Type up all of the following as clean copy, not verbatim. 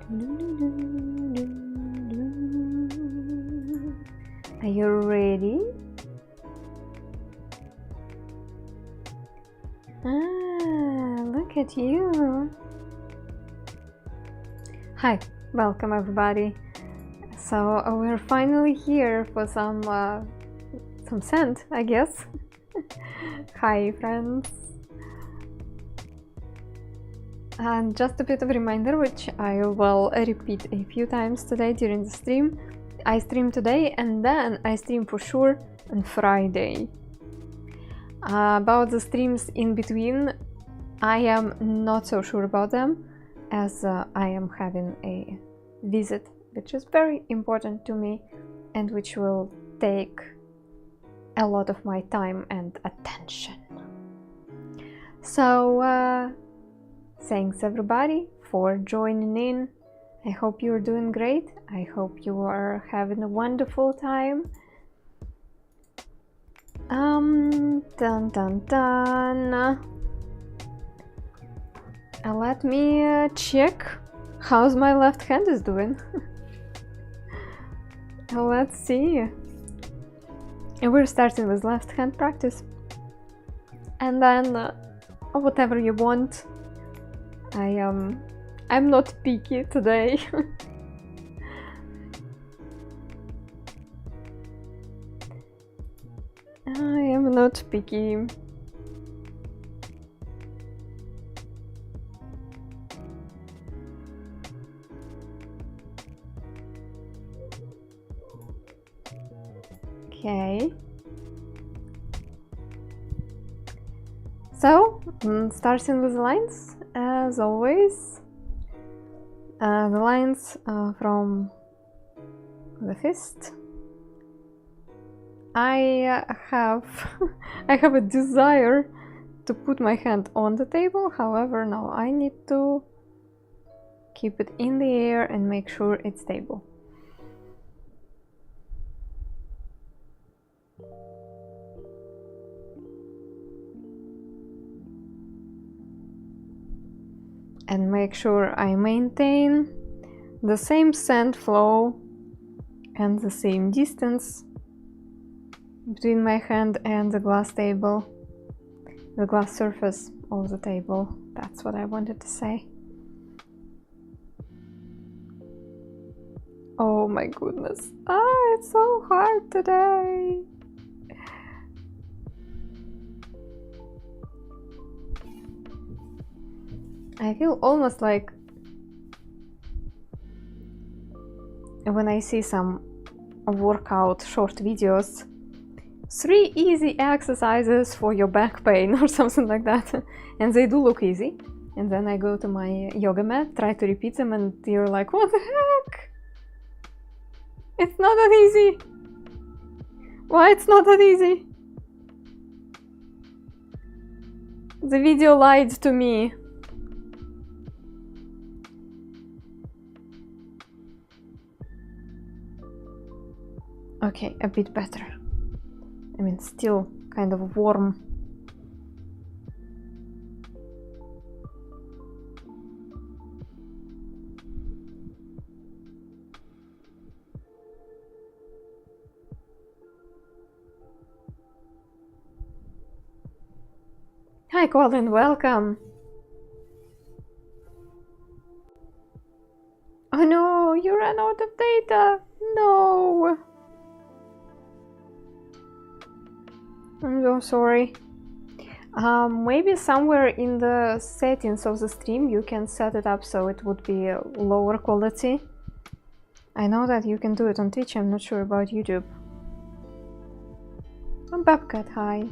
Are you ready? Look at you. Hi, welcome everybody. So we're finally here for some scent, I guess. Hi friends. And just a bit of a reminder, which I will repeat a few times today during the stream. I stream today and then I stream for sure on Friday. About the streams in between, I am not so sure about them, as I am having a visit which is very important to me and which will take a lot of my time and attention. So thanks everybody for joining in. I hope you're doing great. I hope you are having a wonderful time. Dun dun dun. Let me check how's my left hand is doing. Let's see. And we're starting with left hand practice. And then whatever you want. I'm not picky today. I am not picky. Okay. So, starting with the lines, as always. The lines from the fist. I have a desire to put my hand on the table, however now I need to keep it in the air and make sure it's stable. And make sure I maintain the same scent flow and the same distance between my hand and the glass table, the glass surface of the table. That's what I wanted to say. Oh my goodness. It's so hard today. I feel almost like when I see some workout short videos, 3 easy exercises for your back pain or something like that, and they do look easy, and then I go to my yoga mat, try to repeat them, and you're like, what the heck? It's not that easy. Why it's not that easy? The video lied to me. Okay, a bit better. I mean, still kind of warm. Hi Colin, welcome. Oh no, you ran out of data. No. I'm so sorry. Maybe somewhere in the settings of the stream you can set it up so it would be a lower quality. I know that you can do it on Twitch, I'm not sure about YouTube. Babcat, hi.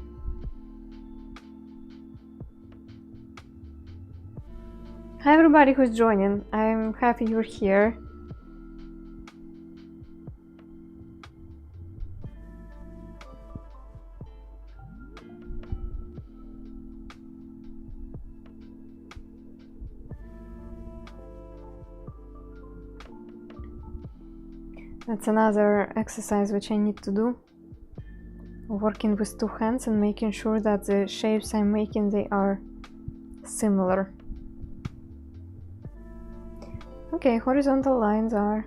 Hi everybody who's joining, I'm happy you're here. That's another exercise which I need to do. Working with 2 hands and making sure that the shapes I'm making, they are similar. Okay, horizontal lines are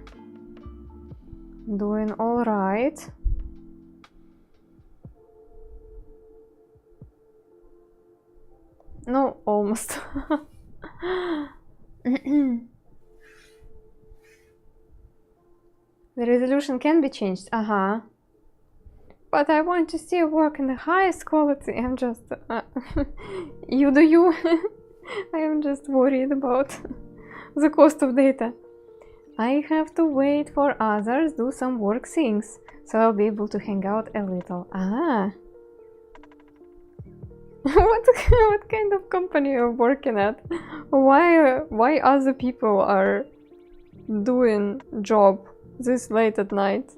doing all right. No, almost. The resolution can be changed. But I want to still work in the highest quality. I'm just... you do you. I am just worried about the cost of data. I have to wait for others do some work things, so I'll be able to hang out a little. What kind of company you're working at? Why other people are doing job this late at night?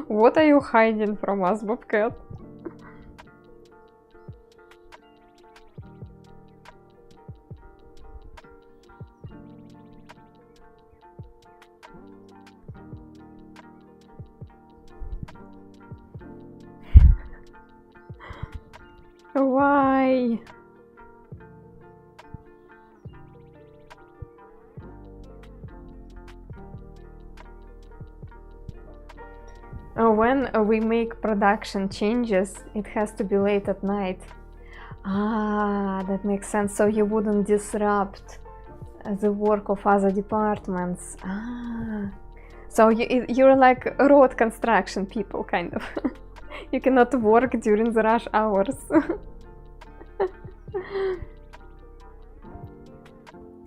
What are you hiding from us, Bobcat? Why? When we make production changes, it has to be late at night. That makes sense. So you wouldn't disrupt the work of other departments. So you're like road construction people, kind of. You cannot work during the rush hours.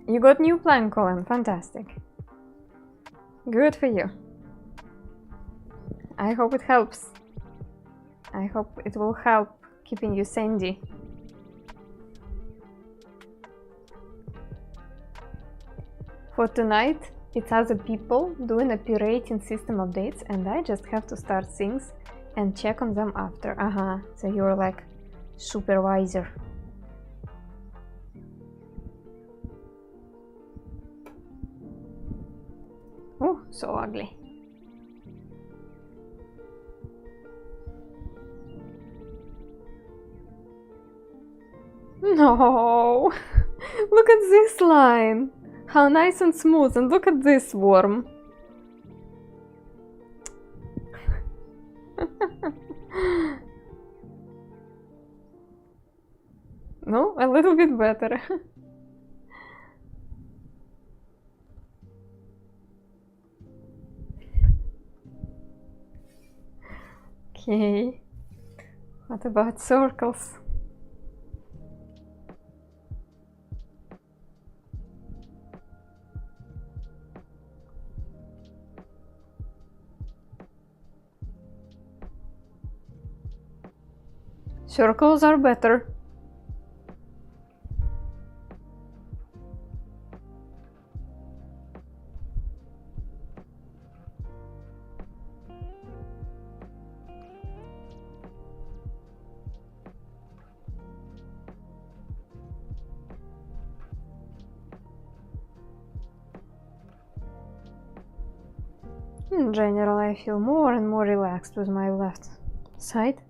You got new plan, Colin. Fantastic. Good for you. I hope it helps. I hope it will help keeping you sandy. For tonight, it's other people doing operating system updates, and I just have to start things and check on them after. So you're like supervisor. Oh, so ugly. No! Look at this line! How nice and smooth, and look at this worm. No, a little bit better. Okay. What about circles? Circles are better. In general, I feel more and more relaxed with my left side.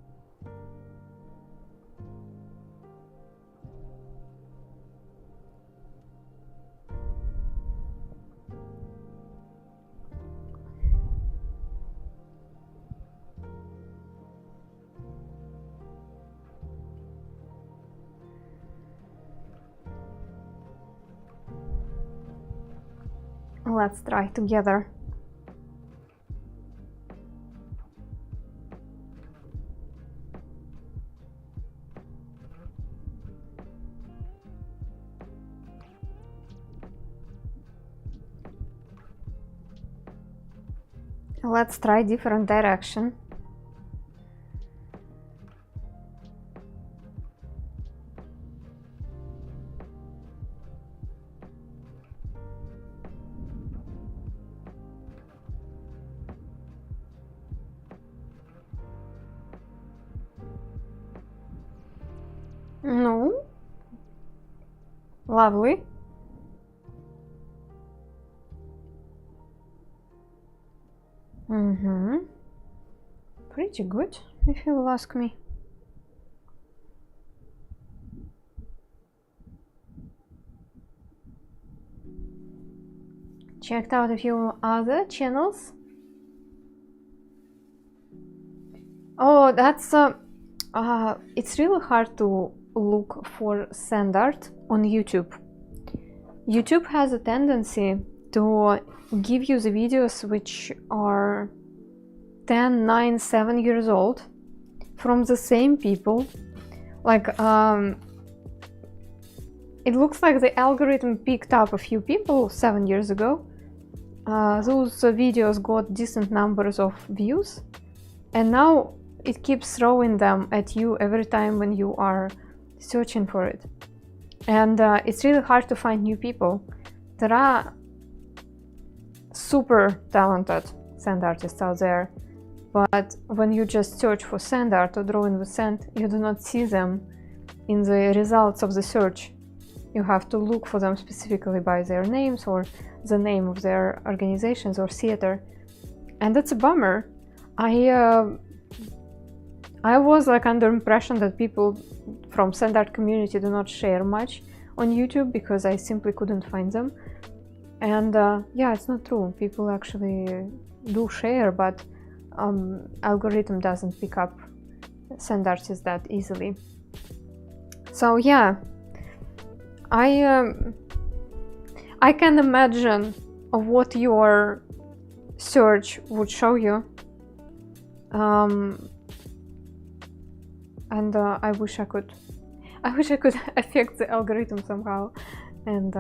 Let's try together. Let's try different direction. No. Lovely. Pretty good, if you will ask me. checked out a few other channels. Oh, that's it's really hard to look for sand art on YouTube. YouTube has a tendency to give you the videos which are 10, 9, 7 years old from the same people. Like it looks like the algorithm picked up a few people 7 years ago. Those videos got decent numbers of views, and now it keeps throwing them at you every time when you are searching for it. And it's really hard to find new people. There are super talented sand artists out there, but when you just search for sand art or drawing with sand, you do not see them in the results of the search. You have to look for them specifically by their names or the name of their organizations or theater, and that's a bummer. I was like under impression that people from sand art community do not share much on YouTube because I simply couldn't find them. And yeah, it's not true. People actually do share, but algorithm doesn't pick up sand artists that easily. So yeah, I can imagine of what your search would show you. And I wish I could affect the algorithm somehow and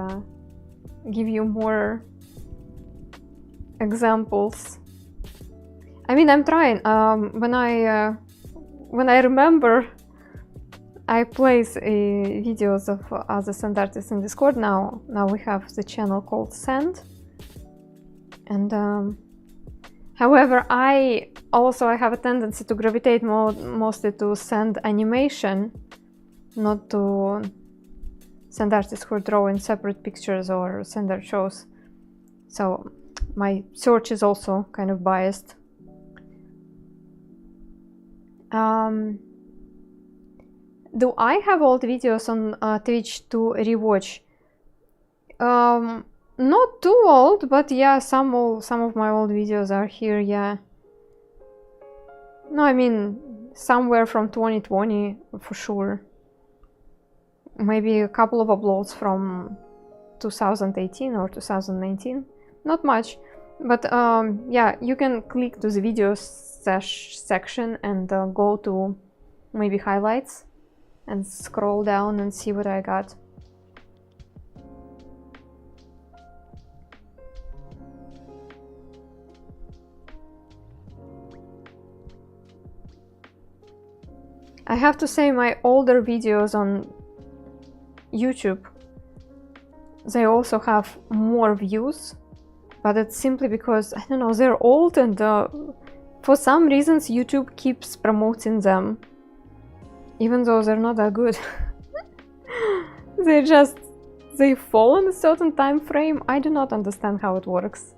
give you more examples. I mean, I'm trying. When I remember, I place videos of other sand artists in Discord. Now we have the channel called Sand, and however, I have a tendency to gravitate mostly to sand animation, not to sand artists who are drawing separate pictures or sand art shows. So my search is also kind of biased. Do I have old videos on Twitch to rewatch? Not too old, but yeah, some of my old videos are here, yeah. No, I mean, somewhere from 2020, for sure. Maybe a couple of uploads from 2018 or 2019. Not much, but yeah, you can click to the videos section and go to maybe highlights and scroll down and see what I got. I have to say, my older videos on YouTube, they also have more views, but it's simply because, I don't know, they're old and for some reasons YouTube keeps promoting them, even though they're not that good. They fall in a certain time frame. I do not understand how it works.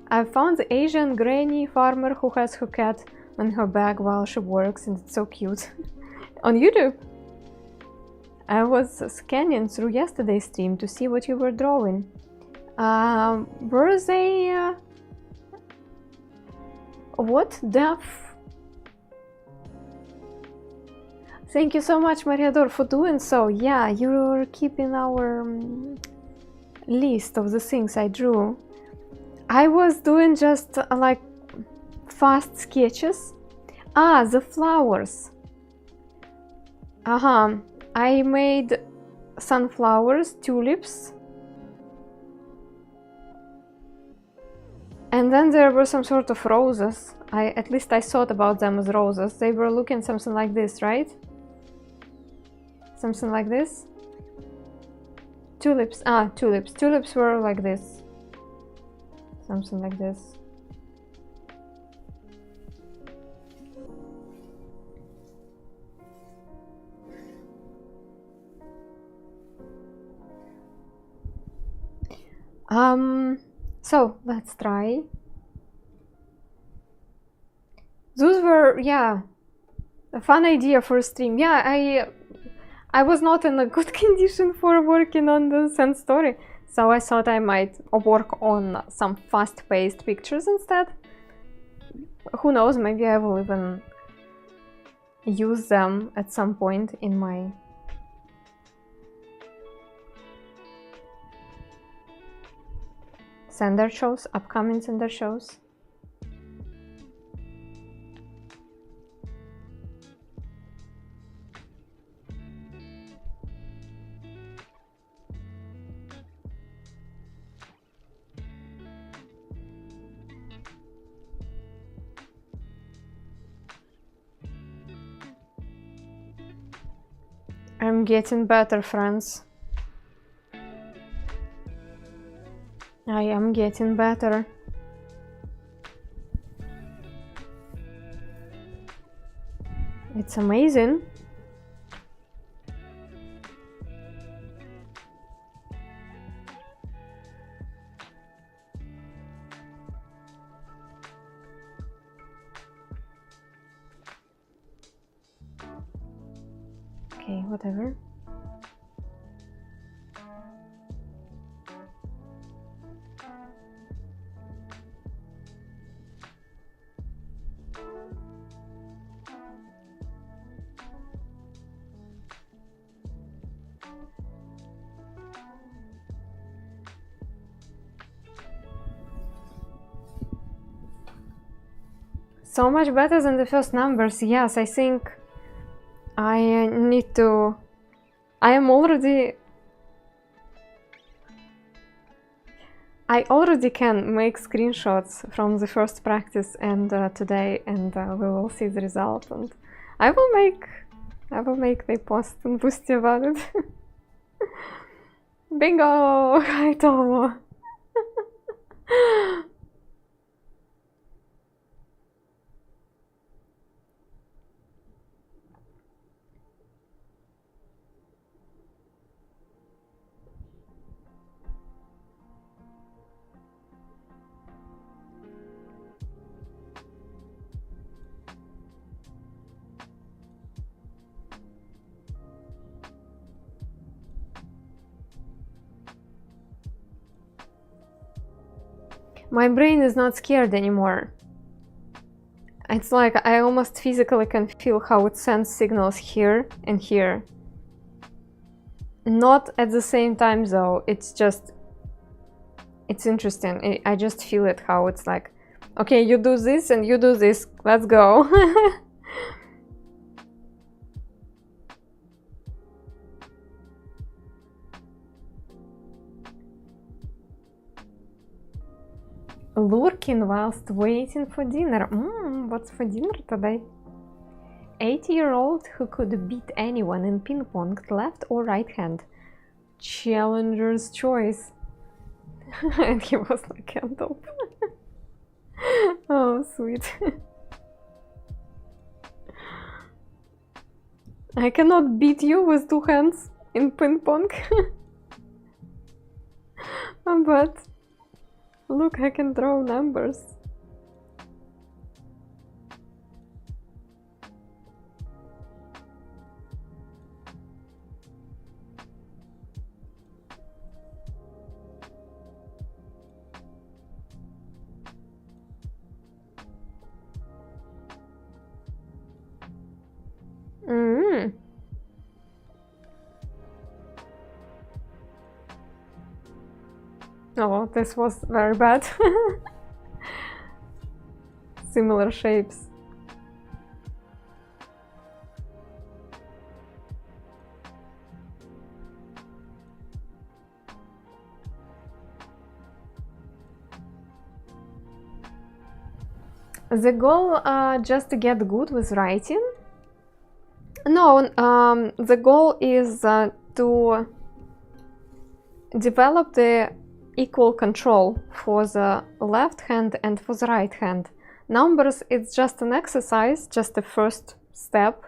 I found the Asian granny farmer who has her cat on her back while she works, and it's so cute. On YouTube. I was scanning through yesterday's stream to see what you were drawing. Were they what? Deaf? Thank you so much, Mariador, for doing so. Yeah, you're keeping our list of the things I drew. I was doing just like fast sketches. Ah, the flowers. I made sunflowers, tulips, and then there were some sort of roses. At least I thought about them as roses. They were looking something like this, right? Something like this. Tulips. Tulips. Tulips were like this. Something like this. So let's try. Those were, yeah, a fun idea for a stream. Yeah, I was not in a good condition for working on the sand story, So I thought I might work on some fast-paced pictures instead. Who knows, maybe I will even use them at some point in my sender shows, upcoming sender shows. I'm getting better, friends. I am getting better. It's amazing. Okay, whatever. So much better than the first numbers. Yes, I think I need to... I already can make screenshots from the first practice and today, and we will see the result. And I will make the post and Boosty about it. Bingo! Hi, Tomo! My brain is not scared anymore. It's like I almost physically can feel how it sends signals here and here. Not at the same time though, it's interesting. I just feel it, how it's like, okay, you do this and you do this, let's go. Lurking whilst waiting for dinner. What's for dinner today? 80-year-old who could beat anyone in ping pong, left or right hand. Challenger's choice. And he was like handled. Oh, sweet. I cannot beat you with 2 hands in ping pong. But look, I can draw numbers. Oh, this was very bad. Similar shapes. The goal just to get good with writing? No, the goal is to develop the equal control for the left hand and for the right hand. Numbers, it's just an exercise, just a first step.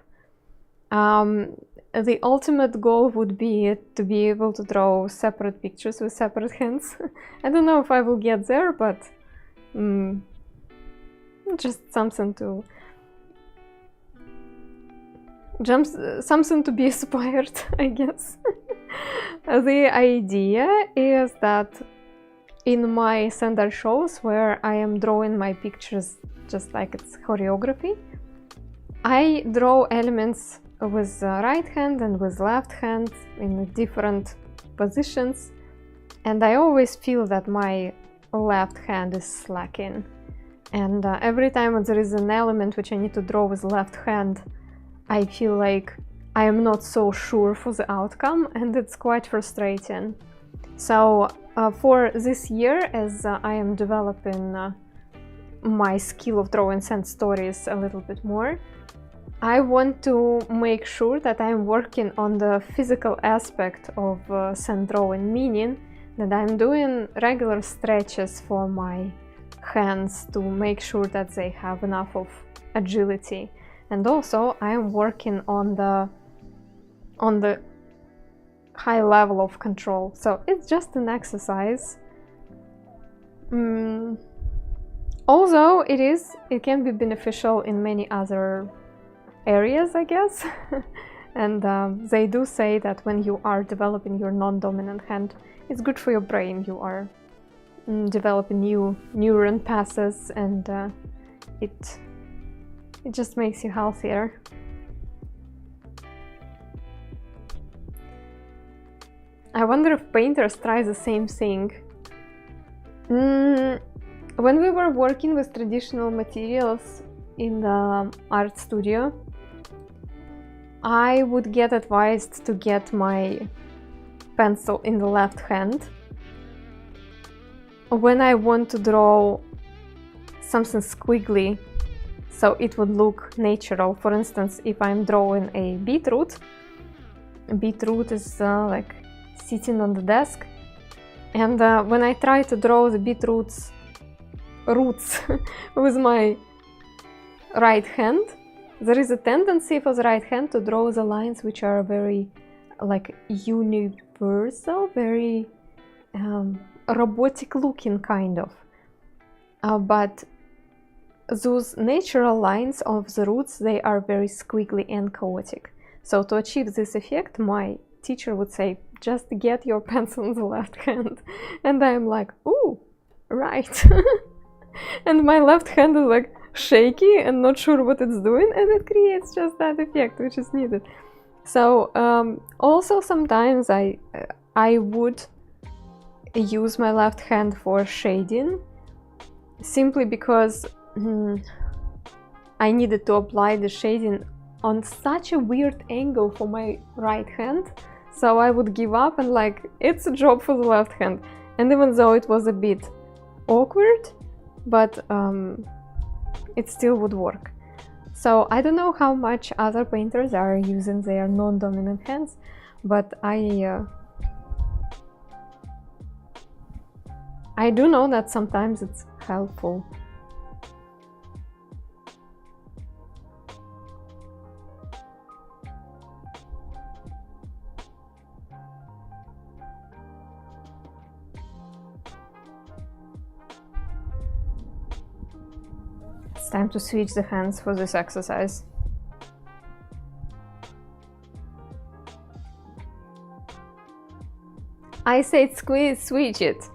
The ultimate goal would be to be able to draw separate pictures with separate hands. I don't know if I will get there, but just something to be inspired, I guess. The idea is that in my sand art shows where I am drawing my pictures just like it's choreography, I draw elements with right hand and with left hand in different positions, and I always feel that my left hand is slacking. And every time there is an element which I need to draw with left hand, I feel like I am not so sure for the outcome, and it's quite frustrating. So for this year, as I am developing my skill of drawing sand stories a little bit more, I want to make sure that I'm working on the physical aspect of sand drawing, meaning that I'm doing regular stretches for my hands to make sure that they have enough of agility. And also I am working on the high level of control. So it's just an exercise. Although it can be beneficial in many other areas, I guess. And they do say that when you are developing your non-dominant hand, it's good for your brain. You are developing new neuron paths, and it just makes you healthier. I wonder if painters try the same thing. When we were working with traditional materials in the art studio, I would get advised to get my pencil in the left hand when I want to draw something squiggly so it would look natural. For instance, if I'm drawing a beetroot is like sitting on the desk, and when I try to draw the beetroot's roots with my right hand, there is a tendency for the right hand to draw the lines which are very like universal, very robotic looking kind of. But those natural lines of the roots, they are very squiggly and chaotic. So to achieve this effect, my teacher would say, just get your pencil in the left hand. And I'm like, ooh, right. And my left hand is like shaky and not sure what it's doing, and it creates just that effect which is needed. So also sometimes I would use my left hand for shading, simply because I needed to apply the shading on such a weird angle for my right hand. So I would give up and like, it's a job for the left hand. And even though it was a bit awkward, but it still would work. So I don't know how much other painters are using their non-dominant hands, but I do know that sometimes it's helpful. It's time to switch the hands for this exercise. I said switch it.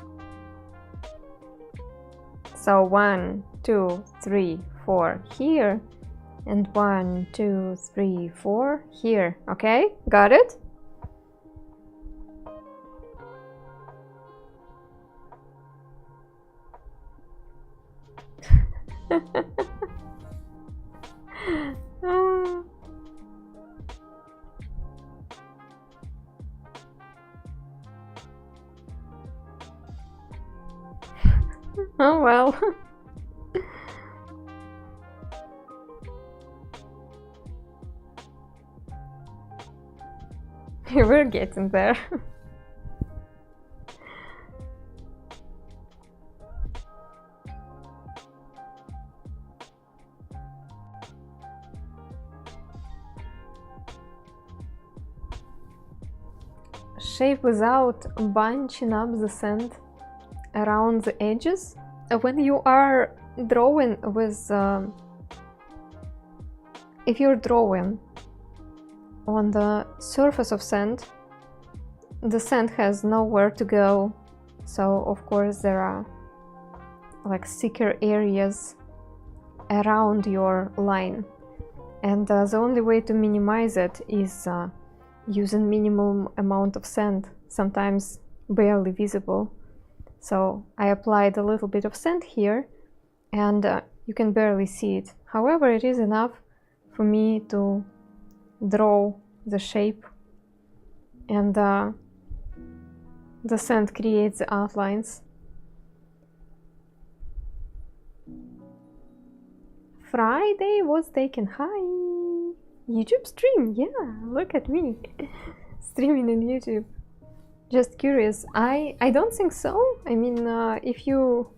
So 1, 2, 3, 4 here, and 1, 2, 3, 4 here. Okay, got it? Oh well. We're getting there. Shape without bunching up the sand around the edges. When you are drawing with, if you're drawing on the surface of sand, the sand has nowhere to go, so of course there are like thicker areas around your line, and the only way to minimize it is using minimum amount of sand, sometimes barely visible. So I applied a little bit of sand here, and you can barely see it. However, it is enough for me to draw the shape, and the sand creates the outlines. Friday was taken. Hi! YouTube stream, yeah, look at me. Streaming on YouTube. Just curious. I don't think so. I mean, if you...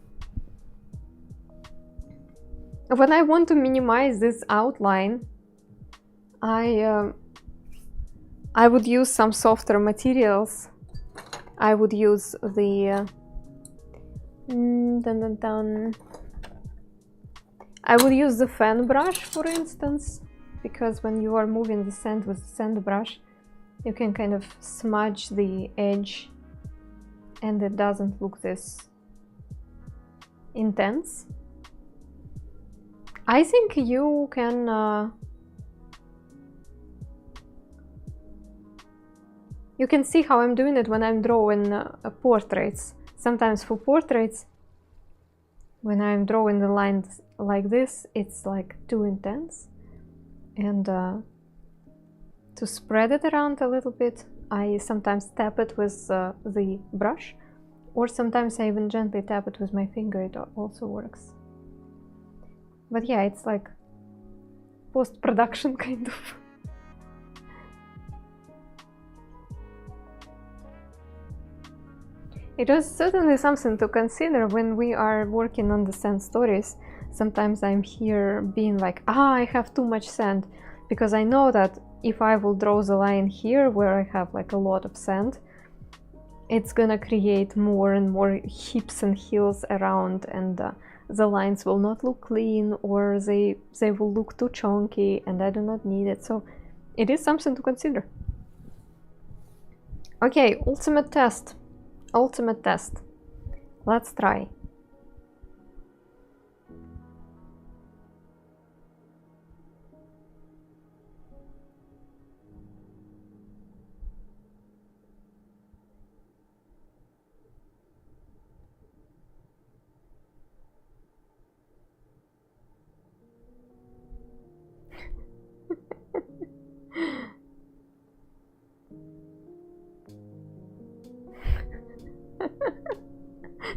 When I want to minimize this outline, I would use some softer materials. I would use the... I would use the fan brush, for instance, because when you are moving the sand with the sand brush, you can kind of smudge the edge and it doesn't look this intense. I think you can see how I'm doing it when I'm drawing portraits. Sometimes for portraits, when I'm drawing the lines like this, it's like too intense, and to spread it around a little bit, I sometimes tap it with the brush, or sometimes I even gently tap it with my finger. It also works. But yeah, it's like post-production kind of. It was certainly something to consider when we are working on the sand stories. Sometimes I'm here being like, I have too much sand, because I know that if I will draw the line here where I have like a lot of sand, it's gonna create more and more hips and heels around, and the lines will not look clean, or they will look too chunky, and I do not need it. So it is something to consider. Okay, ultimate test. Ultimate test. Let's try.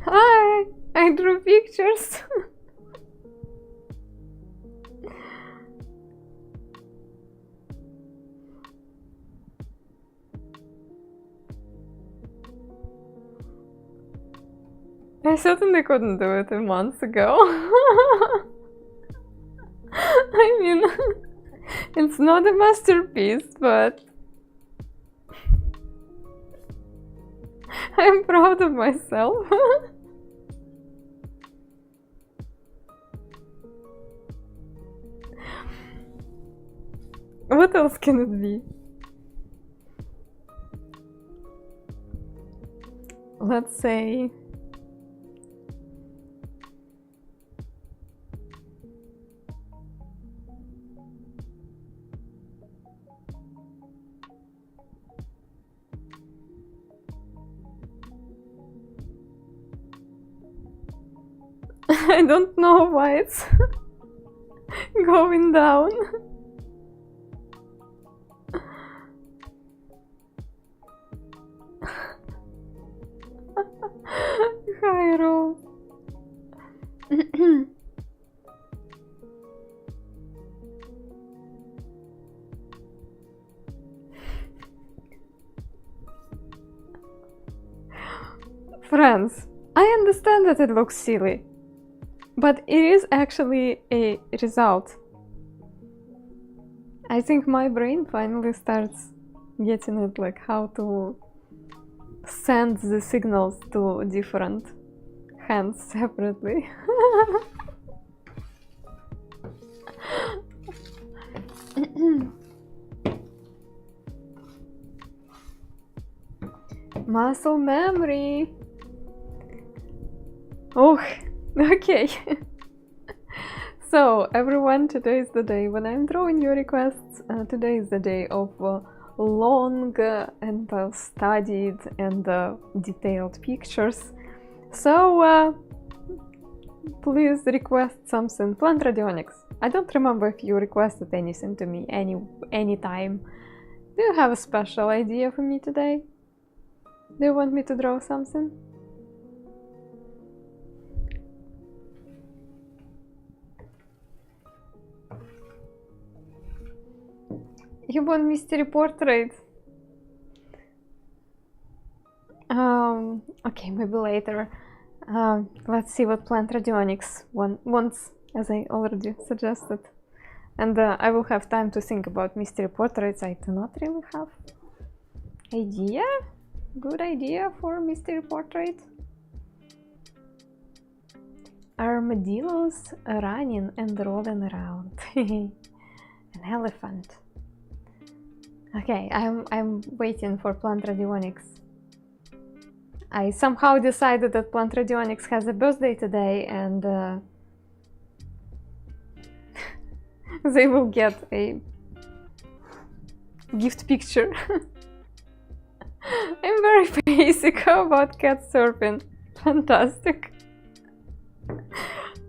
Hi! I drew pictures. I certainly couldn't do it a month ago. I mean, it's not a masterpiece, but I'm proud of myself. What else can it be? Let's say... I don't know why it's going down. Hi, Ro. Friends, I understand that it looks silly, but it is actually a result. I think my brain finally starts getting it, like how to send the signals to different hands separately. Muscle memory. Oh, okay. So everyone, today is the day when I'm drawing your requests. Today is the day of long and studied and detailed pictures. So please request something. Plant radionics. I don't remember if you requested anything to me any time. Do you have a special idea for me today? Do you want me to draw something? You want mystery portrait? Okay, maybe later. Let's see what Plant Radionics wants, as I already suggested. And I will have time to think about mystery portraits. I do not really have idea. Good idea for mystery portrait. Armadillos running and rolling around. An elephant. Okay, I'm waiting for Plant Radionics. I somehow decided that Plant Radionics has a birthday today, and they will get a gift picture. I'm very basic. How about cat surfing? Fantastic.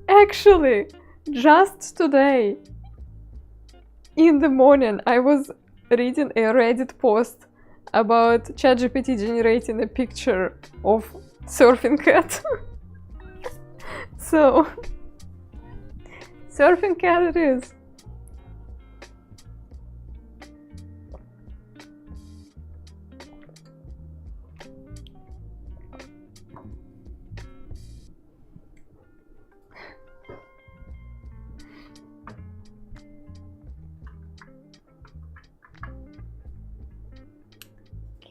Actually, just today, in the morning, I was reading a Reddit post about ChatGPT generating a picture of surfing cat. So, surfing cat it is.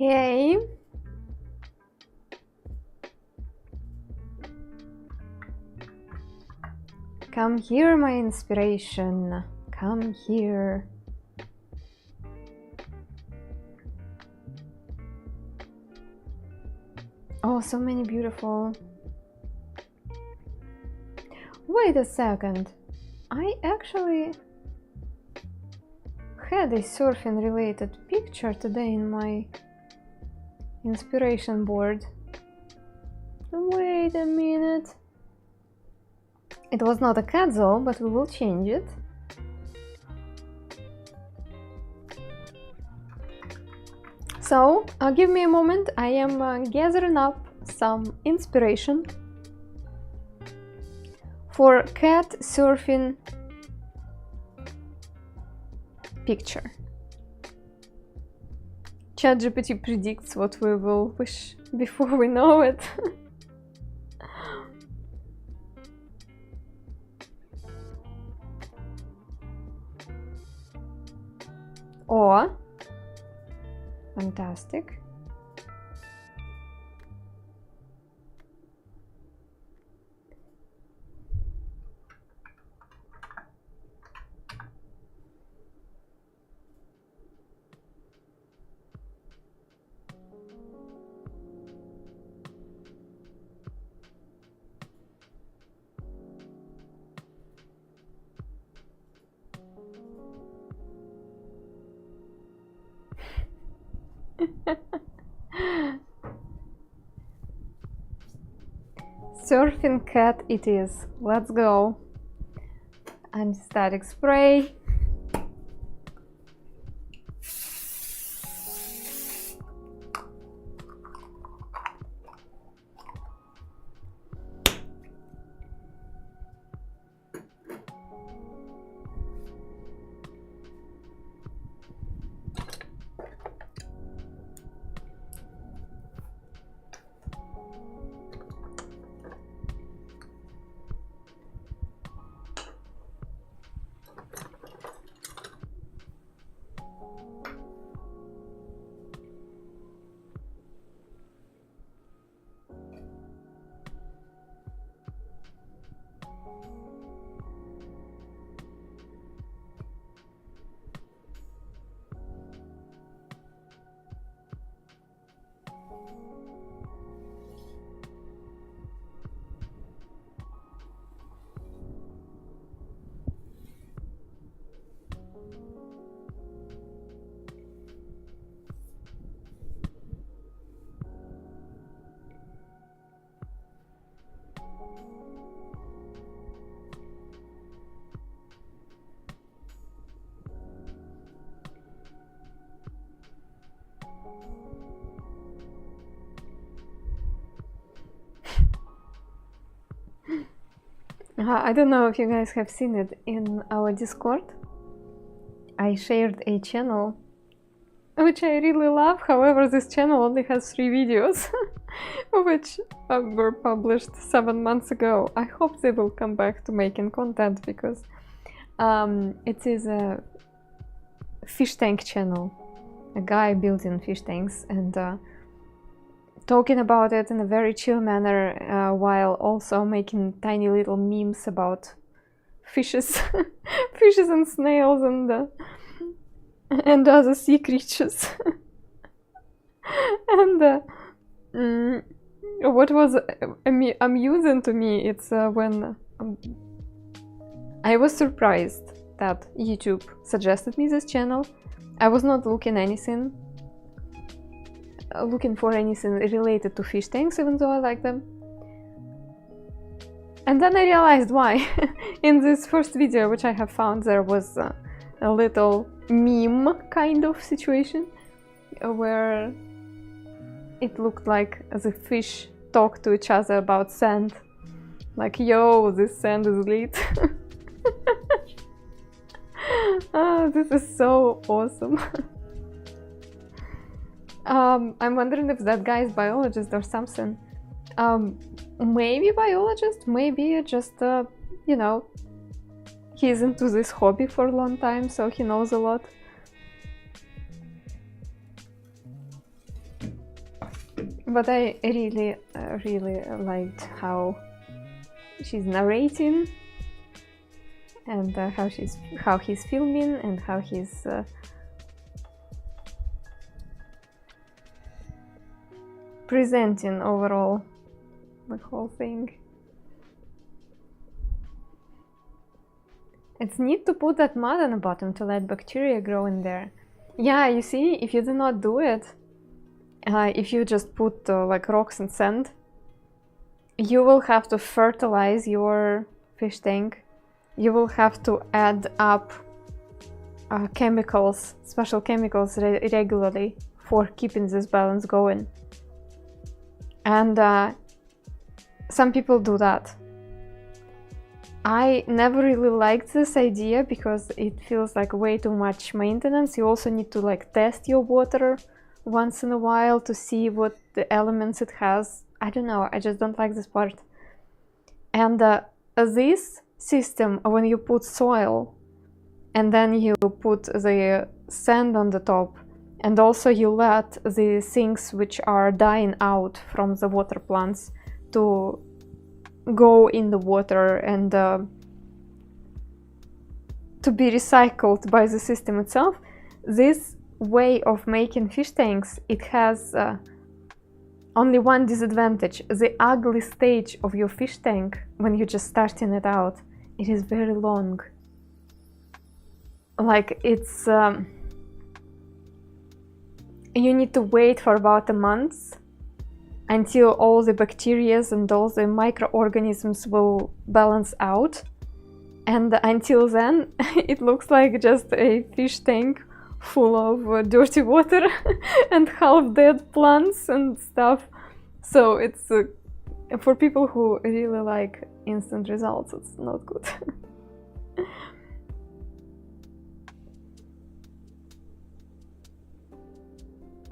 Okay. Come here, my inspiration. Come here. Oh, so many beautiful. Wait a second. I actually had a surfing related picture today in my inspiration board. Wait a minute. It was not a cat though, but we will change it. So, give me a moment. I am gathering up some inspiration for cat surfing picture. ChatGPT predicts what we will wish before we know it. Oh, fantastic. Surfing cat it is. Let's go. Anti-static spray. I don't know if you guys have seen it in our Discord. I shared a channel which I really love. However, this channel only has 3 videos which were published 7 months ago. I hope they will come back to making content because it is a fish tank channel, a guy building fish tanks and talking about it in a very chill manner while also making tiny little memes about fishes fishes and snails and other sea creatures. And what was amusing to me, it's when I was surprised that YouTube suggested me this channel. I was not looking for anything related to fish tanks, even though I like them. And then I realized why. In this first video which I have found, there was a little meme kind of situation where it looked like the fish talk to each other about sand. Like, yo, this sand is lit. This is so awesome. I'm wondering if that guy is biologist or something. Maybe biologist, maybe just, you know, he's into this hobby for a long time, so he knows a lot. But I really, really liked how she's narrating and how he's filming and how he's presenting overall the whole thing. It's neat to put that mud on the bottom to let bacteria grow in there. Yeah, you see, if you do not do it, if you just put like rocks and sand, you will have to fertilize your fish tank. You will have to add up chemicals, special chemicals regularly for keeping this balance going. And some people do that. I never really liked this idea because it feels like way too much maintenance. You also need to like test your water once in a while to see what the elements it has. I don't know, I just don't like this part. And this system, when you put soil and then you put the sand on the top, and also you let the things which are dying out from the water plants to go in the water and to be recycled by the system itself. This way of making fish tanks, it has only one disadvantage. The ugly stage of your fish tank, when you're just starting it out, it is very long. Like, it's you need to wait for about a month until all the bacteria and all the microorganisms will balance out. And until then, it looks like just a fish tank full of dirty water and half-dead plants and stuff. So it's for people who really like instant results, it's not good.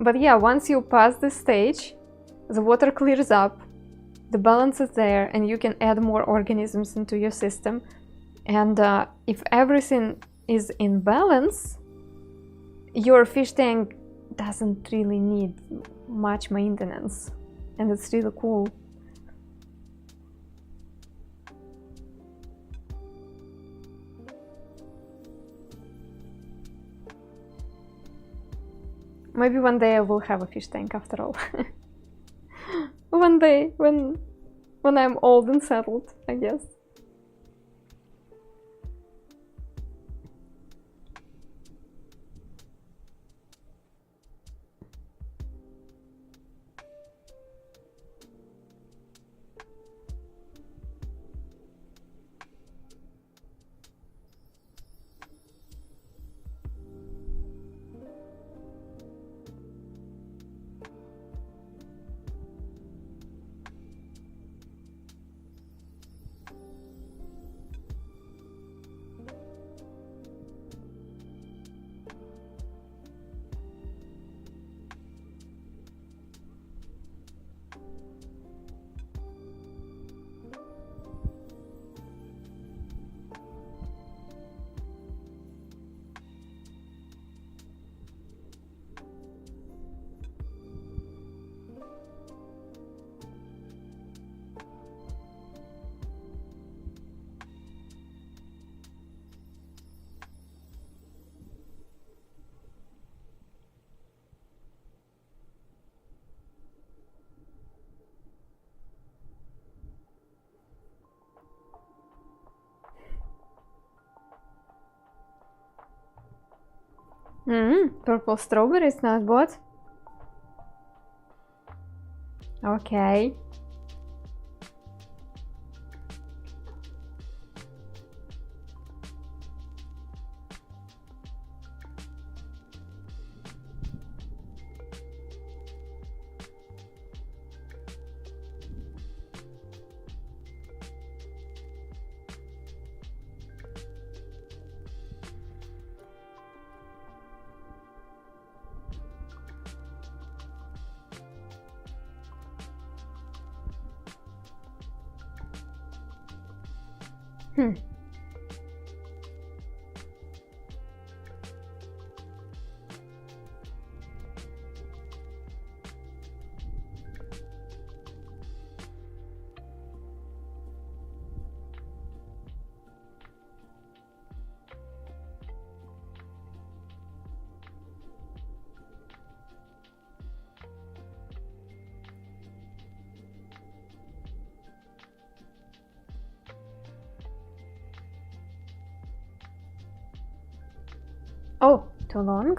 But yeah, once you pass this stage, the water clears up, the balance is there, and you can add more organisms into your system. And if everything is in balance, your fish tank doesn't really need much maintenance, and it's really cool. Maybe one day I will have a fish tank after all. One day, when I'm old and settled, I guess. Purple strawberries, not what? Okay. Oh, too long?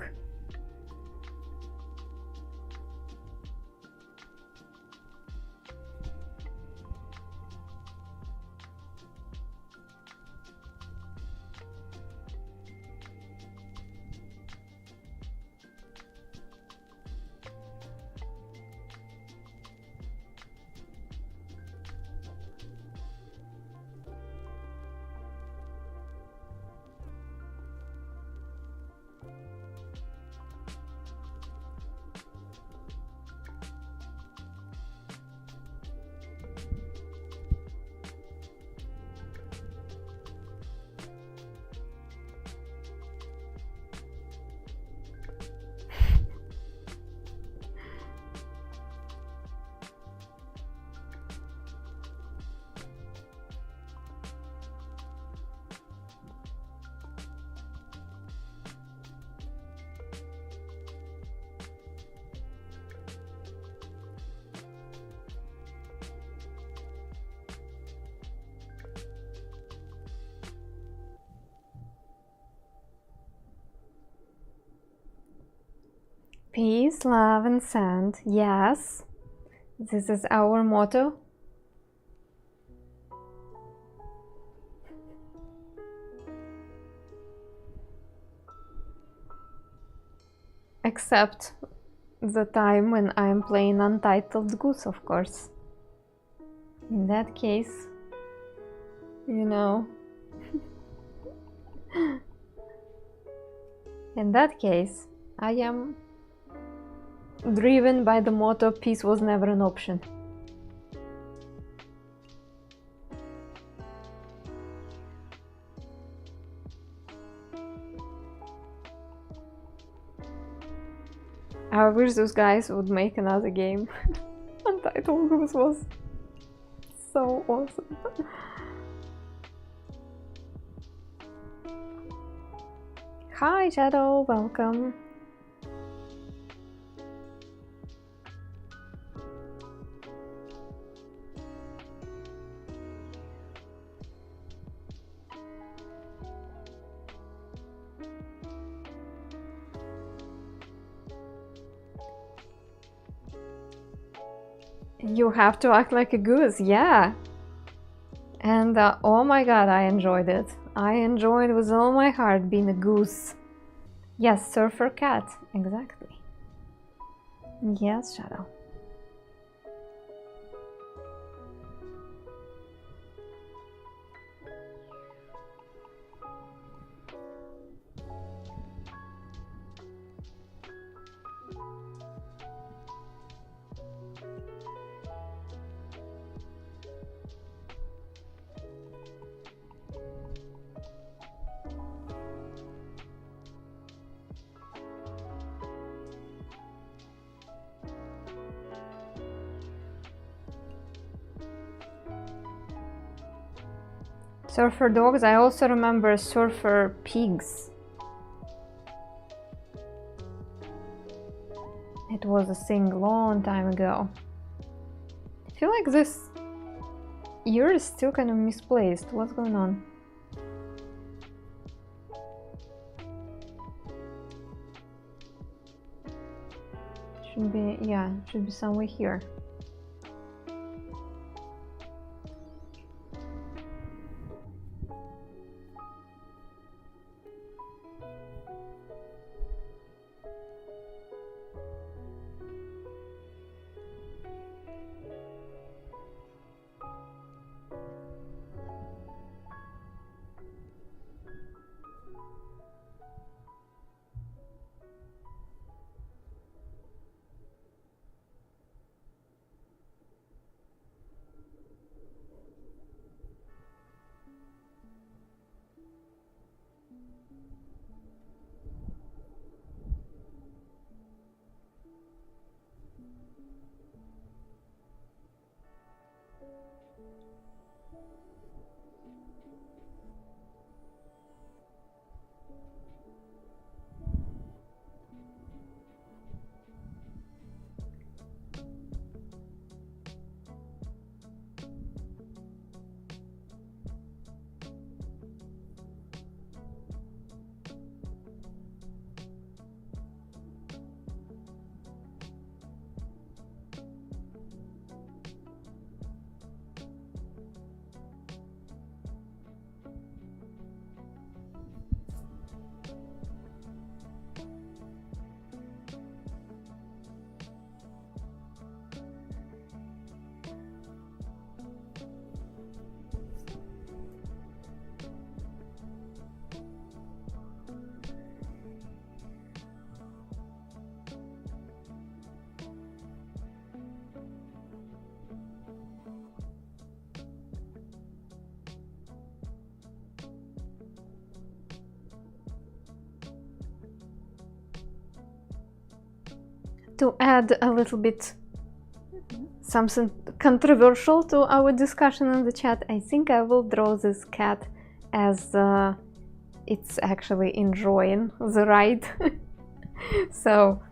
Peace, love, and sand. Yes, this is our motto. Except the time when I'm playing Untitled Goose, of course. In that case, you know. In that case, I am driven by the motto, peace was never an option. I wish those guys would make another game. Untitled Goose was so awesome. Hi Shadow, welcome. You have to act like a goose, yeah. And oh my god, I enjoyed it. I enjoyed with all my heart being a goose. Yes, surfer cat, exactly. Yes, Shadow. Surfer dogs, I also remember surfer pigs. It was a thing long time ago. I feel like this ear is still kind of misplaced. What's going on? should be, yeah, should be somewhere here. To add a little bit something controversial to our discussion in the chat, I think I will draw this cat as it's actually enjoying the ride. So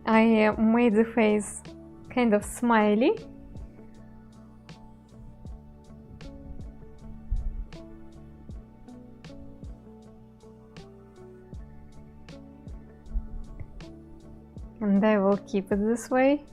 I made the face kind of smiley. And I will keep it this way.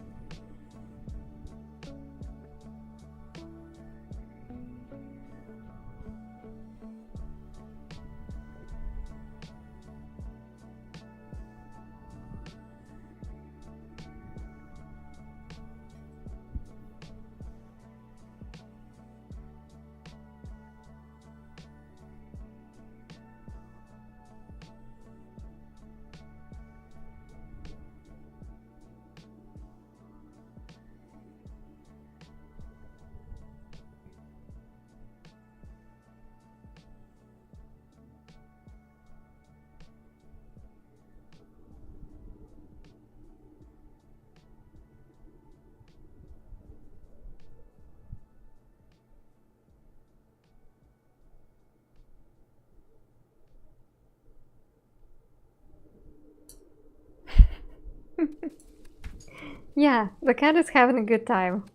Yeah, the cat is having a good time.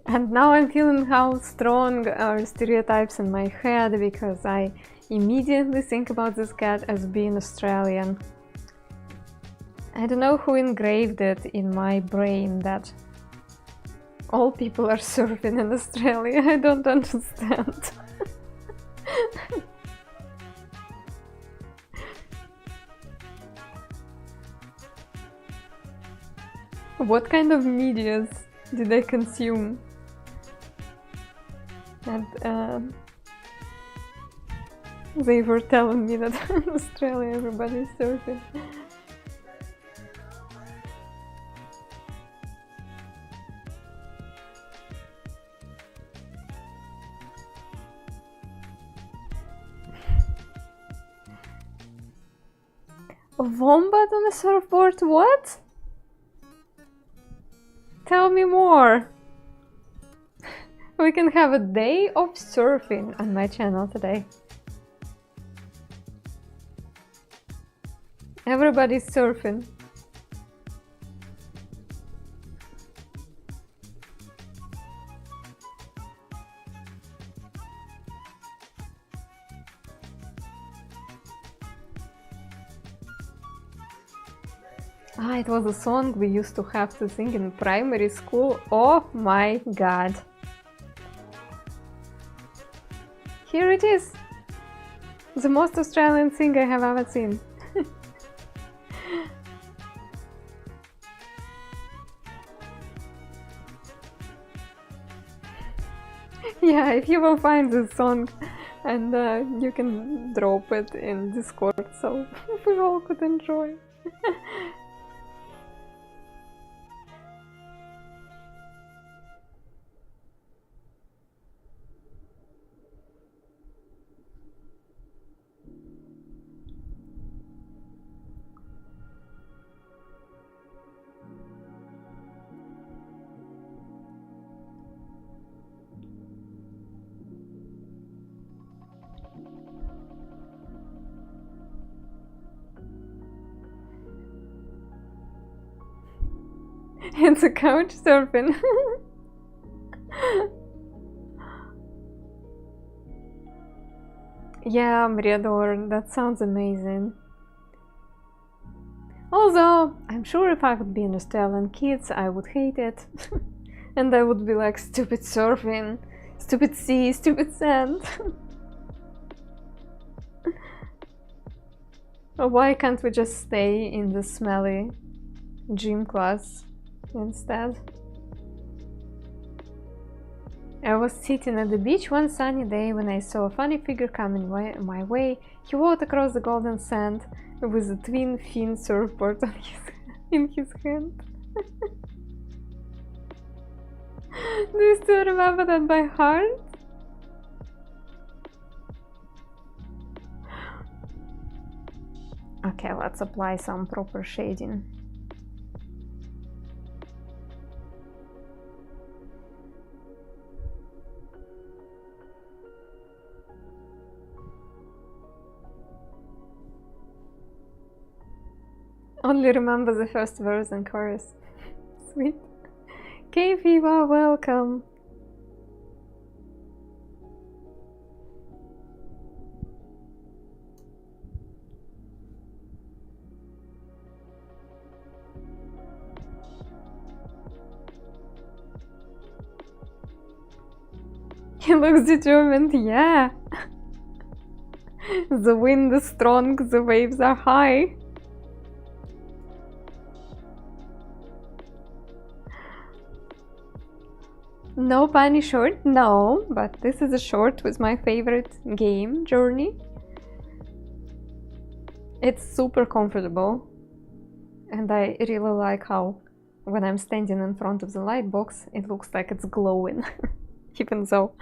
And now I'm feeling how strong are stereotypes in my head, because I immediately think about this cat as being Australian. I don't know who engraved it in my brain that all people are surfing in Australia. I don't understand. What kind of medias did I consume? And they were telling me that in Australia everybody's surfing. A wombat on a surfboard? What? Tell me more! We can have a day of surfing on my channel today. Everybody's surfing. Ah, it was a song we used to have to sing in primary school. Oh my god. Here it is. The most Australian thing I have ever seen. Yeah, if you will find this song and you can drop it in Discord so we all could enjoy. It's a couch surfing. Yeah, Mriador, that sounds amazing. Although, I'm sure if I would be an Australian kid, I would hate it. And I would be like, stupid surfing, stupid sea, stupid sand. Why can't we just stay in the smelly gym class instead? I was sitting at the beach one sunny day when I saw a funny figure coming my way. He walked across the golden sand with a twin fin surfboard in his hand. Do you still remember that by heart? Okay, let's apply some proper shading. Only remember the first verse and chorus. Sweet. K-Viva, welcome. He looks determined, yeah. The wind is strong, the waves are high. No bunny short, no, but this is a short with my favorite game, Journey. It's super comfortable, and I really like how when I'm standing in front of the lightbox, it looks like it's glowing, even though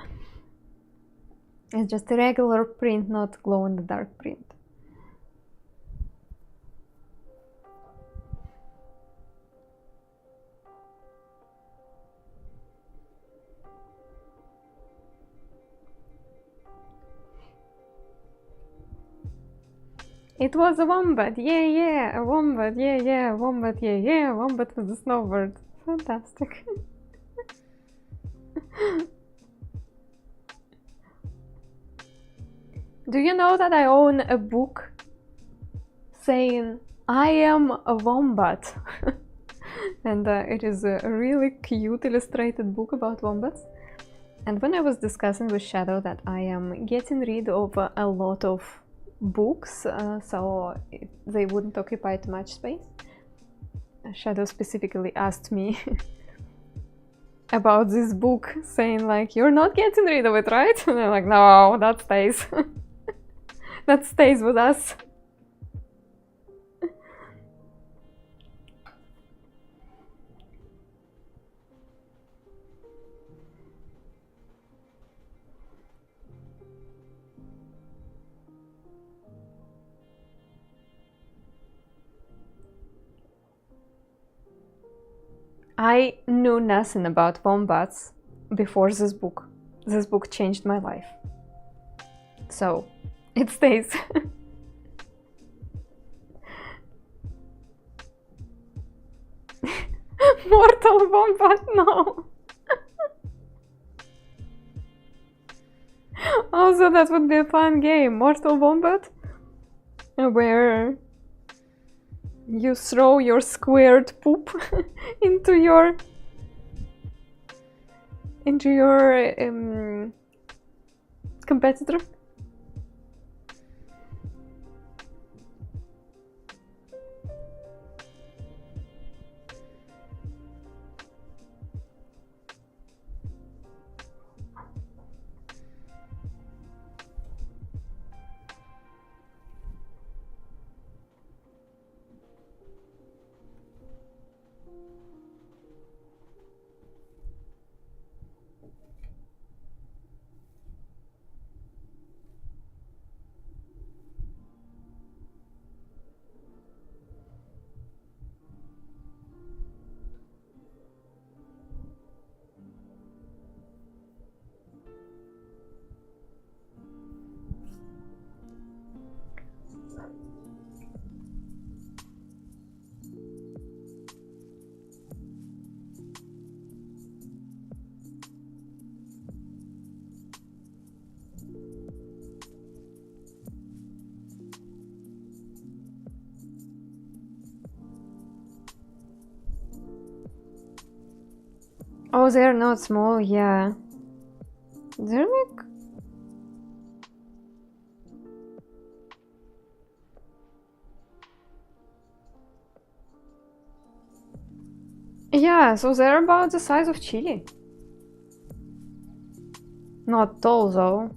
it's just a regular print, not glow-in-the-dark print. It was a wombat, yeah, a wombat, yeah, a wombat, yeah, a wombat with a snowboard. Fantastic. Do you know that I own a book saying, I am a wombat? And it is a really cute illustrated book about wombats. And when I was discussing with Shadow that I am getting rid of a lot of books so they wouldn't occupy too much space, Shadow specifically asked me about this book, saying like, you're not getting rid of it, right? And I'm like, no, that stays. That stays with us. I knew nothing about wombats before this book. This book changed my life. So, it stays. Mortal Wombat, no! Also, that would be a fun game. Mortal Wombat, where You throw your squared poop into your competitor. Oh, they're not small, yeah. They're like... Yeah, so they're about the size of chili. Not tall though.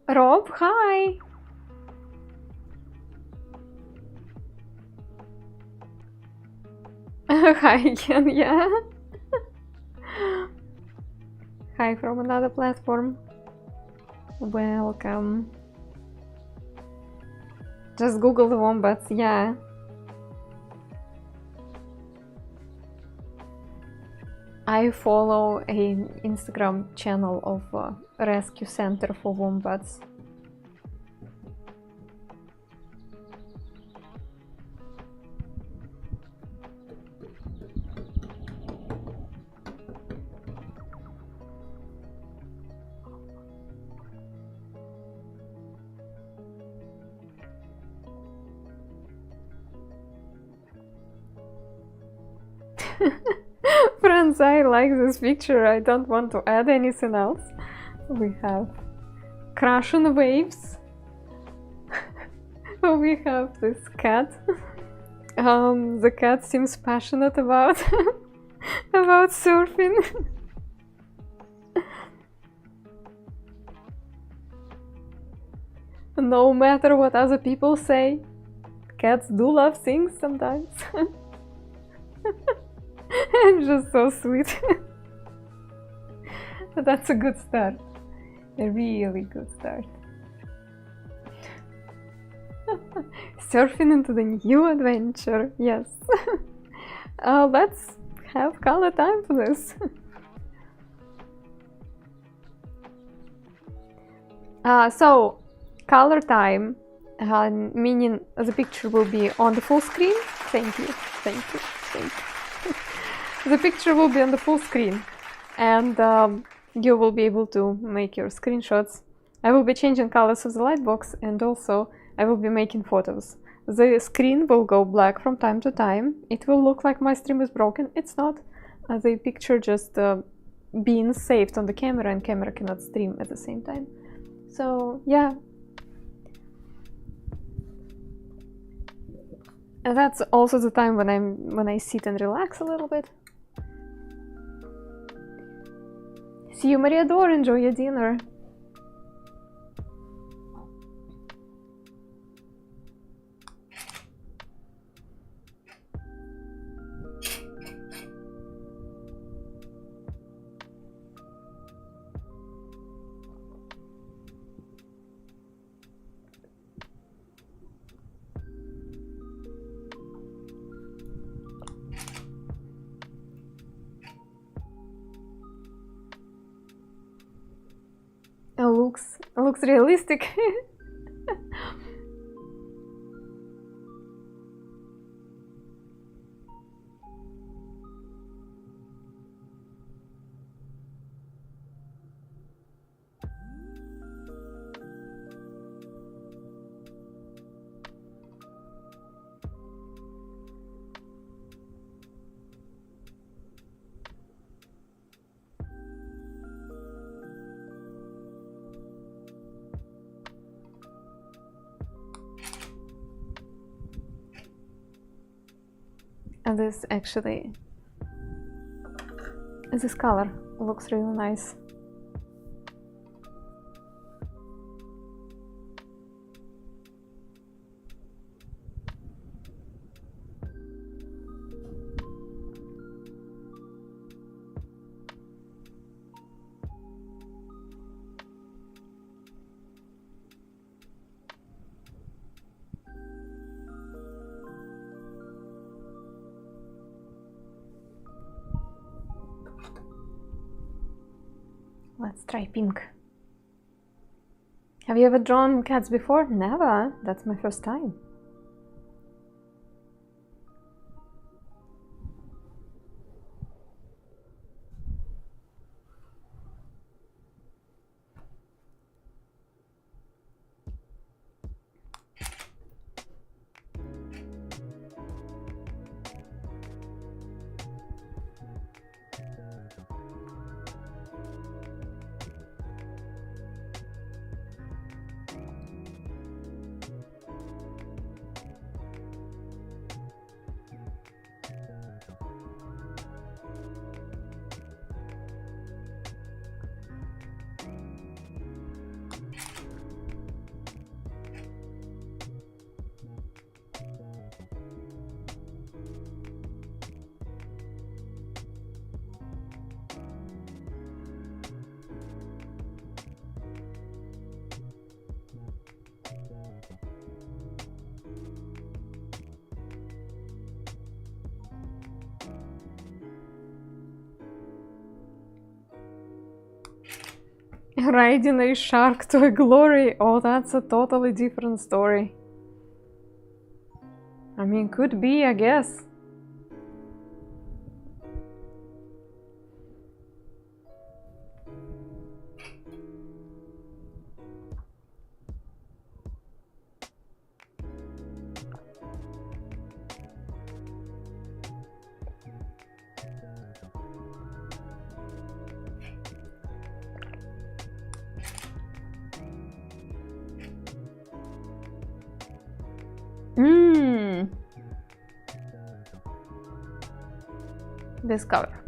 Rob, hi! Hi again, yeah. Hi from another platform. Welcome. Just Google the wombats, yeah. I follow an Instagram channel of a rescue center for wombats. Friends, I like this picture. I don't want to add anything else. We have crash on waves. We have this cat. The cat seems passionate about about surfing. No matter what other people say, cats do love things sometimes. It's just so sweet. That's a good start. A really good start. Surfing into the new adventure, yes. Let's have color time for this. So, color time, meaning the picture will be on the full screen. Thank you, thank you, thank you. The picture will be on the full screen, and you will be able to make your screenshots. I will be changing colors of the lightbox, and also I will be making photos. The screen will go black from time to time. It will look like my stream is broken. It's not. the picture just being saved on the camera, and camera cannot stream at the same time. So yeah, and that's also the time when I sit and relax a little bit. See you, Maria Dor. Enjoy your dinner. Looks realistic. And this color looks really nice. Let's try pink. Have you ever drawn cats before? Never. That's my first time. Riding a shark to a glory. Oh, that's a totally different story. I mean, could be, I guess. This color.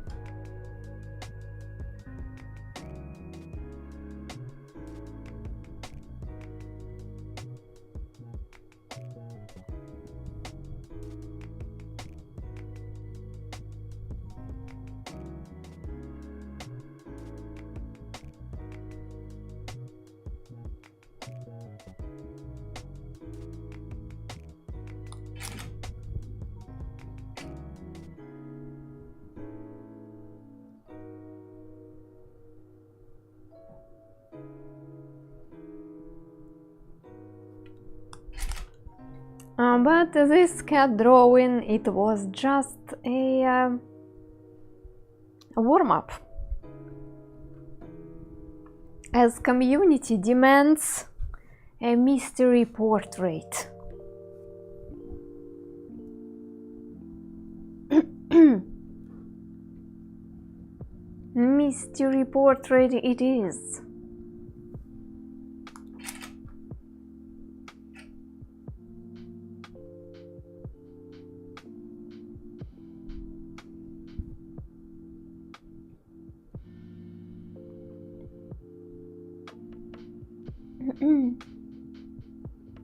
But this cat drawing, it was just a warm-up. As community demands a mystery portrait. mystery portrait it is.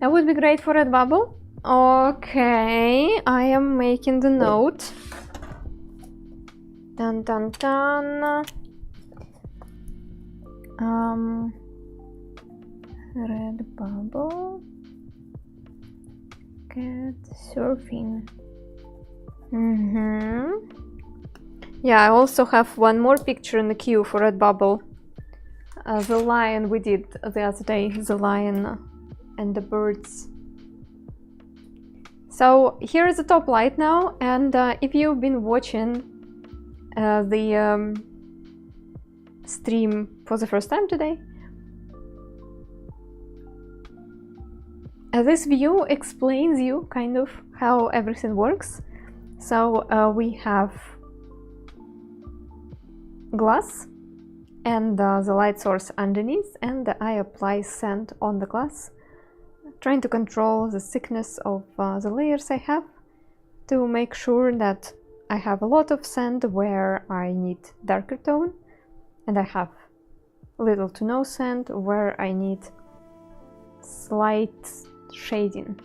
That would be great for Redbubble. Okay, I am making the note. Dun dun dun. Redbubble. Cat surfing. Yeah, I also have one more picture in the queue for Redbubble. The lion we did the other day, the lion and the birds. So here is the top light now, and if you've been watching the stream for the first time today, this view explains you kind of how everything works. So we have glass and the light source underneath, and I apply sand on the glass, trying to control the thickness of the layers I have to make sure that I have a lot of sand where I need darker tone, and I have little to no sand where I need slight shading.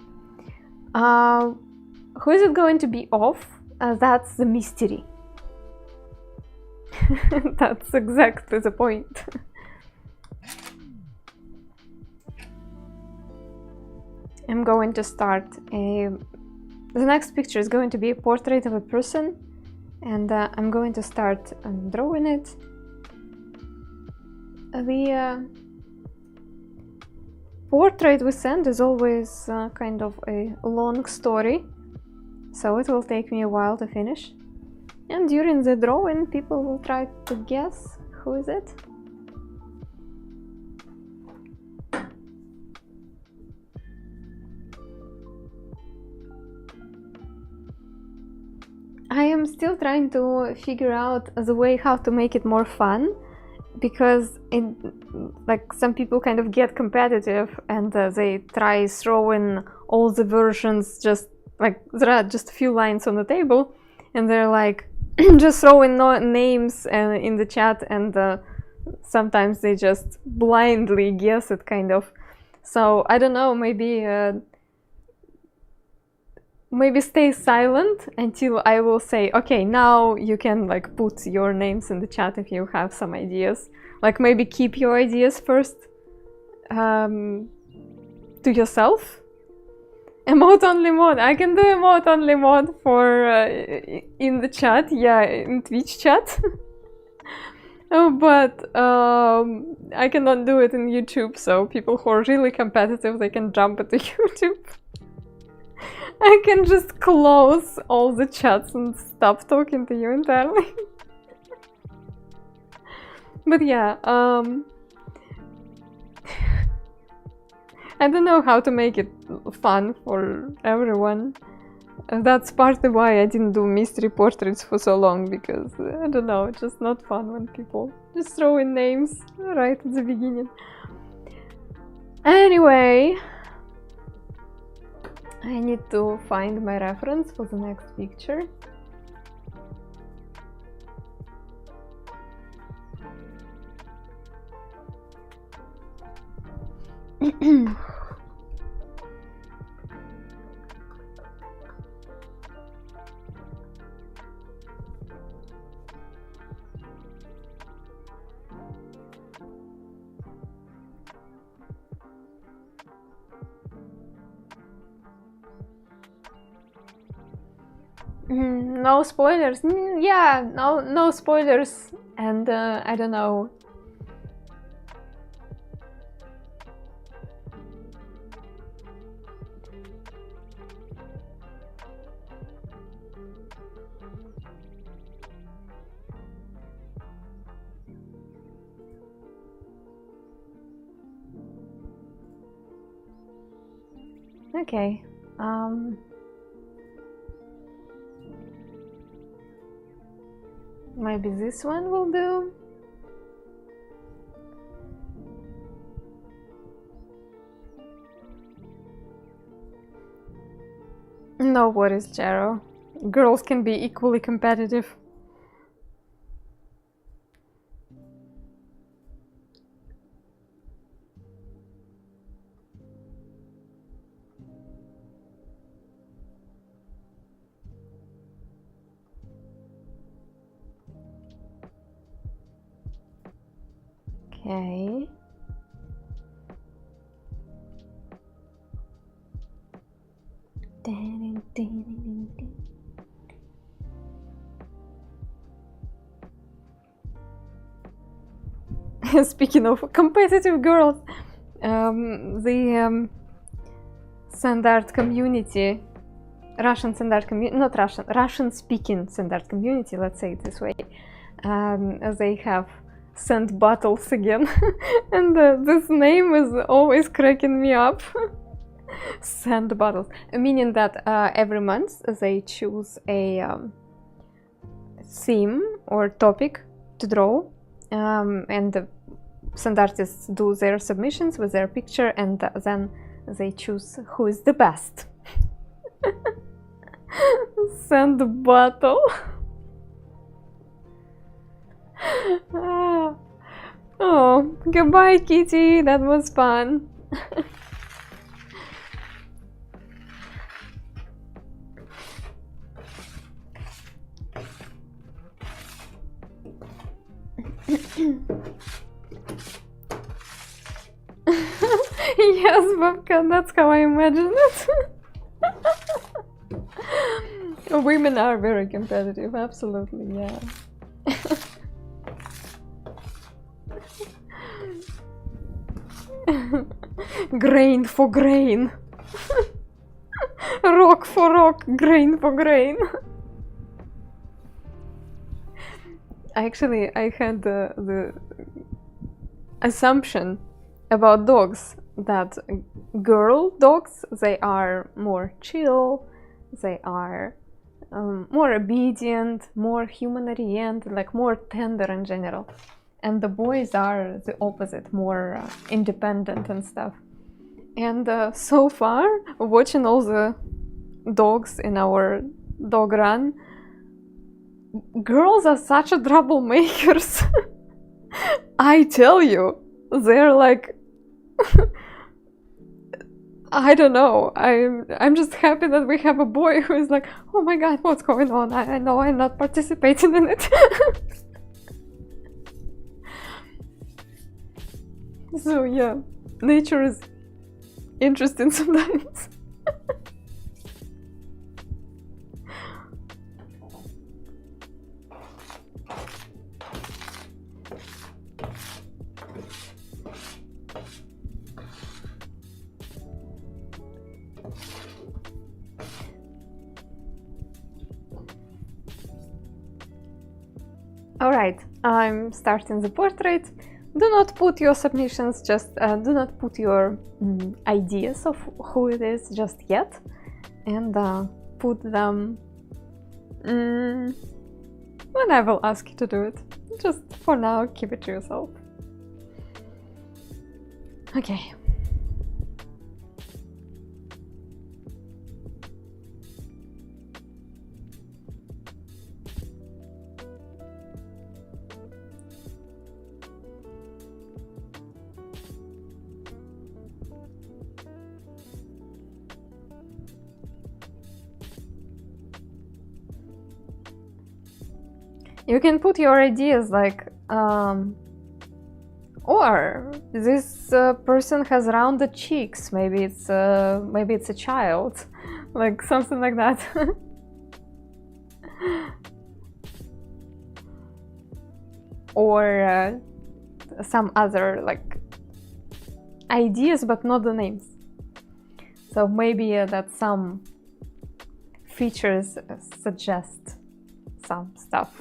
Who is it going to be off? That's the mystery. That's exactly the point. I'm going to start the next picture is going to be a portrait of a person, and I'm going to start drawing it. The portrait with sand is always kind of a long story, so it will take me a while to finish. And during the drawing, people will try to guess who is it. I am still trying to figure out the way how to make it more fun, because like some people kind of get competitive and they try throwing all the versions, just like there are just a few lines on the table, and they're like just throwing names in the chat, and sometimes they just blindly guess it kind of. So I don't know, maybe stay silent until I will say, okay, now you can like put your names in the chat if you have some ideas. Like maybe keep your ideas first to yourself. Emote only mod. I can do emote only mod for in the chat, yeah, in Twitch chat. But I cannot do it in YouTube, so people who are really competitive, they can jump into YouTube. I can just close all the chats and stop talking to you entirely. But yeah, I don't know how to make it fun for everyone. That's partly why I didn't do mystery portraits for so long, because I don't know, it's just not fun when people just throw in names right at the beginning. Anyway, I need to find my reference for the next picture. No spoilers. Yeah, no spoilers, and I don't know. Okay. Maybe this one will do. No worries, Jero. Girls can be equally competitive. Okay. Speaking of competitive girls, the standard community, Russian standard community, not Russian, Russian-speaking standard community, let's say it this way, they have sent battles again, and this name is always cracking me up. Send battles, meaning that every month they choose a theme or topic to draw, and the sand artists do their submissions with their picture, and then they choose who is the best. Send battle. Oh, goodbye, Kitty. That was fun. Yes, Babka, that's how I imagine it. Women are very competitive, absolutely, yeah. Grain for grain. Rock for rock, grain for grain. Actually, I had the assumption about dogs that girl dogs, they are more chill, they are more obedient, more human-oriented, like more tender in general. And the boys are the opposite, more independent and stuff. And so far, watching all the dogs in our dog run, girls are such a troublemakers. I tell you, they're like, I don't know. I'm just happy that we have a boy who is like, oh my god, what's going on? I know I'm not participating in it. So yeah, nature is interesting sometimes. Alright, I'm starting the portrait. Do not put your submissions, just do not put your ideas of who it is just yet, and put them when I will ask you to do it. Just for now, keep it to yourself. Okay. You can put your ideas like, or this person has rounded cheeks. Maybe it's a child, like something like that. Or some other like ideas, but not the names. So maybe that some features suggest some stuff.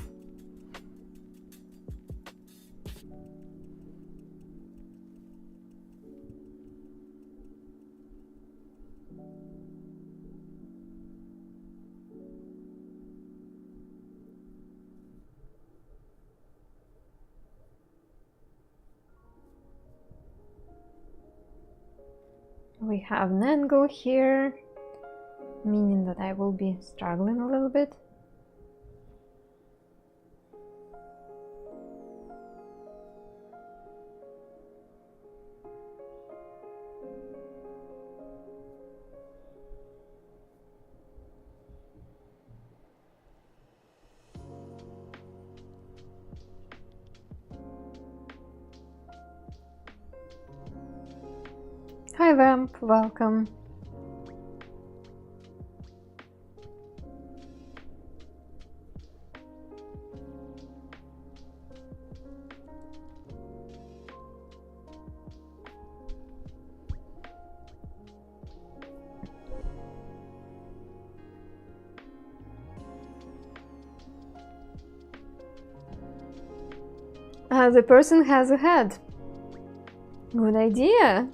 We have an angle here. meaning that I will be struggling a little bit. Hi Vamp, welcome. The person has a head. Good idea.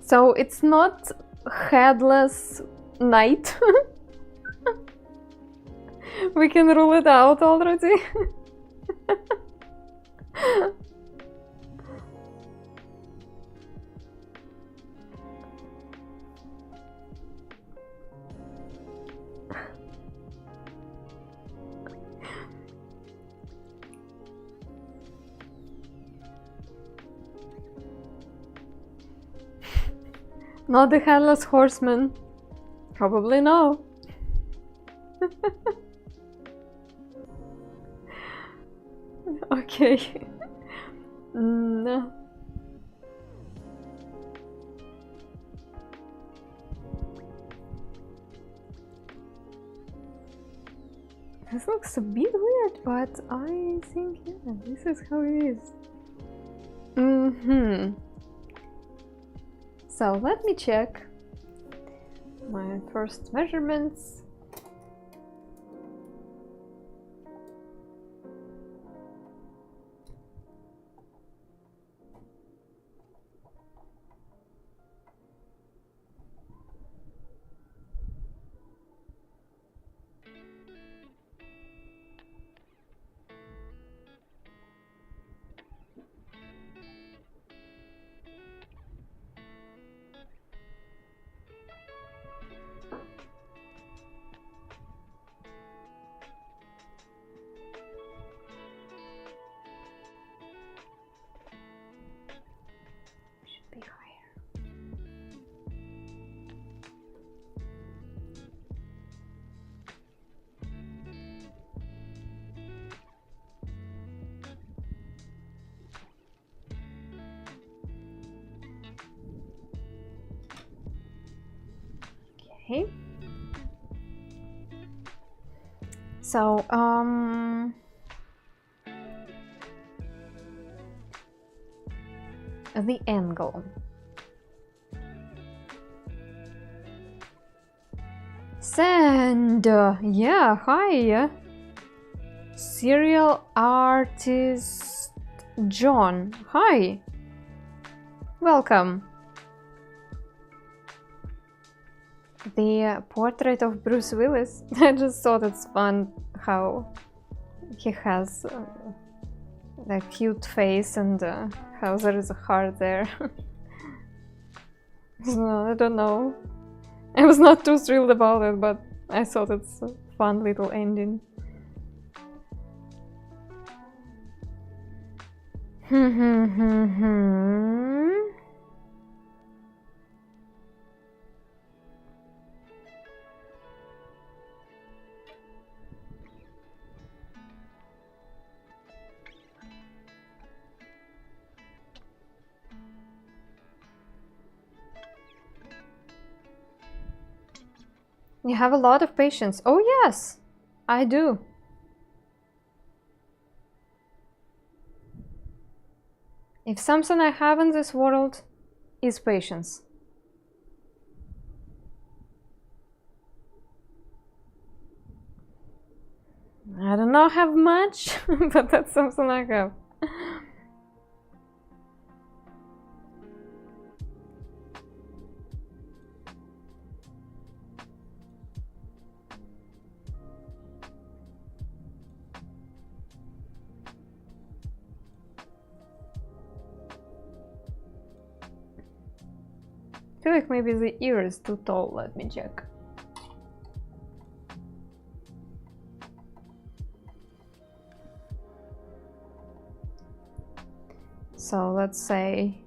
So it's not headless knight. We can rule it out already. Not the headless horseman. Probably no. Okay. No. This looks a bit weird, but I think, yeah, this is how it is. So let me check my first measurements. Okay. So, the angle. Sand! Yeah, hi! Serial artist John. Hi! Welcome! The portrait of Bruce Willis. I just thought it's fun how he has the cute face and how there is a heart there. So, I don't know. I was not too thrilled about it, but I thought it's a fun little ending. You have a lot of patience. Oh yes, I do. If something I have in this world is patience. I do not have much, but that's something I have. feel like maybe the ear is too tall. Let me check. So let's say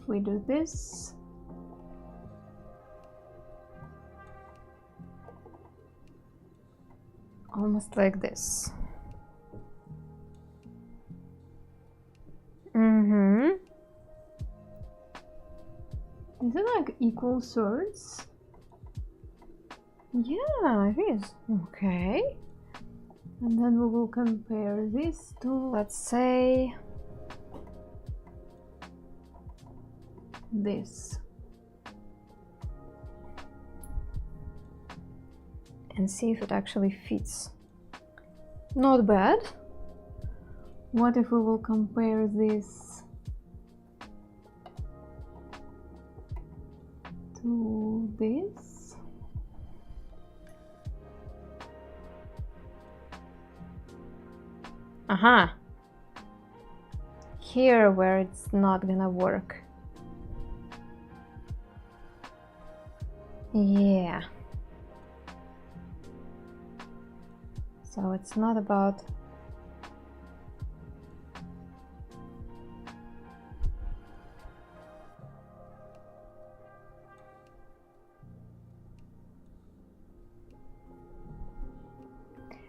we do this. Almost like this. Is it like equal thirds? Yeah, it is. Okay. And then we will compare this to, let's say, this. And see if it actually fits. Not bad. What if we will compare this to this? Aha! Here where it's not gonna work. Yeah. So it's not about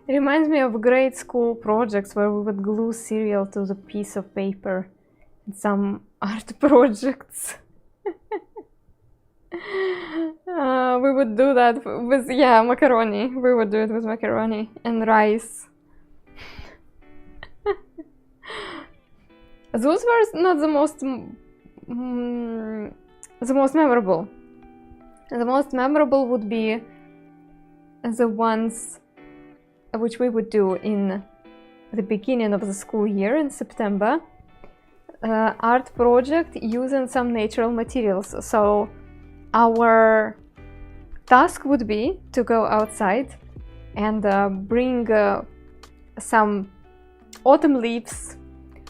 It reminds me of grade school projects where we would glue cereal to the piece of paper in some art projects. We would do that with, yeah, macaroni. We would do it with macaroni and rice. Those were not the most memorable. The most memorable would be the ones which we would do in the beginning of the school year in September. Art project using some natural materials. So our task would be to go outside and bring some autumn leaves,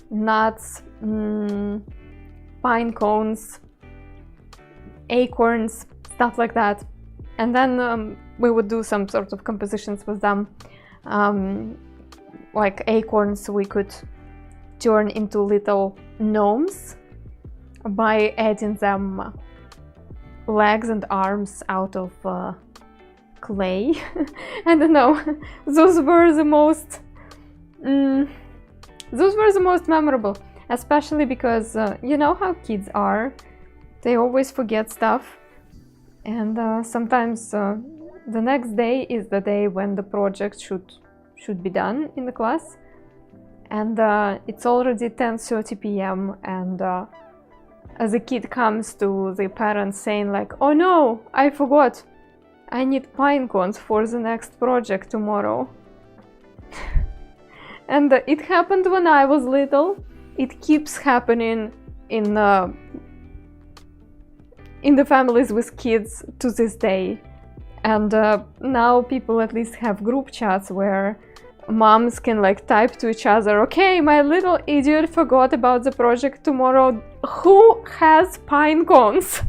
nuts, pine cones, acorns, stuff like that. And then we would do some sort of compositions with them. Like acorns we could turn into little gnomes by adding them legs and arms out of clay. I don't know, those were the most memorable, especially because you know how kids are, they always forget stuff, and sometimes the next day is the day when the project should be done in the class, and it's already 10:30 p.m. and the kid comes to the parents saying like, oh no, I forgot, I need pine cones for the next project tomorrow. And it happened when I was little. It keeps happening in the families with kids to this day. And now people at least have group chats where moms can like type to each other, okay, my little idiot forgot about the project tomorrow, who has pine cones?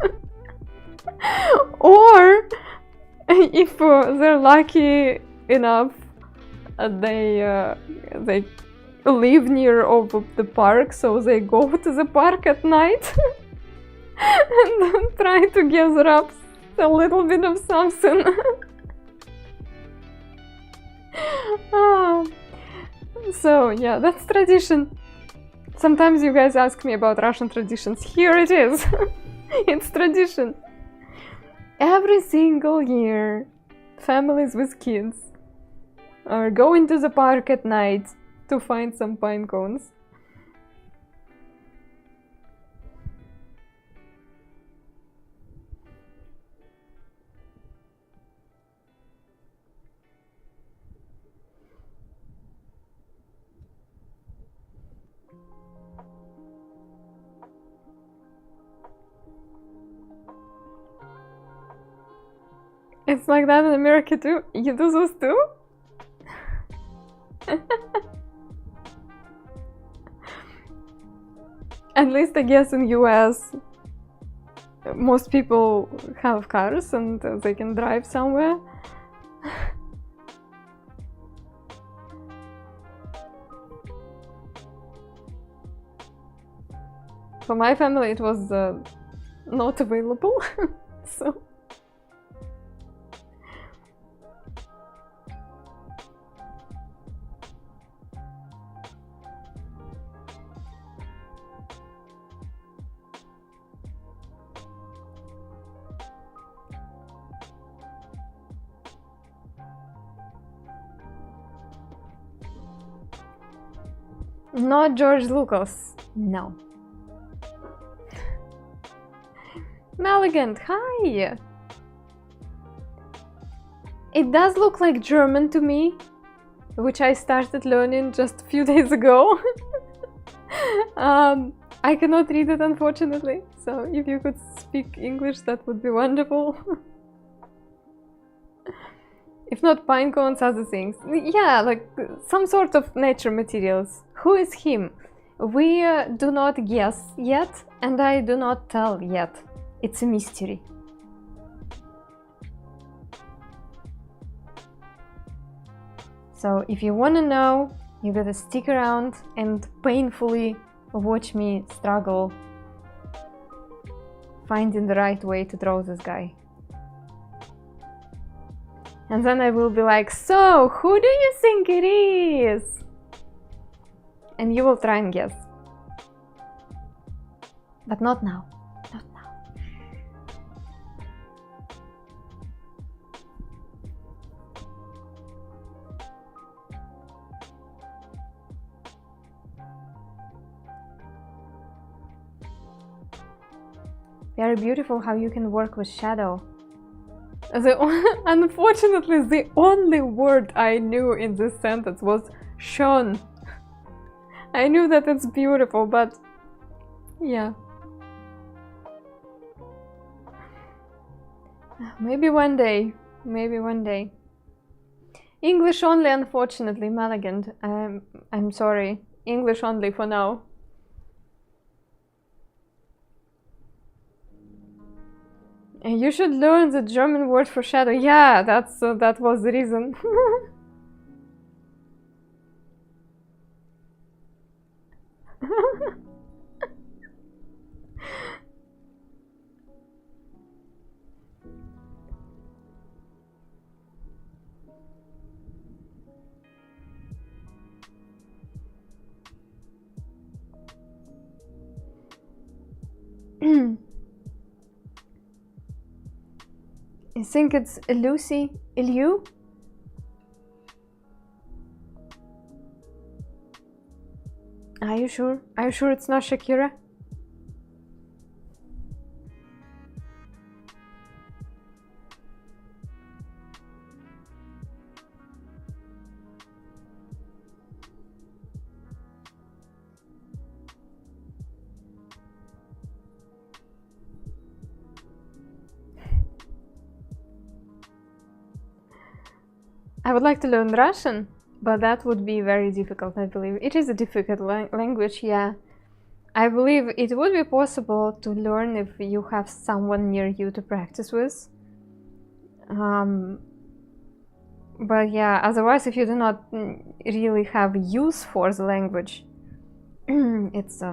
Or if they're lucky enough, they live near of the park, so they go to the park at night and try to gather up a little bit of something. So yeah, that's tradition. Sometimes you guys ask me about Russian traditions. Here it is. It's tradition. Every single year, families with kids are going to the park at night to find some pine cones. It's like that in America too? You do those too? At least I guess in US most people have cars and they can drive somewhere. For my family it was not available, so... Not George Lucas, no. Malignant, hi! It does look like German to me, which I started learning just a few days ago. I cannot read it unfortunately, so if you could speak English that would be wonderful. If not pine cones, other things. Yeah, like some sort of nature materials. Who is him? We do not guess yet, and I do not tell yet. It's a mystery. So if you wanna know, you gotta stick around and painfully watch me struggle finding the right way to draw this guy. And then I will be like, so, who do you think it is? And you will try and guess. But not now. Not now. Very beautiful how you can work with shadow. Unfortunately, the only word I knew in this sentence was shone. I knew that it's beautiful, but yeah. Maybe one day. Maybe one day. English only, unfortunately, Malignant. I'm sorry. English only for now. You should learn the German word for shadow. Yeah, that was the reason. I think it's Lucy. Ilyu? Are you sure? Are you sure it's not Shakira? I would like to learn Russian, but that would be very difficult, I believe. It is a difficult language, yeah. I believe it would be possible to learn if you have someone near you to practice with. But yeah, otherwise, if you do not really have use for the language, it's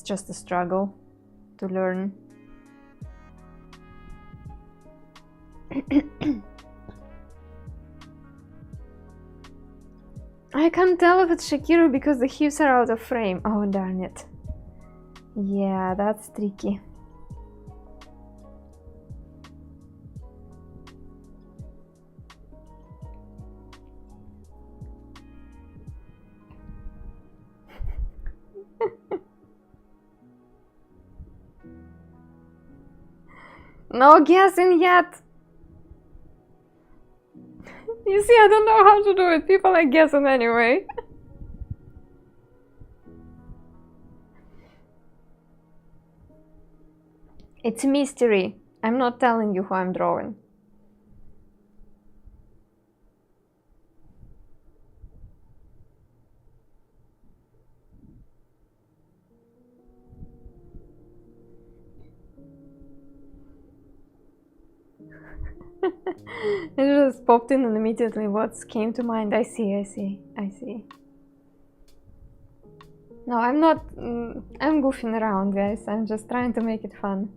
just a struggle to learn. I can't tell if it's Shakira because the hips are out of frame. Oh, darn it. Yeah, that's tricky. No guessing yet. You see, I don't know how to do it. People are guessing anyway. It's a mystery. I'm not telling you who I'm drawing. It just popped in and immediately what came to mind. I see. No, I'm not. I'm goofing around, guys. I'm just trying to make it fun.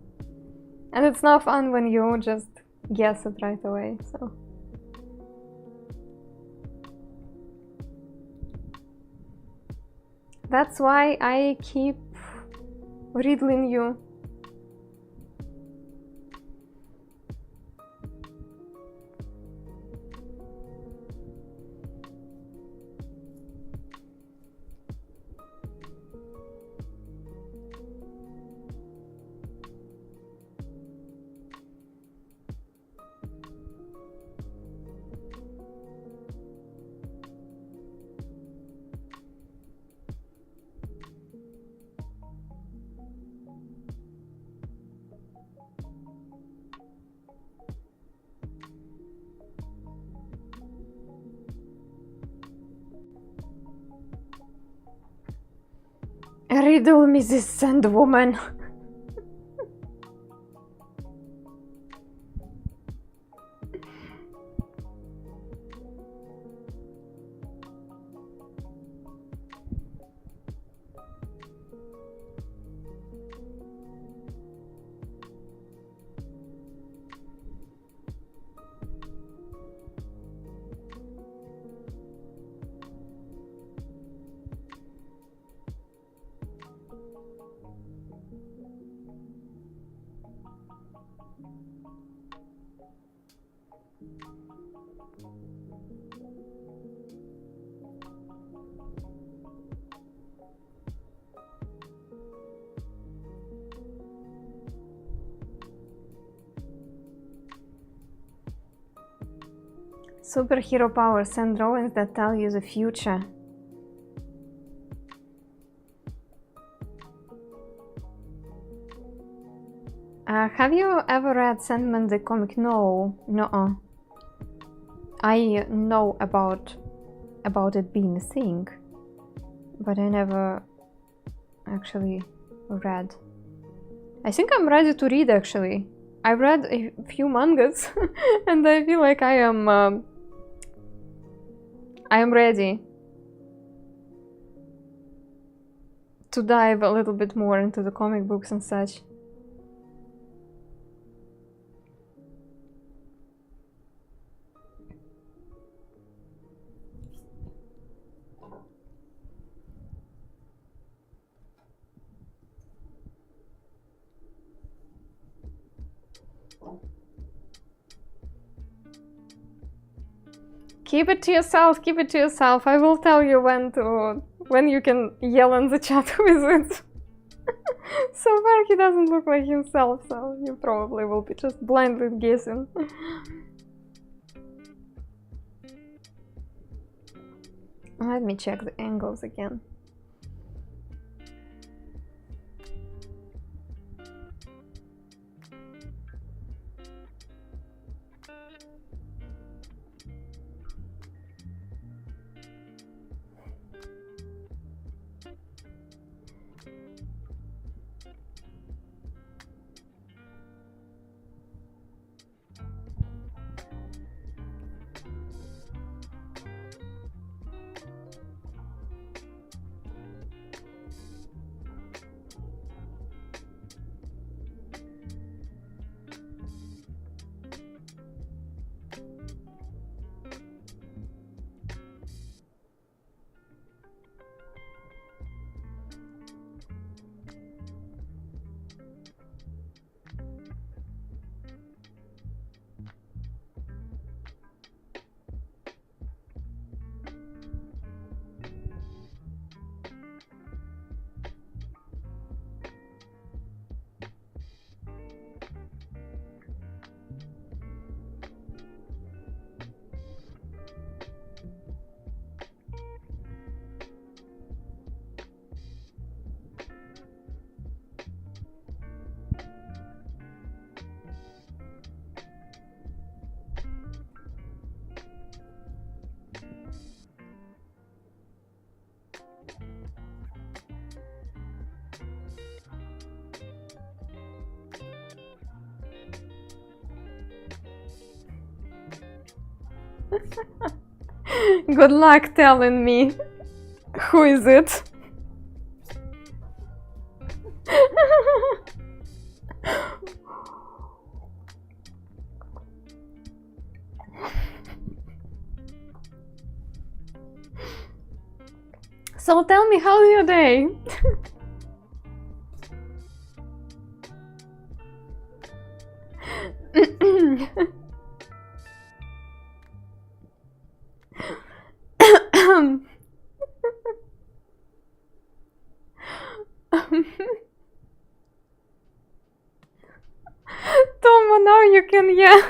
And it's not fun when you just guess it right away, so. That's why I keep riddling you. Riddle me this Sandwoman. Superhero powers and drawings that tell you the future. Have you ever read Sandman the comic? No, no. I know about it being a thing, but I never actually read. I think I'm ready to read actually. I read a few mangas and I feel like I am ready to dive a little bit more into the comic books and such. Keep it to yourself, keep it to yourself. I will tell you when you can yell in the chat with it. So far he doesn't look like himself, so you probably will be just blindly guessing. Let me check the angles again. Good luck telling me. Who is it? So tell me, how's your day? Tomo, now you can, yeah.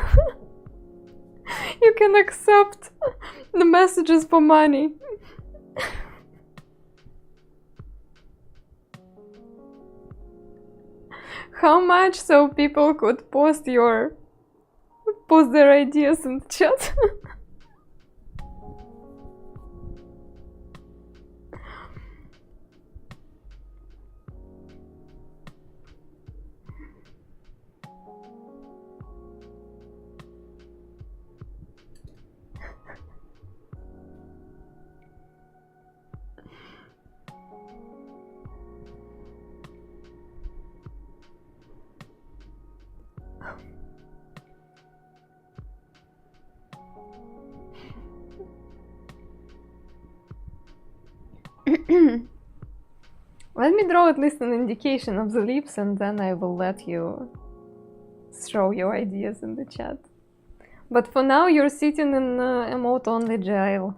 You can accept the messages for money. How much so people could post their ideas in the chat? Let me draw at least an indication of the lips, and then I will let you throw your ideas in the chat. But for now, you're sitting in emote-only jail.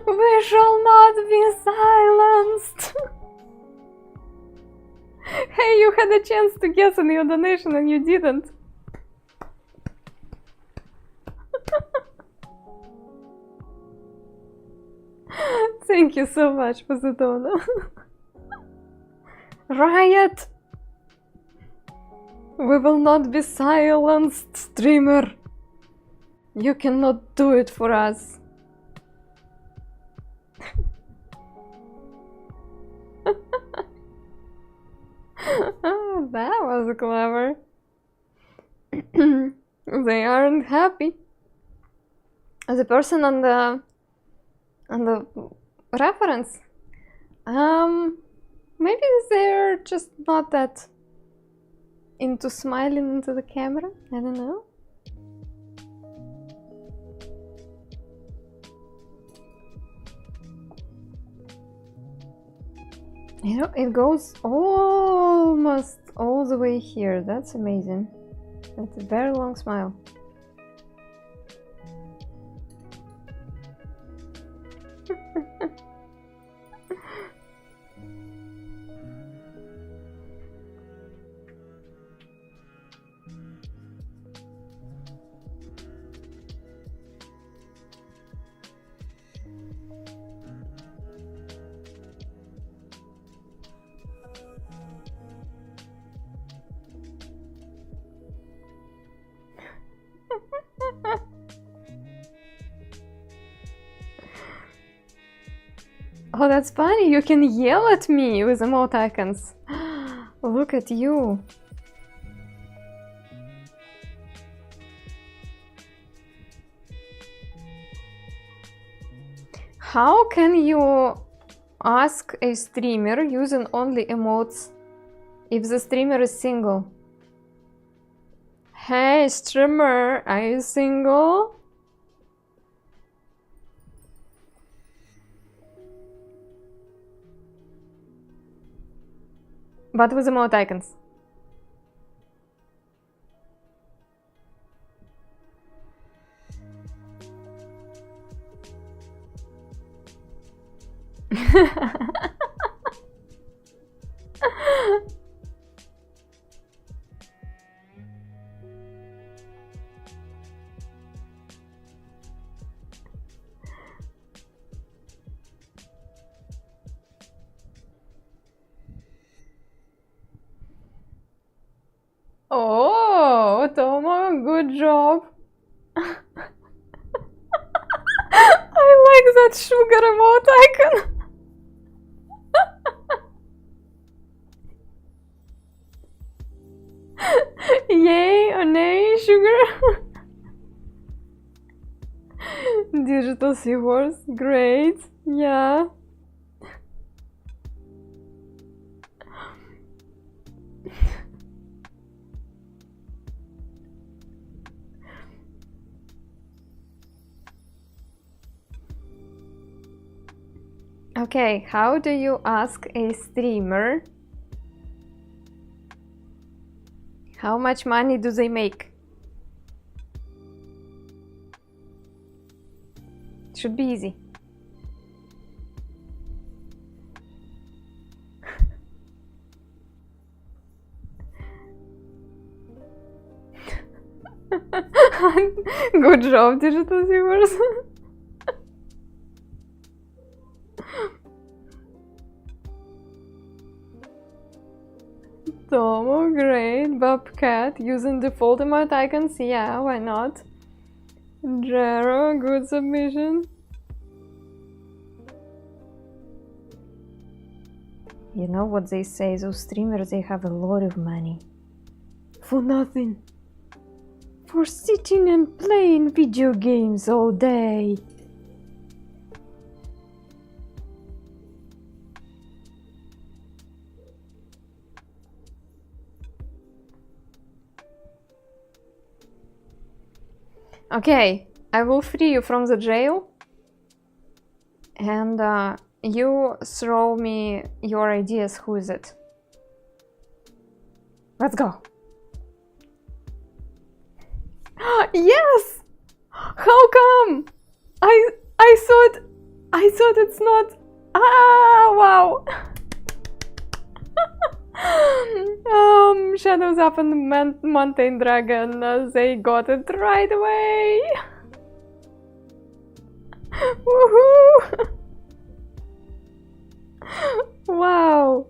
We shall not be silenced! Hey, you had a chance to guess on your donation and you didn't. Thank you so much for the donor. Riot! We will not be silenced, streamer. You cannot do it for us. Oh, that was clever. They aren't happy. The person on the reference, maybe they're just not that into smiling into the camera. I don't know. You know, it goes almost all the way here. That's amazing. That's a very long smile. Oh, that's funny. You can yell at me with emote icons. Look at you. How can you ask a streamer using only emotes if the streamer is single? Hey streamer, are you single? But with emote icons. Oh, Tomo, good job. I like that sugar emote icon. Yay or nay, sugar? Digital seahorse, great, yeah. Okay, how do you ask a streamer how much money do they make? Should be easy. Good job, digital viewers. Tomo, great. Bobcat, using default emote icons, yeah, why not? Jero, good submission. You know what they say, those streamers, they have a lot of money. For nothing. For sitting and playing video games all day. Okay, I will free you from the jail. And you throw me your ideas. Who is it? Let's go. Yes! How come? I thought it's not. Ah, wow. Shadows up and Mountain Dragon, they got it right away. Woohoo! Wow.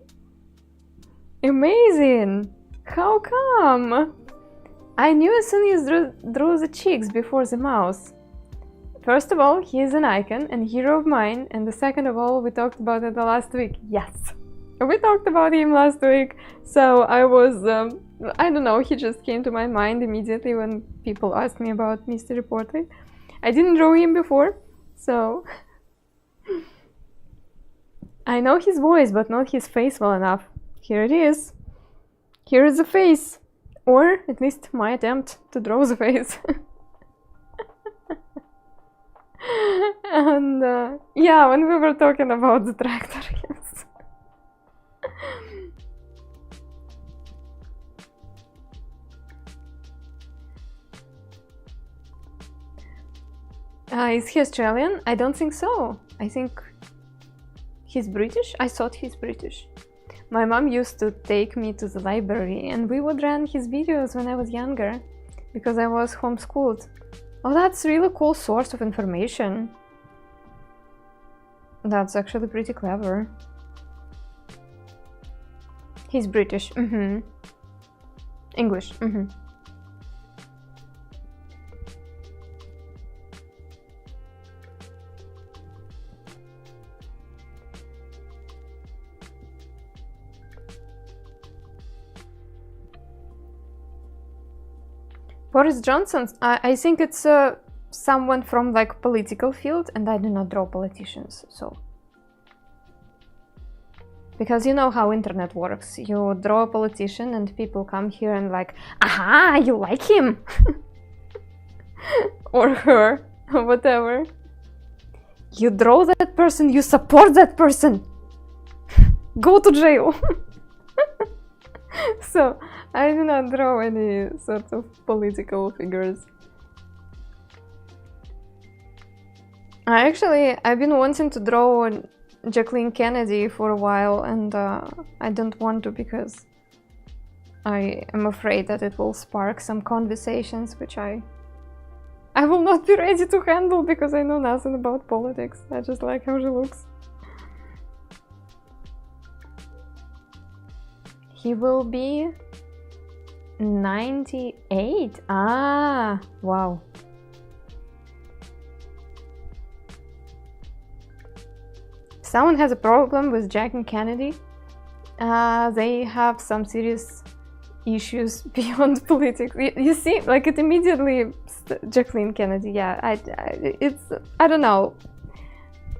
Amazing. How come? I knew as soon as you drew the cheeks before the mouth. First of all, he is an icon and hero of mine, and the second of all, we talked about it last week. Yes, we talked about him last week, so I was, I don't know, he just came to my mind immediately when people asked me about Mystery Portrait. I didn't draw him before, so I know his voice, but not his face well enough. Here it is. Here is the face. Or at least my attempt to draw the face. And yeah, when we were talking about the tractor, yes. Is he Australian? I don't think so. I think he's British. I thought he's British. My mom used to take me to the library and we would run his videos when I was younger because I was homeschooled. Oh, that's a really cool source of information. That's actually pretty clever. He's British. English. Boris Johnson, I think it's someone from like political field, and I do not draw politicians, so. Because you know how internet works. You draw a politician and people come here and like, aha, you like him! Or her, or whatever. You draw that person, you support that person! Go to jail! So, I do not draw any sort of political figures. I've been wanting to draw Jacqueline Kennedy for a while, and I don't want to because I am afraid that it will spark some conversations which I will not be ready to handle because I know nothing about politics. I just like how she looks. He will be 98? Ah, wow. Someone has a problem with Jack and Kennedy. They have some serious issues beyond politics. You see, like it immediately Jacqueline Kennedy. Yeah, I don't know.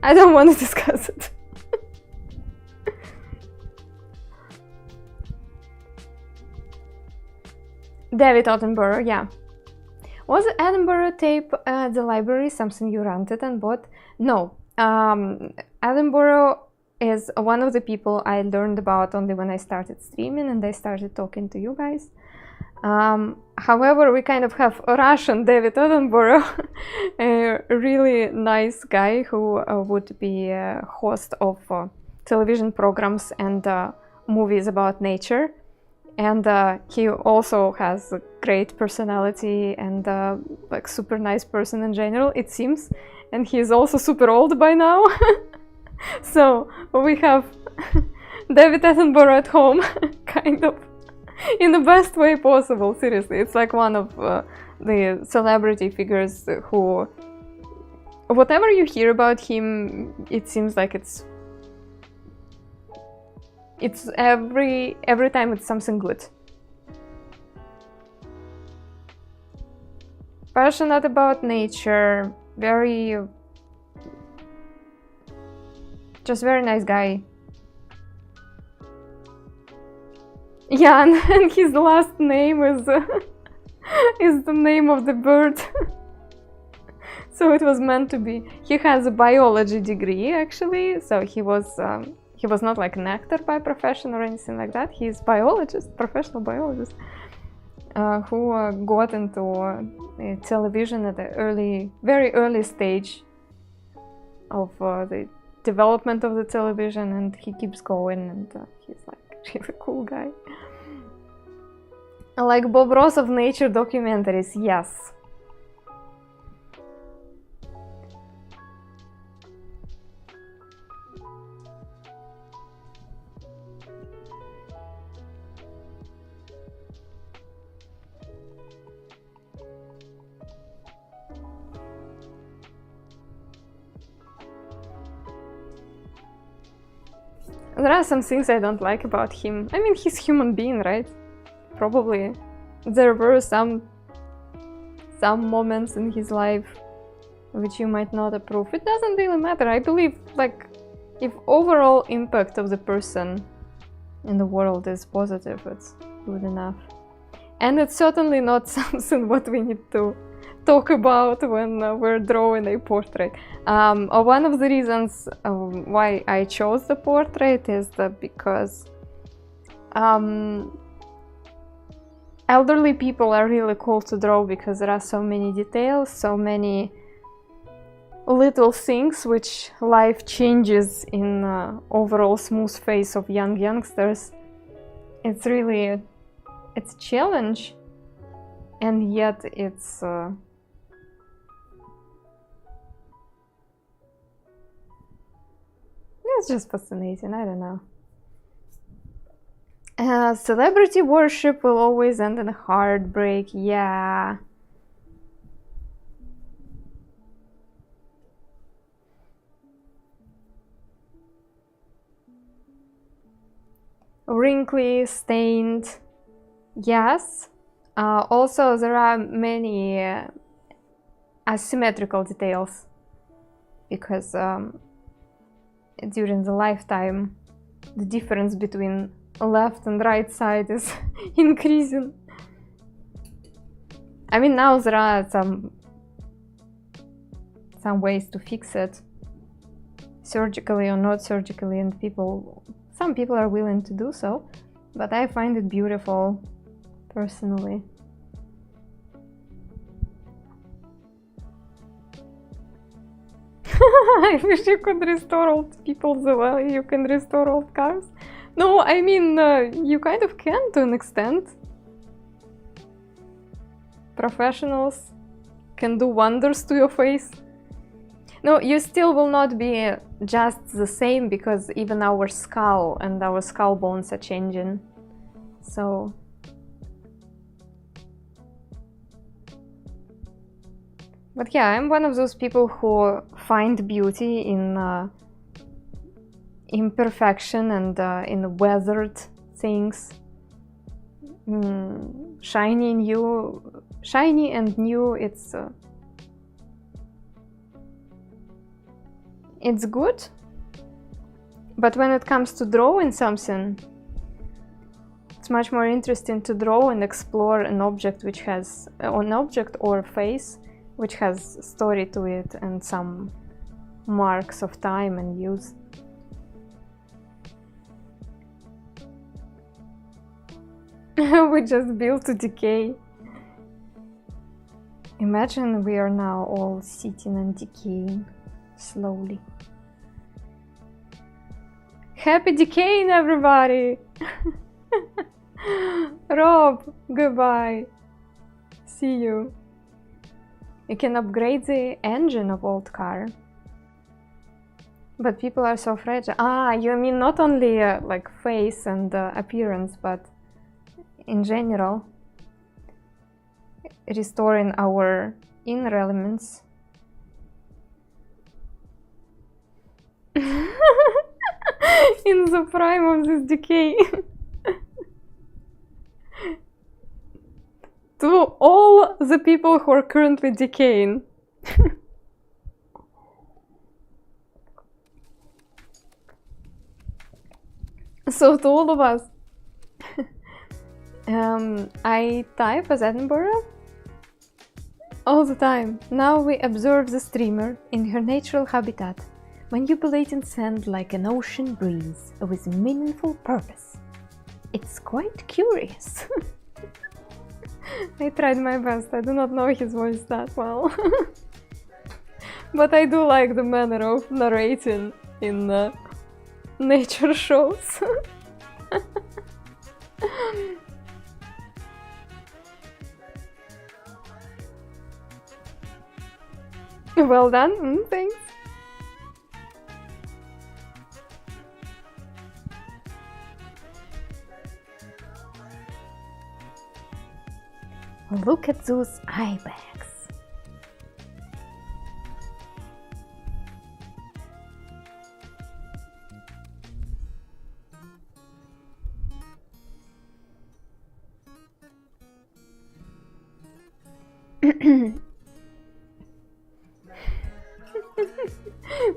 I don't want to discuss it. David Attenborough, yeah. Was the Attenborough tape at the library something you rented and bought? No. Attenborough is one of the people I learned about only when I started streaming and I started talking to you guys. However, we kind of have a Russian David Attenborough, a really nice guy who would be a host of television programs and movies about nature. And he also has a great personality and like super nice person in general, it seems. And he's also super old by now. So we have David Attenborough at home, kind of, in the best way possible, seriously. It's like one of the celebrity figures who, whatever you hear about him, it seems like it's every time it's something good. Passionate about nature, just very nice guy. Yeah, and his last name is is the name of the bird. So it was meant to be. He has a biology degree actually, so he was not like an actor by profession or anything like that. He's biologist, professional biologist, who got into television at the very early stage of the development of the television, and he keeps going, and he's like really cool guy. Like Bob Ross of nature documentaries, yes. There are some things I don't like about him. I mean, he's a human being, right? Probably there were some moments in his life which you might not approve. It doesn't really matter. I believe, like, if overall impact of the person in the world is positive, it's good enough. And it's certainly not something what we need to talk about when we're drawing a portrait. One of the reasons why I chose the portrait is that because elderly people are really cool to draw because there are so many details, so many little things which life changes in overall smooth face of youngsters. It's really, it's a challenge, and yet it's just fascinating. I don't know. Celebrity worship will always end in a heartbreak. Yeah. Wrinkly, stained. Yes. Also, there are many asymmetrical details because during the lifetime, the difference between left and right side is increasing. I mean, now there are some ways to fix it, surgically or not surgically, and some people are willing to do so, but I find it beautiful, personally. I wish you could restore old people the way you can restore old cars. No, I mean, you kind of can to an extent. Professionals can do wonders to your face. No, you still will not be just the same because even our skull and our skull bones are changing. So But yeah, I'm one of those people who find beauty in imperfection and in weathered things. Shiny and new, it's good. But when it comes to drawing something, it's much more interesting to draw and explore an object which has an object or a face which has story to it and some marks of time and use. We just built to decay. Imagine we are now all sitting and decaying slowly. Happy decaying, everybody! Rob, goodbye. See you. You can upgrade the engine of old car. But people are so fragile. Ah, you mean not only like face and appearance, but in general, restoring our inner elements. In the prime of this decay. To all the people who are currently decaying. So to all of us. I type as Edinburgh all the time. Now we observe the streamer in her natural habitat, manipulating sand like an ocean breeze with meaningful purpose. It's quite curious. I tried my best. I do not know his voice that well. But I do like the manner of narrating in nature shows. Well done, thanks. Look at those eye bags.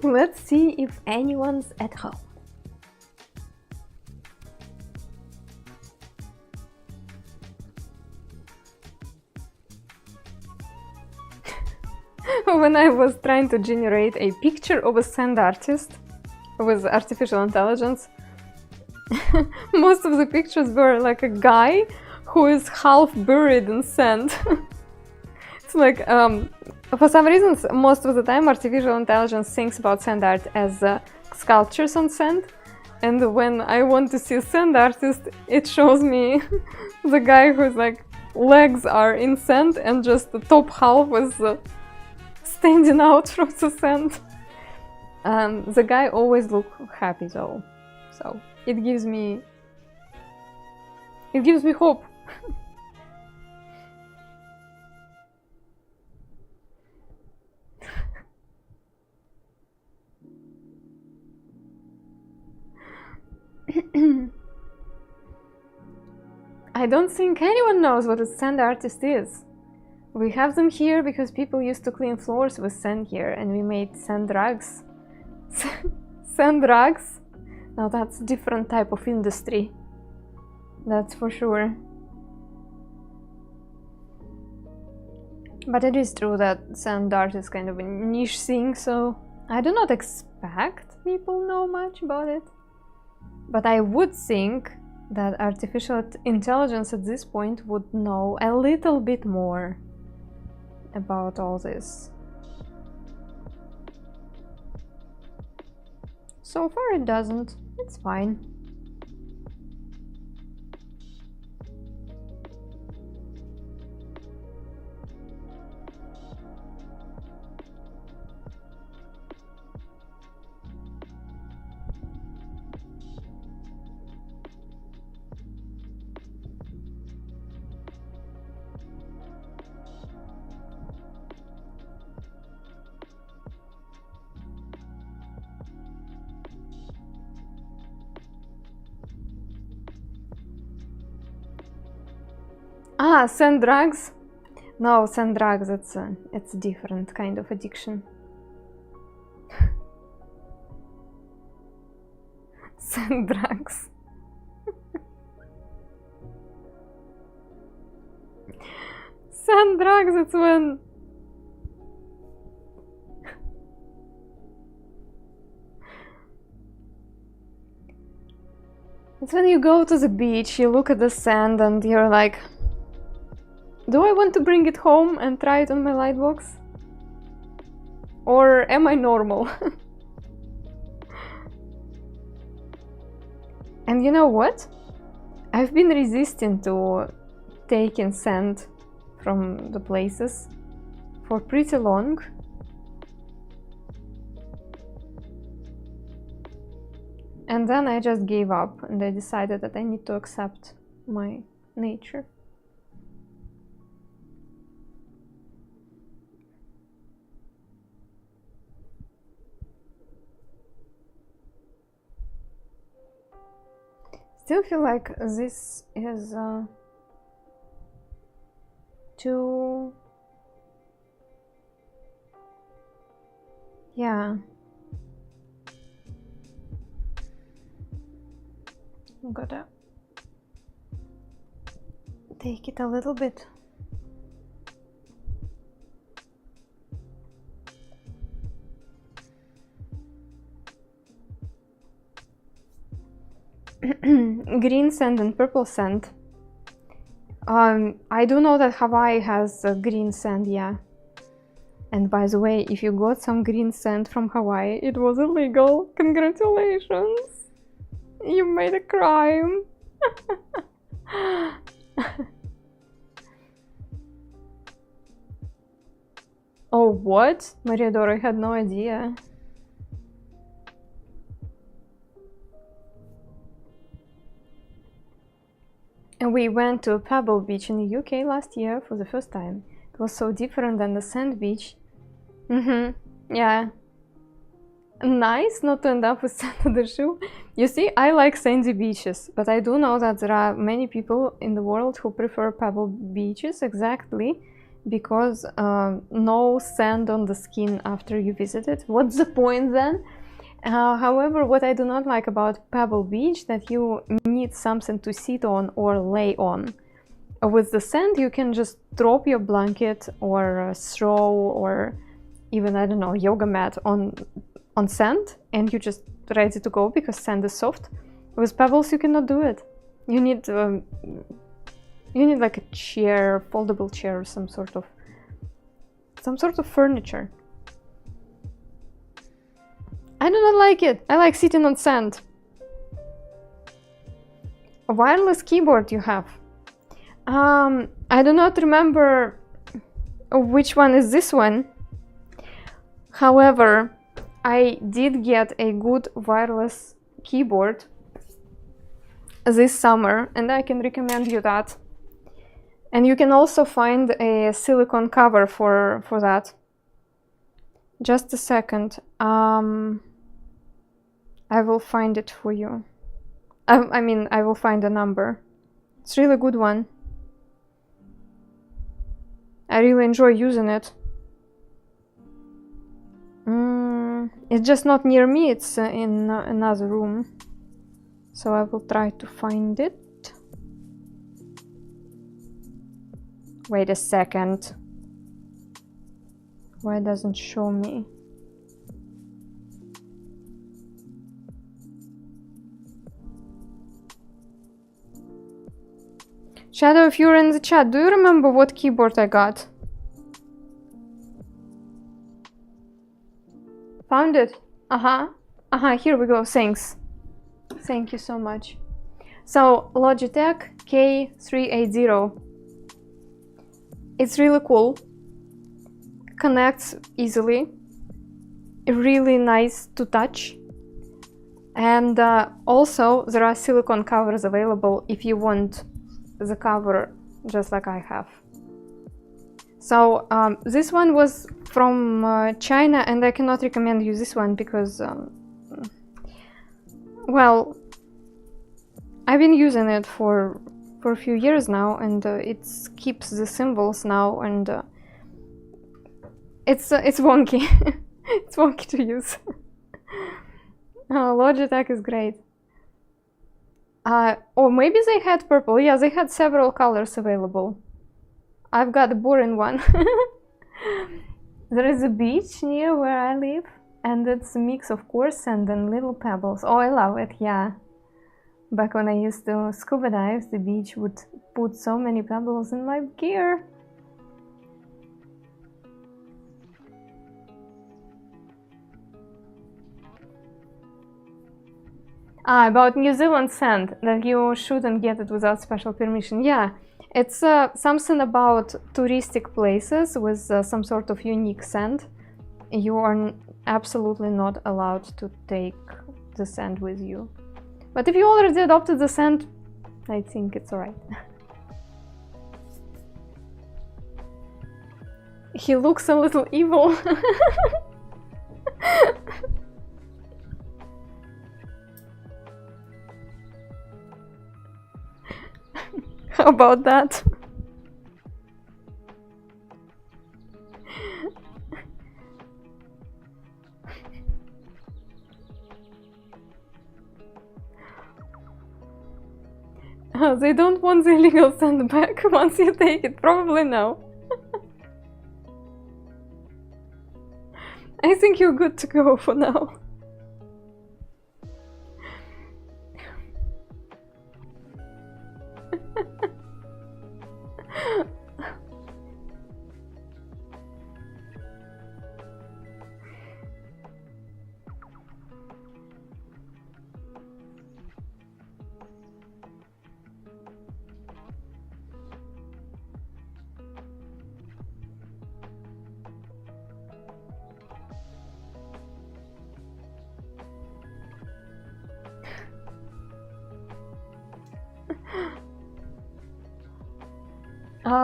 Let's see if anyone's at home. When I was trying to generate a picture of a sand artist with artificial intelligence, most of the pictures were like a guy who is half buried in sand. It's like, for some reasons, most of the time artificial intelligence thinks about sand art as sculptures on sand. And when I want to see a sand artist, it shows me the guy whose like legs are in sand and just the top half is standing out from the sand. The guy always looks happy though, so it gives me hope. I don't think anyone knows what a sand artist is. We have them here because people used to clean floors with sand here, and we made sand rugs. Sand rugs? Now that's a different type of industry. That's for sure. But it is true that sand art is kind of a niche thing, so I do not expect people know much about it. But I would think that artificial intelligence at this point would know a little bit more about all this. So far it doesn't. It's fine. Ah, sand drugs? No, sand drugs, it's a different kind of addiction. Sand drugs. Sand drugs, it's when... It's when you go to the beach, you look at the sand and you're like, do I want to bring it home and try it on my lightbox? Or am I normal? And you know what? I've been resisting to taking sand from the places for pretty long. And then I just gave up and I decided that I need to accept my nature. Still feel like this is too... Yeah. I'm gonna take it a little bit. Green sand and purple sand. I do know that Hawaii has green sand, yeah. And by the way, if you got some green sand from Hawaii, it was illegal. Congratulations! You made a crime! Oh, what? Mariador, I had no idea. And we went to a pebble beach in the UK last year for the first time. It was so different than the sand beach. Yeah. Nice not to end up with sand on the shoe. You see, I like sandy beaches, but I do know that there are many people in the world who prefer pebble beaches exactly because no sand on the skin after you visit it. What's the point then? However, what I do not like about pebble beach that you need something to sit on or lay on. With the sand, you can just drop your blanket or throw or even, I don't know, yoga mat on sand and you're just ready to go because sand is soft. With pebbles, you cannot do it. You need like a chair, foldable chair, some sort of furniture. I do not like it. I like sitting on sand. A wireless keyboard you have. I do not remember which one is this one. However, I did get a good wireless keyboard this summer and I can recommend you that. And you can also find a silicone cover for that. Just a second. I will find it for you. I mean, I will find a number. It's really good one. I really enjoy using it. It's just not near me, it's in another room. So I will try to find it. Wait a second. Why it doesn't show me? Shadow, if you're in the chat, do you remember what keyboard I got? Found it? Here we go, thanks. Thank you so much. So, Logitech K380. It's really cool. Connects easily. Really nice to touch. And also, there are silicone covers available if you want the cover just like I have. So this one was from China and I cannot recommend you this one because well, I've been using it for for a few years now, and it keeps the symbols now, and it's wonky. It's wonky to use. Logitech is great. Or maybe they had purple. Yeah, they had several colors available. I've got the boring one. There is a beach near where I live, and it's a mix of coarse sand and little pebbles. Oh, I love it, yeah. Back when I used to scuba dive, the beach would put so many pebbles in my gear. About New Zealand sand, that you shouldn't get it without special permission. Yeah, it's something about touristic places with some sort of unique sand. You are absolutely not allowed to take the sand with you. But if you already adopted the sand, I think it's alright. He looks a little evil. How about that? They don't want the illegal sand back once you take it, probably no. I think you're good to go for now.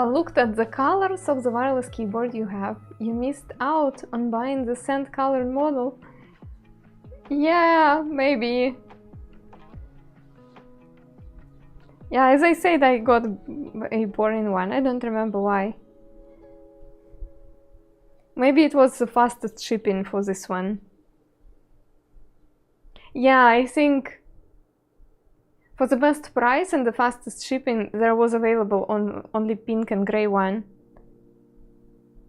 Looked at the colors of the wireless keyboard you have. You missed out on buying the sand colored model. Yeah, maybe. Yeah, as I said, I got a boring one. I don't remember why. Maybe it was the fastest shipping for this one. Yeah, I think for the best price and the fastest shipping, there was available on only pink and gray one.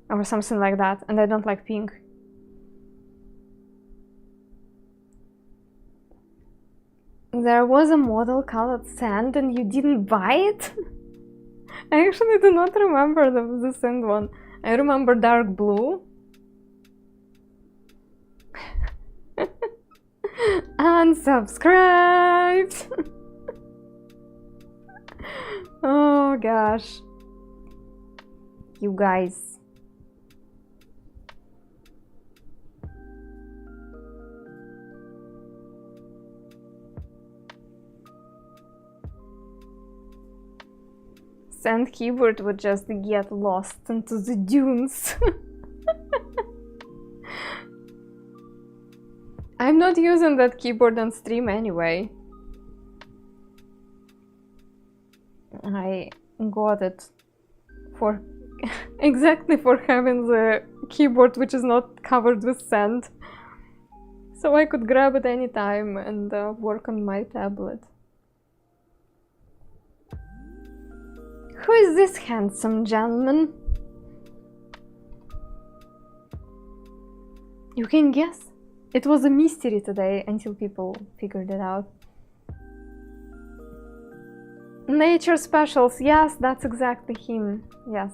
Or something like that, and I don't like pink. There was a model colored sand and you didn't buy it? I actually do not remember the sand one. I remember dark blue. Unsubscribed! Oh gosh. You guys. Sand keyboard would just get lost into the dunes. I'm not using that keyboard on stream anyway. I got it for exactly for having the keyboard which is not covered with sand. So I could grab it anytime and work on my tablet. Who is this handsome gentleman? You can guess. It was a mystery today until people figured it out. Nature Specials, yes, that's exactly him, yes.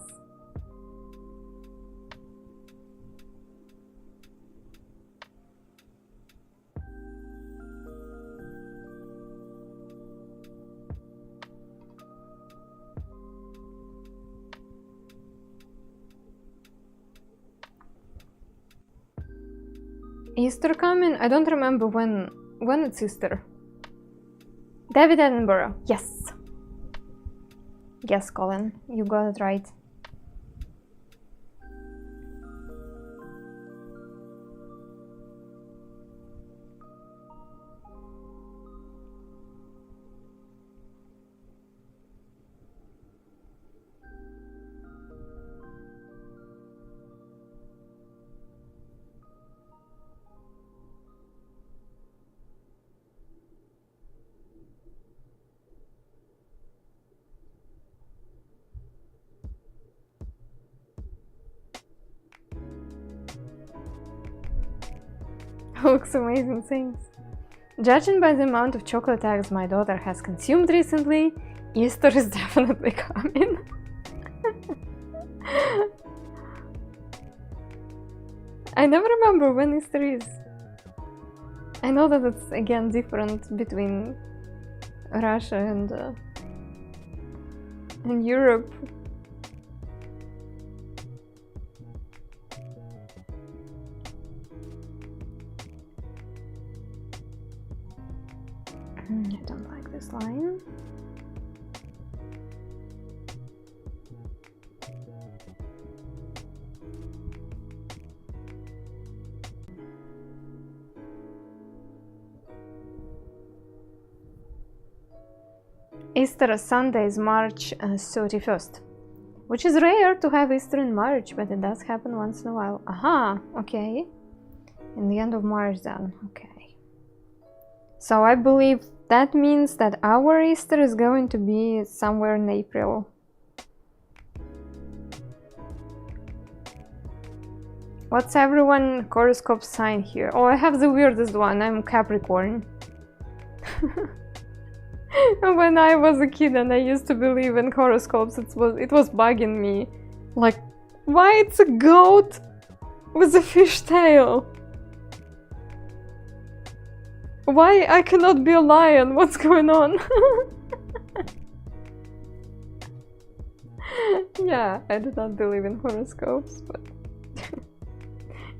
Easter coming? I don't remember when it's Easter. David Attenborough, yes. Yes, Colin, you got it right. Looks amazing, thanks. Judging by the amount of chocolate eggs my daughter has consumed recently, Easter is definitely coming. I never remember when Easter is. I know that it's again different between Russia and Europe. I don't like this line. Easter Sunday is March 31st, which is rare to have Easter in March, but it does happen once in a while. Aha, okay. In the end of March then, okay. So I believe that means that our Easter is going to be somewhere in April. What's everyone horoscope sign here? Oh, I have the weirdest one. I'm Capricorn. When I was a kid and I used to believe in horoscopes, it was bugging me. Like, why it's a goat with a fish tail? Why I cannot be a lion? What's going on? Yeah, I do not believe in horoscopes, but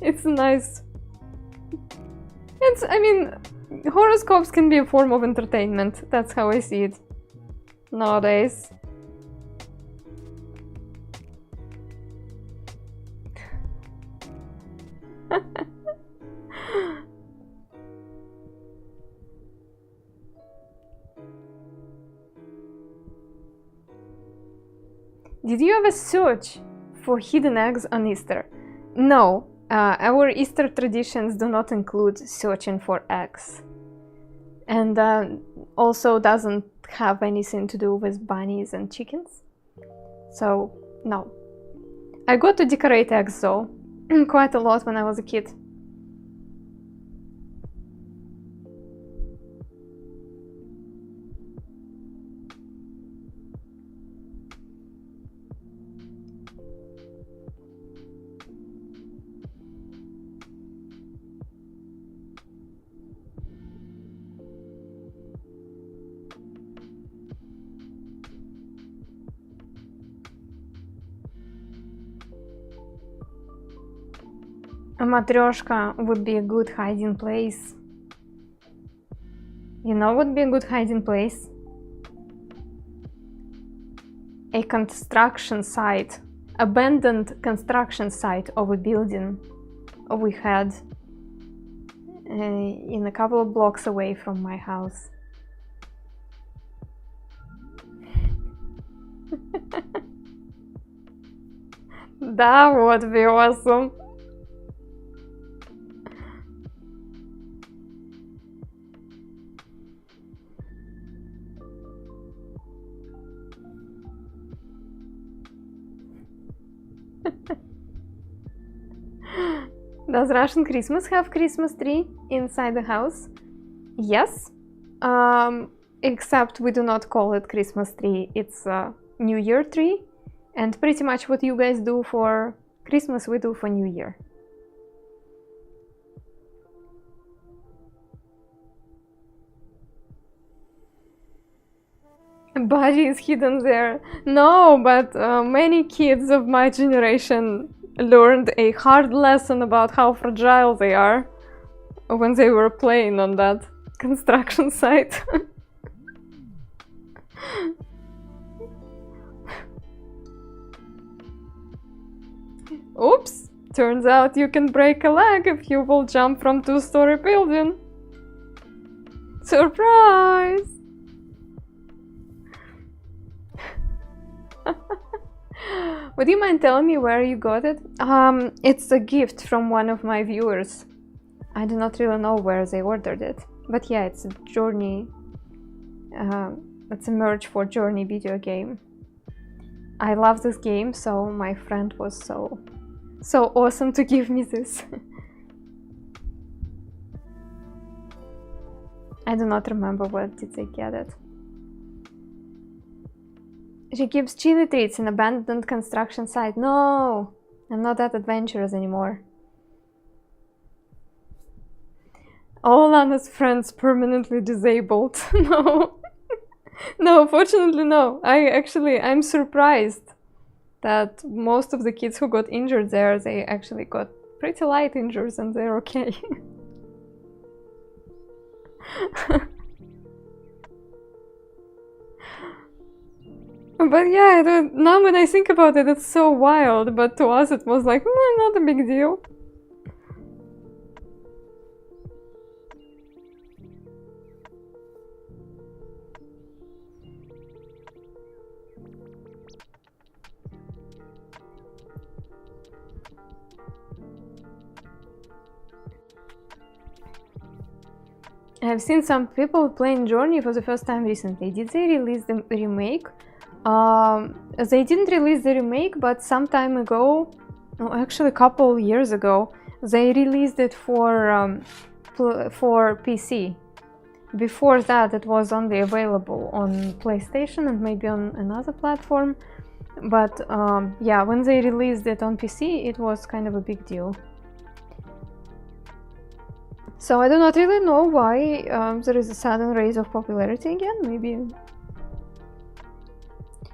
it's nice. I mean, horoscopes can be a form of entertainment. That's how I see it nowadays. Did you ever search for hidden eggs on Easter? No, our Easter traditions do not include searching for eggs. And also doesn't have anything to do with bunnies and chickens. So, no. I got to decorate eggs though, quite a lot when I was a kid. A matryoshka would be a good hiding place. You know what would be a good hiding place? A construction site, abandoned construction site of a building we had in a couple of blocks away from my house. That would be awesome. Does Russian Christmas have Christmas tree inside the house? Yes, except we do not call it Christmas tree, it's a New Year tree, and pretty much what you guys do for Christmas we do for New Year. Budgie is hidden there. No, but many kids of my generation learned a hard lesson about how fragile they are when they were playing on that construction site. Oops! Turns out you can break a leg if you will jump from two-story building. Surprise! Would you mind telling me where you got it? It's a gift from one of my viewers. I do not really know where they ordered it. But yeah, it's a Journey... it's a merch for Journey video game. I love this game, so my friend was so awesome to give me this. I do not remember what did they get it. She keeps chili treats in abandoned construction site. No, I'm not that adventurous anymore. All Anna's friends permanently disabled. No. No, fortunately no. I'm surprised that most of the kids who got injured there, they actually got pretty light injuries and they're okay. But yeah, now when I think about it, it's so wild, but to us it was like, not a big deal. I've seen some people playing Journey for the first time recently. Did they release the remake? They didn't release the remake, but some time ago, actually a couple years ago, they released it for PC. Before that, it was only available on PlayStation and maybe on another platform. But yeah, when they released it on PC, it was kind of a big deal. So I do not really know why there is a sudden rise of popularity again. Maybe,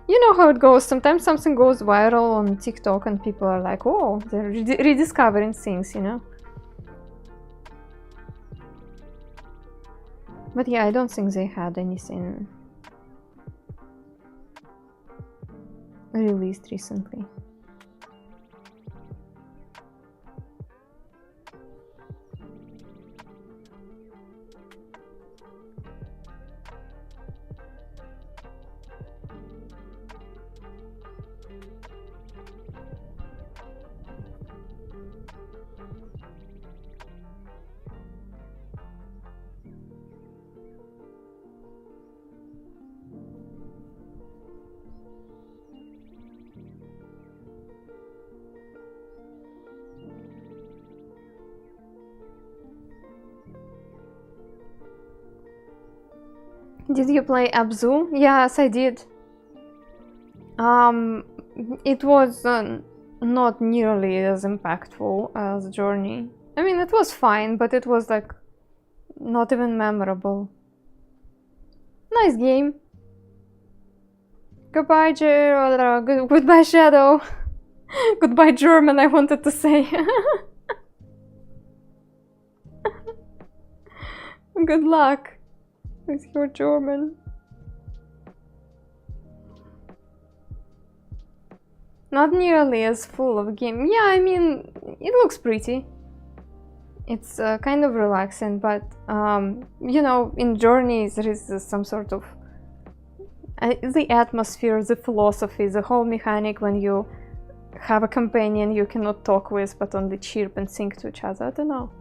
you know how it goes. Sometimes something goes viral on TikTok and people are like, oh, they're rediscovering things, you know. But yeah, I don't think they had anything released recently. Did you play Abzu? Yes, I did. It was not nearly as impactful as Journey. I mean, it was fine, but it was like not even memorable. Nice game. Goodbye, goodbye, Shadow. Goodbye, German, I wanted to say. Good luck with your German. Not nearly as full of game. Yeah, I mean, it looks pretty. It's kind of relaxing, but you know, in Journey there is some sort of the atmosphere, the philosophy, the whole mechanic when you have a companion you cannot talk with but only chirp and sing to each other. I don't know.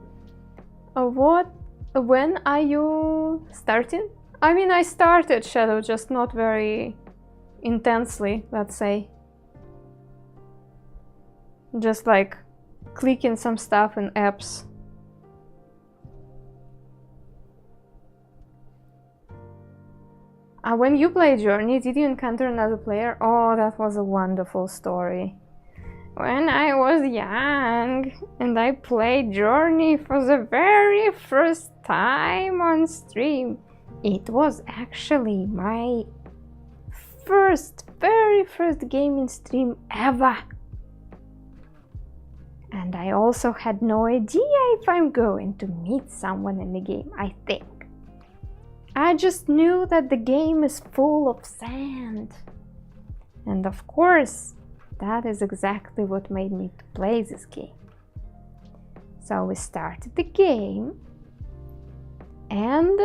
When are you starting? I mean, I started Shadow, just not very intensely, let's say. Just like clicking some stuff in apps. When you played Journey, did you encounter another player? Oh, that was a wonderful story. When I was young and I played Journey for the very first time on stream, it was actually my very first game in stream ever. And I also had no idea if I'm going to meet someone in the game, I think. I just knew that the game is full of sand. And of course, that is exactly what made me to play this game. So we started the game, and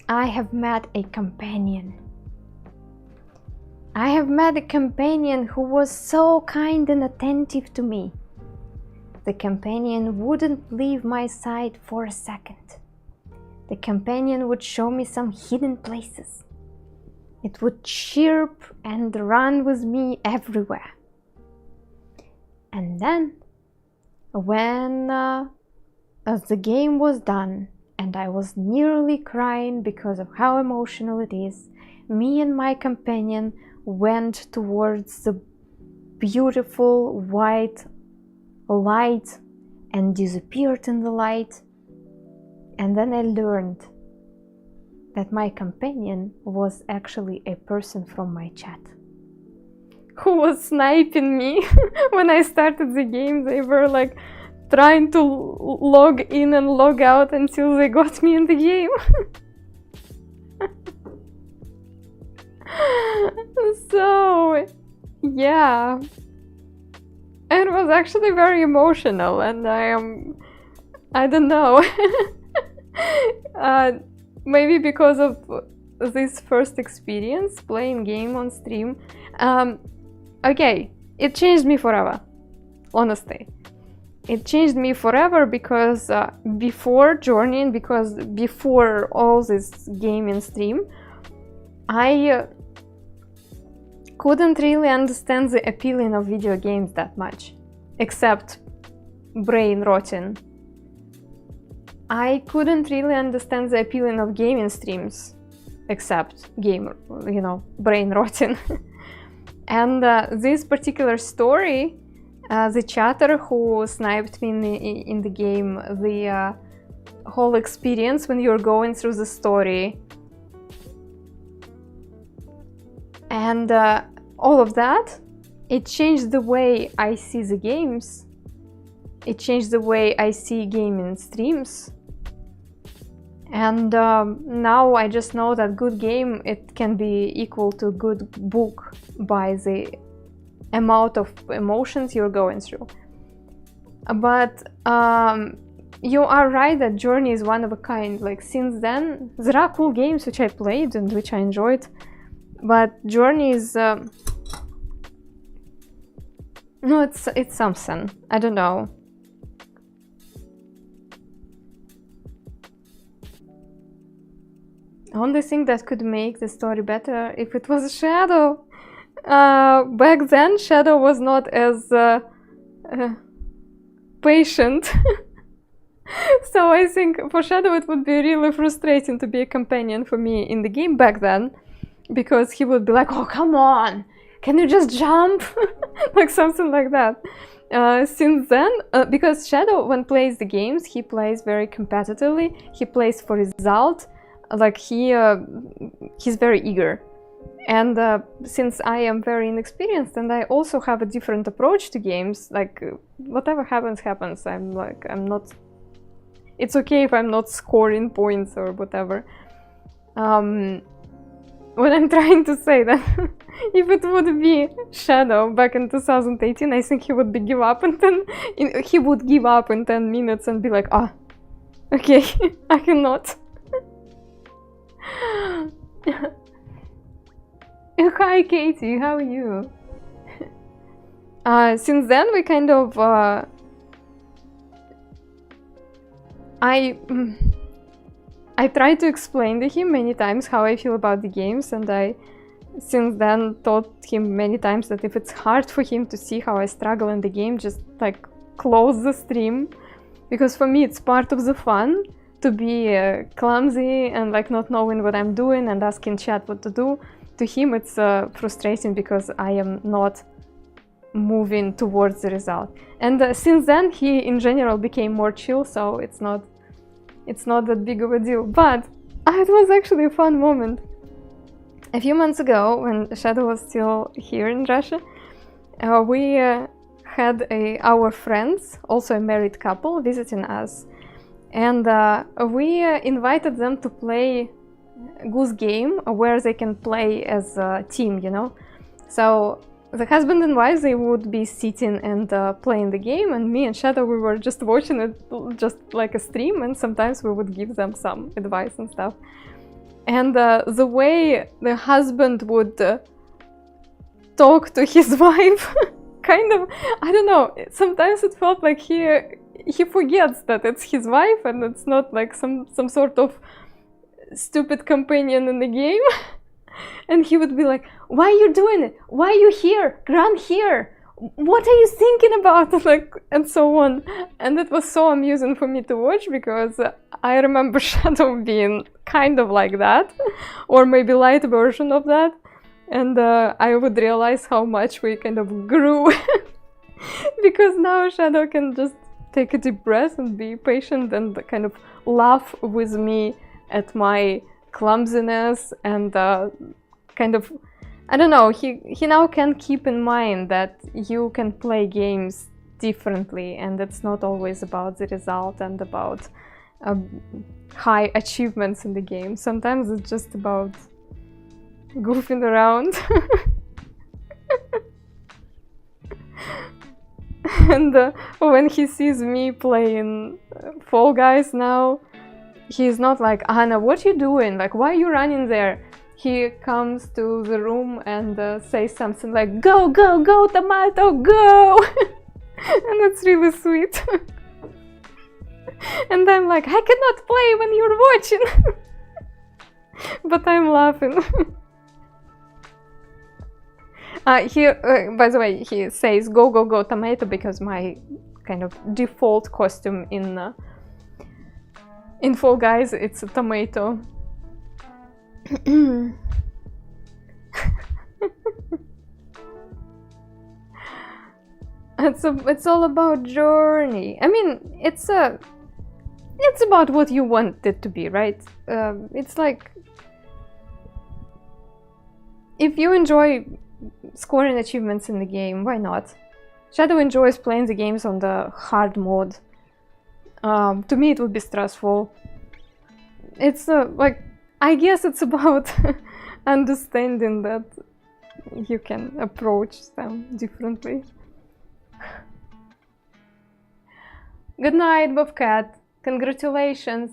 I have met a companion. I have met a companion who was so kind and attentive to me. The companion wouldn't leave my side for a second. The companion would show me some hidden places. It would chirp and run with me everywhere. And then, when as the game was done and I was nearly crying because of how emotional it is. Me and my companion went towards the beautiful white light and disappeared in the light. And then I learned that my companion was actually a person from my chat who was sniping me when I started the game. They were like trying to log in and log out until they got me in the game. So yeah, it was actually very emotional, and I don't know, maybe because of this first experience playing game on stream. Okay, it changed me forever, honestly. It changed me forever because before joining, because before all this gaming stream, I couldn't really understand the appealing of video games that much, except brain rotting. I couldn't really understand the appealing of gaming streams, except brain rotting. And this particular story, the chatter who sniped me in the game, the whole experience when you're going through the story, and all of that, it changed the way I see the games. It changed the way I see gaming streams. And now I just know that good game, it can be equal to good book by the amount of emotions you're going through. But you are right that Journey is one of a kind. Like, since then, there are cool games which I played and which I enjoyed, but Journey is no, it's something. I don't know. The only thing that could make the story better if it was Shadow. Back then, Shadow was not as patient. So I think for Shadow it would be really frustrating to be a companion for me in the game back then, because he would be like, oh, come on, can you just jump? Like something like that. Since then, because Shadow, when plays the games, he plays very competitively, he plays for result, like he's very eager. And since I am very inexperienced and I also have a different approach to games, like whatever happens, happens. I'm not, it's okay if I'm not scoring points or whatever. What I'm trying to say that if it would be Shadow back in 2018, I think he would give up in 10 minutes and be like, ah, okay, I cannot. Hi Katie, how are you? Since then we kind of I tried to explain to him many times how I feel about the games, and I since then taught him many times that if it's hard for him to see how I struggle in the game, just like close the stream, because for me it's part of the fun to be clumsy and like not knowing what I'm doing and asking chat what to do. To him it's frustrating because I am not moving towards the result. And since then he in general became more chill, so it's not that big of a deal. But it was actually a fun moment. A few months ago, when Shadow was still here in Russia, we had our friends, also a married couple, visiting us. And we invited them to play Goose Game, where they can play as a team, you know. So the husband and wife, they would be sitting and playing the game, and me and Shadow, we were just watching it just like a stream, and sometimes we would give them some advice and stuff. And the way the husband would talk to his wife, kind of, I don't know, sometimes it felt like he forgets that it's his wife and it's not like some sort of stupid companion in the game. And he would be like, why are you doing it? Why are you here? Run here! What are you thinking about? Like, and so on. And it was so amusing for me to watch, because I remember Shadow being kind of like that, or maybe light version of that, and I would realize how much we kind of grew because now Shadow can just take a deep breath and be patient and kind of laugh with me at my clumsiness and kind of, I don't know, he now can keep in mind that you can play games differently and it's not always about the result and about high achievements in the game. Sometimes it's just about goofing around. And when he sees me playing Fall Guys now, he's not like, Anna, what you doing? Like, why are you running there? He comes to the room and says something like, go, go, go, Tomato, go! And it's really sweet. And I'm like, I cannot play when you're watching. But I'm laughing. By the way, he says go, go, go, Tomato, because my kind of default costume in Fall Guys, it's a tomato. It's all about journey. I mean, it's about what you want it to be, right? It's like, if you enjoy scoring achievements in the game, why not? Shadow enjoys playing the games on the hard mode. To me it would be stressful. It's like, I guess it's about understanding that you can approach them differently. Good night, Bobcat. Congratulations.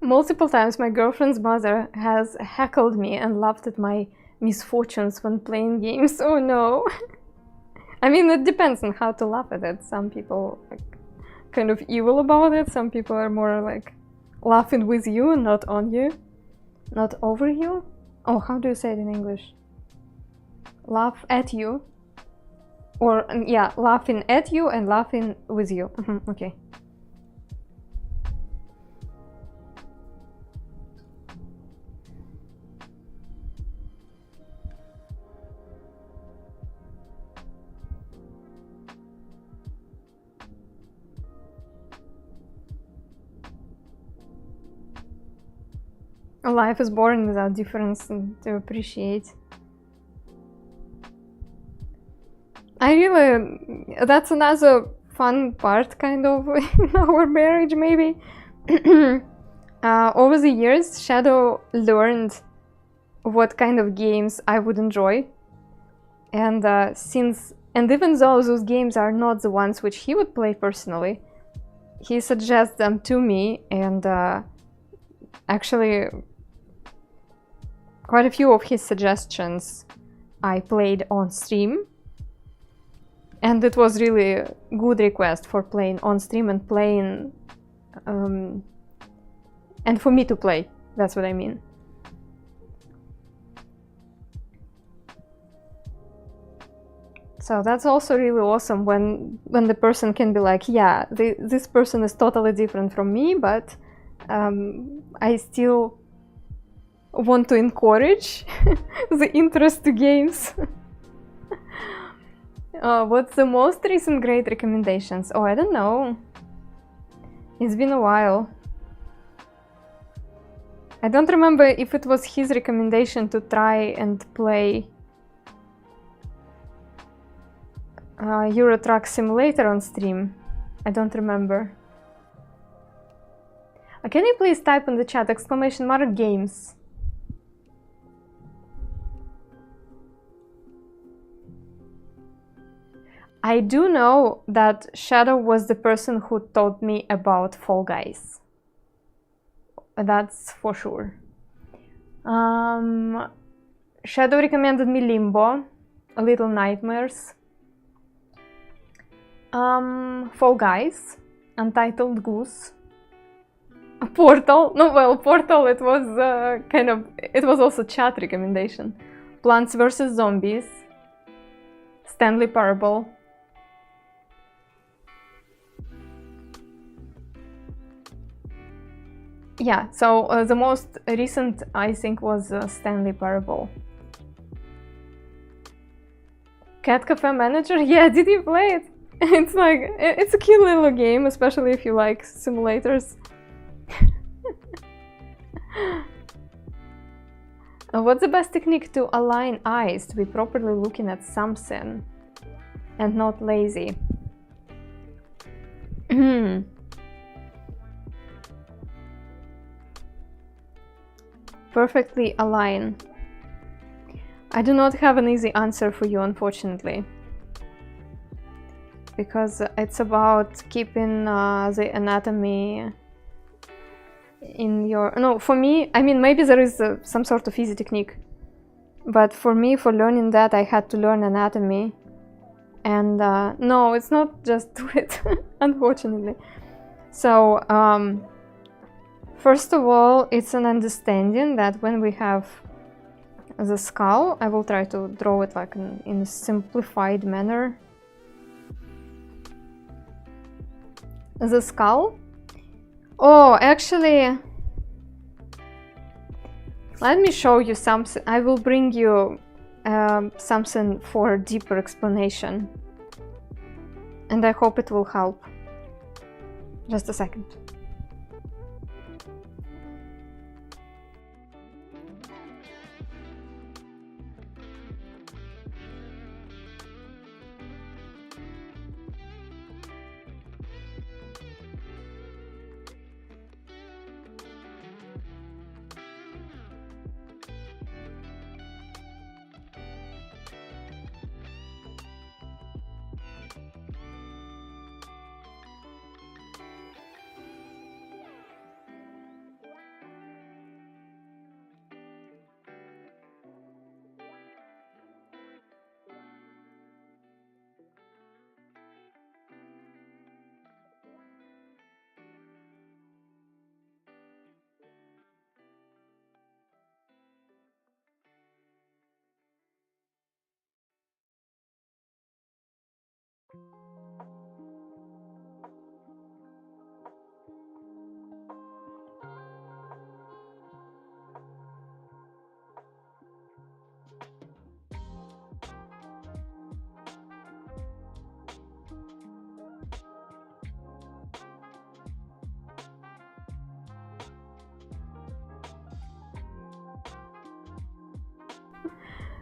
Multiple times my girlfriend's mother has heckled me and laughed at my misfortunes when playing games. Oh no. I mean, it depends on how to laugh at it. Some people are kind of evil about it. Some people are more like laughing with you and not on you. Not over you. Oh, how do you say it in English? Laugh at you. Or, yeah, laughing at you and laughing with you. Okay. Life is boring without difference to appreciate. That's another fun part kind of in our marriage maybe. Over the years, Shadow learned what kind of games I would enjoy. And even though those games are not the ones which he would play personally, he suggests them to me, and actually quite a few of his suggestions I played on stream, and it was really a good request for playing on stream and playing and for me to play, that's what I mean. So that's also really awesome when the person can be like, yeah, this person is totally different from me, but I still want to encourage the interest to games. What's the most recent great recommendations? Oh, I don't know. It's been a while. I don't remember if it was his recommendation to try and play Euro Truck Simulator on stream. I don't remember. Can you please type in the chat !games? I do know that Shadow was the person who taught me about Fall Guys. That's for sure. Shadow recommended me Limbo, Little Nightmares, Fall Guys, Untitled Goose, Portal. No, well, Portal, it was it was also chat recommendation. Plants vs. Zombies, Stanley Parable. Yeah, so the most recent I think was Stanley Parable. Cat Cafe Manager? Yeah, did you play it? It's like, it's a cute little game, especially if you like simulators. What's the best technique to align eyes to be properly looking at something and not lazy? Perfectly align. I do not have an easy answer for you, unfortunately, because it's about keeping the anatomy in your... No, for me, I mean, maybe there is some sort of easy technique, but for me, for learning that, I had to learn anatomy, and no, it's not just do it, unfortunately. So, first of all, it's an understanding that when we have the skull, I will try to draw it like in a simplified manner. The skull. Oh, actually, let me show you something. I will bring you something for deeper explanation, and I hope it will help. Just a second.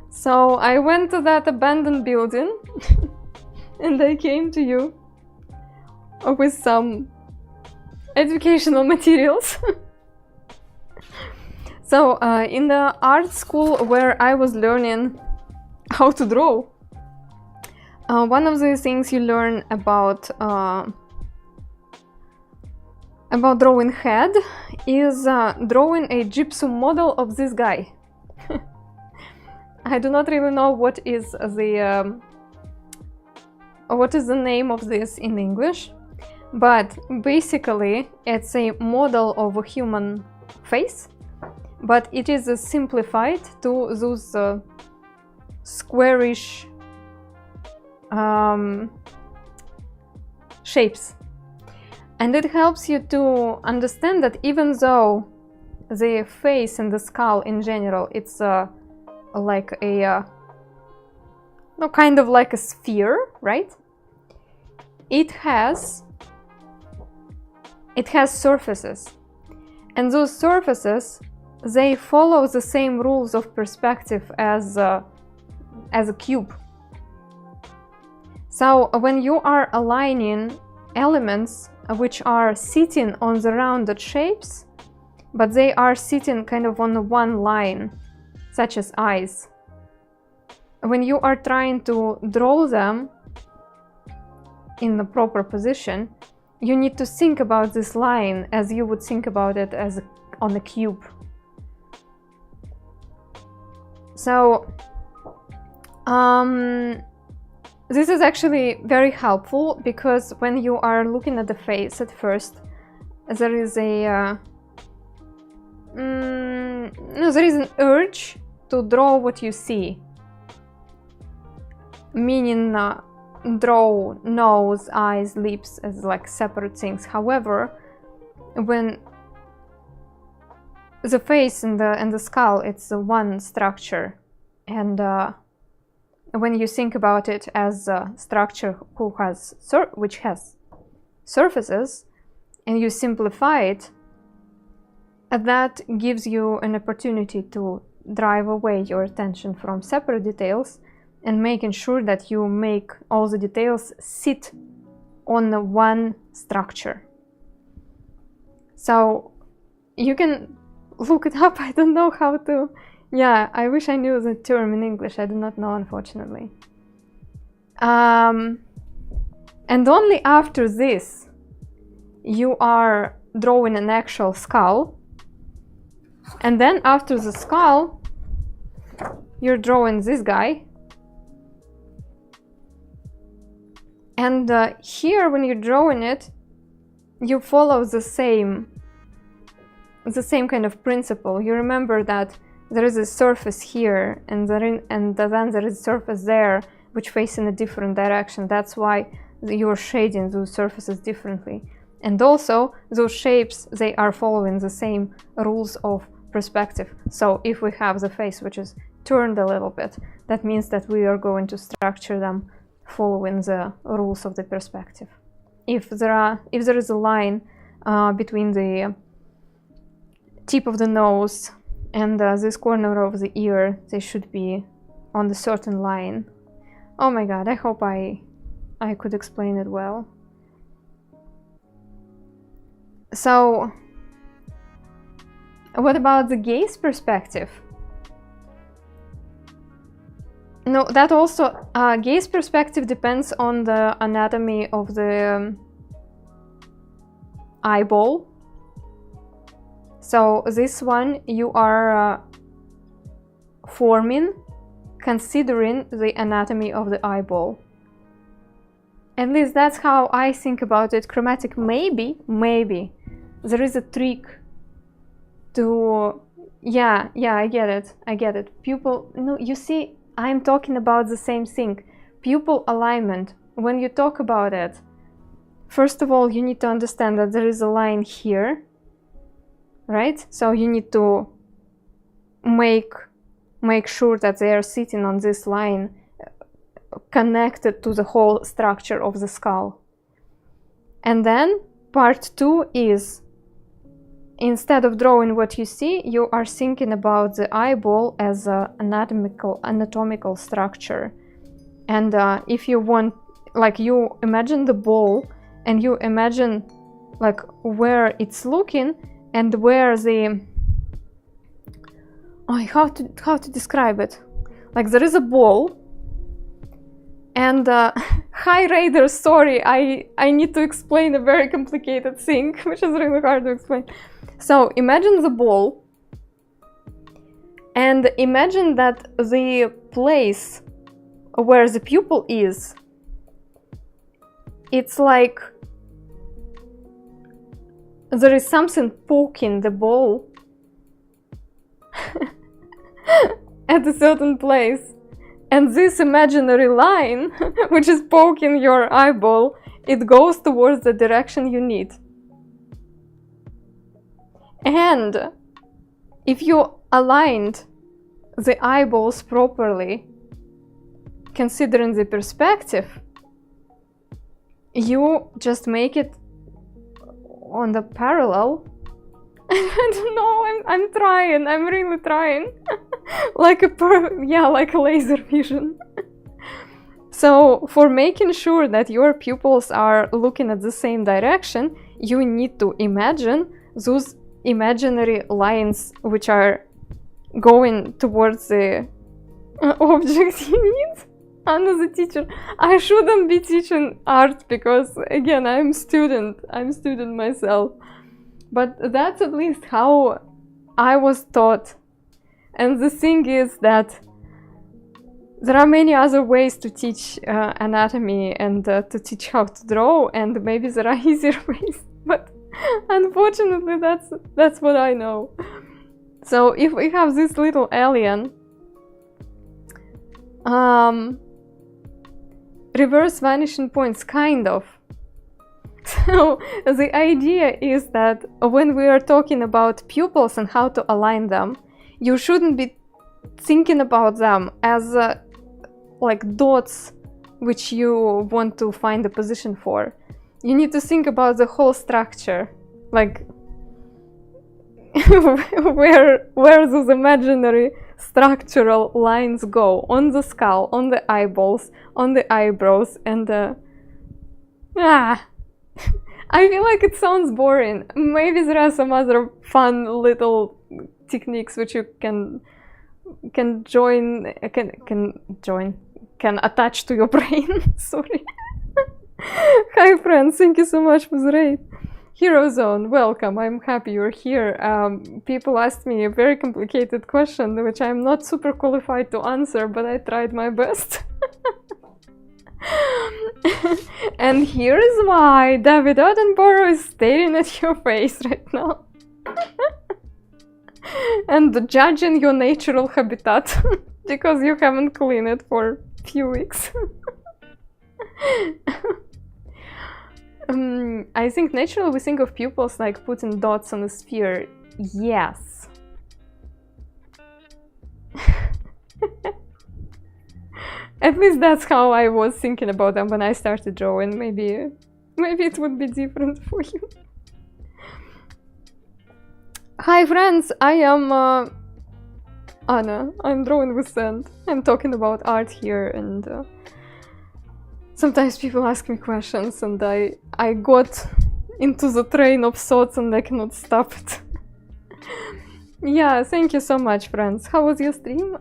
So I went to that abandoned building and I came to you with some educational materials. So in the art school where I was learning how to draw, one of the things you learn about drawing head is drawing a gypsum model of this guy. I do not really know what is the name of this in English, but basically it's a model of a human face, but it is simplified to those squarish shapes, and it helps you to understand that even though the face and the skull in general, it's like a no, kind of like a sphere, right? It has surfaces, and those surfaces, they follow the same rules of perspective as a cube. So when you are aligning elements which are sitting on the rounded shapes, but they are sitting kind of on one line, such as eyes, when you are trying to draw them in the proper position, you need to think about this line as you would think about it as on a cube. So this is actually very helpful, because when you are looking at the face at first, there is a there is an urge to draw what you see, meaning draw nose, eyes, lips as like separate things. However, when the face and the skull, it's one structure, and when you think about it as a structure which has surfaces, and you simplify it, that gives you an opportunity to drive away your attention from separate details and making sure that you make all the details sit on one structure. So you can look it up. I don't know how to. Yeah, I wish I knew the term in English. I do not know, unfortunately. And only after this, you are drawing an actual skull. And then after the skull, you're drawing this guy. And here, when you're drawing it, you follow the same kind of principle. You remember that there is a surface here, and then there is a surface there, which face in a different direction. That's why you're shading those surfaces differently. And also, those shapes, they are following the same rules of perspective. So if we have the face which is turned a little bit, that means that we are going to structure them following the rules of the perspective. If there is a line between the tip of the nose and this corner of the ear, they should be on the certain line. Oh my god, I hope I could explain it well. So, what about the gaze perspective? No, that also, gaze perspective depends on the anatomy of the eyeball. So this one you are forming considering the anatomy of the eyeball. At least that's how I think about it. Chromatic, maybe there is a trick to, yeah, I get it. Pupil, no, you see, I'm talking about the same thing. Pupil alignment, when you talk about it, first of all, you need to understand that there is a line here, right? So you need to make sure that they are sitting on this line connected to the whole structure of the skull. And then part 2 is, instead of drawing what you see, you are thinking about the eyeball as an anatomical structure. And if you want, like, you imagine the ball and you imagine like where it's looking and where the, how to describe it? Like, there is a ball, and hi Raiders, sorry, I need to explain a very complicated thing, which is really hard to explain. So imagine the ball, and imagine that the place where the pupil is, it's like there is something poking the ball at a certain place. And this imaginary line, which is poking your eyeball, it goes towards the direction you need. And if you aligned the eyeballs properly, considering the perspective, you just make it on the parallel. I don't know, I'm trying, I'm really trying. like a laser vision. So for making sure that your pupils are looking at the same direction, you need to imagine those imaginary lines which are going towards the object you need. I'm the teacher. I shouldn't be teaching art because, again, I'm student myself. But that's at least how I was taught. And the thing is that there are many other ways to teach anatomy and to teach how to draw, and maybe there are easier ways. But unfortunately, that's what I know. So if we have this little alien reverse vanishing points, kind of. So the idea is that when we are talking about pupils and how to align them, you shouldn't be thinking about them as like dots which you want to find a position for. You need to think about the whole structure, like where those imaginary structural lines go on the skull, on the eyeballs, on the eyebrows, and I feel like it sounds boring. Maybe there are some other fun little techniques which you can attach to your brain. Sorry. Hi friends, thank you so much for the raid. Hero Zone, welcome. I'm happy you're here. People asked me a very complicated question which I'm not super qualified to answer, but I tried my best. And here is why David Attenborough is staring at your face right now. And judging your natural habitat because you haven't cleaned it for a few weeks. I think naturally we think of pupils like putting dots on a sphere. Yes. At least that's how I was thinking about them when I started drawing. Maybe it would be different for you. Hi friends, I am Anna. I'm drawing with sand. I'm talking about art here, and sometimes people ask me questions and I got into the train of thoughts and I cannot stop it. Yeah, thank you so much, friends. How was your stream?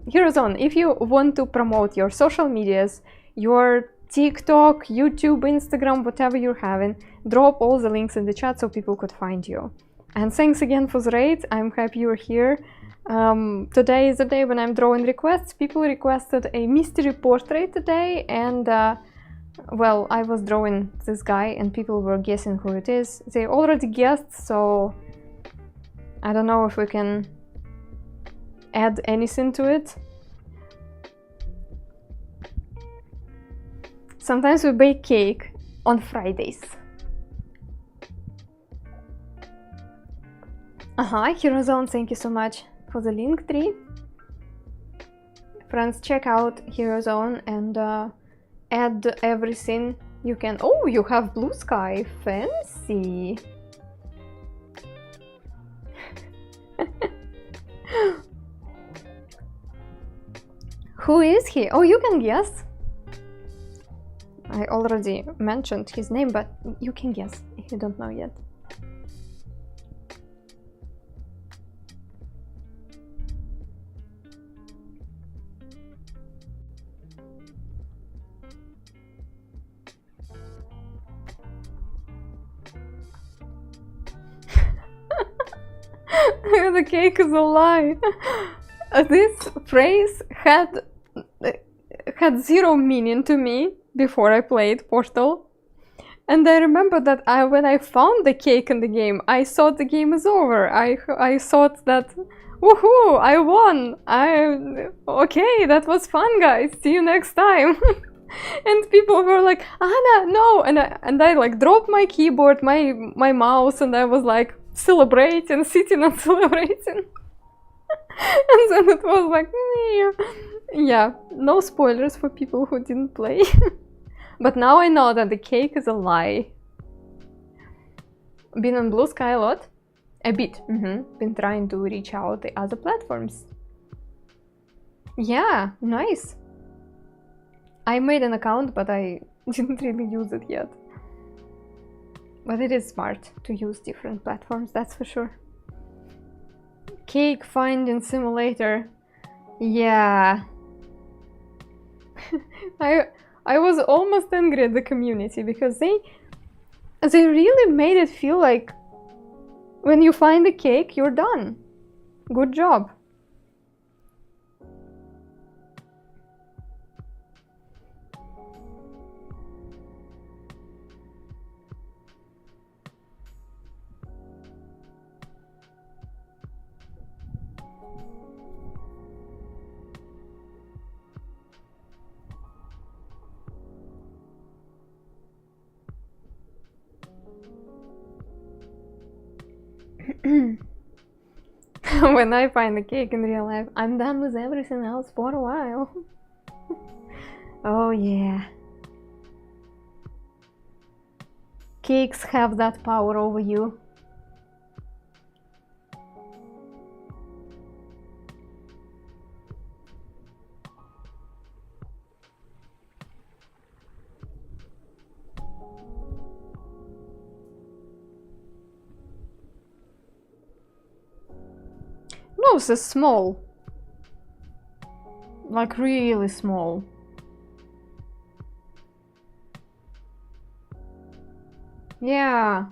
Here's on. If you want to promote your social medias, your TikTok, YouTube, Instagram, whatever you're having, drop all the links in the chat so people could find you. And thanks again for the raid. I'm happy you're here. Today is the day when I'm drawing requests. People requested a mystery portrait today, and well, I was drawing this guy and people were guessing who it is. They already guessed, so I don't know if we can add anything to it. Sometimes we bake cake on Fridays. Herozone, thank you so much for the link tree. Friends, check out Herozone and add everything you can. Oh, you have blue sky, fancy. Who is he? Oh, you can guess. I already mentioned his name, but you can guess if you don't know yet. The cake is a lie. This phrase had zero meaning to me before I played Portal. And I remember that when I found the cake in the game, I thought the game is over. I thought that, woohoo, I won. Okay, that was fun, guys. See you next time. And people were like, Anna, no. And I like dropped my keyboard, my mouse, and I was like, celebrating, sitting and celebrating. And then it was like, yeah, no spoilers for people who didn't play. But now I know that the cake is a lie. Been on Blue Sky a lot? A bit. Been trying to reach out the other platforms. Yeah, nice. I made an account, but I didn't really use it yet. But it is smart to use different platforms, that's for sure. Cake finding simulator. Yeah. I was almost angry at the community because they really made it feel like when you find a cake, you're done. Good job. When I find a cake in real life, I'm done with everything else for a while. Oh yeah. Cakes have that power over you. Nose is small. Like really small. Yeah.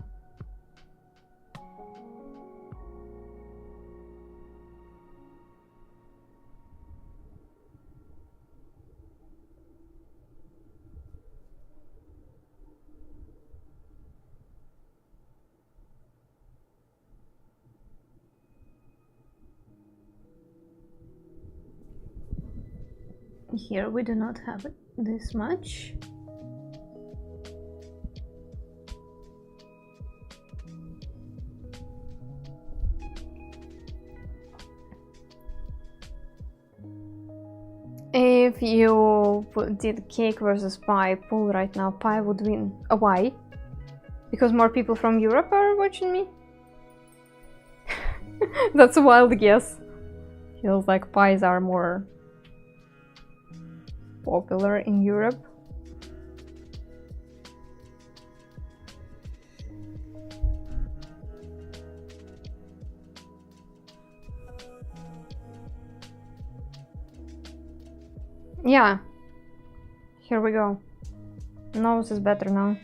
Here we do not have this much. If you did cake versus pie poll right now, pie would win. Why? Because more people from Europe are watching me? That's a wild guess. Feels like pies are more popular in Europe. Yeah. Here we go. Nose is better now.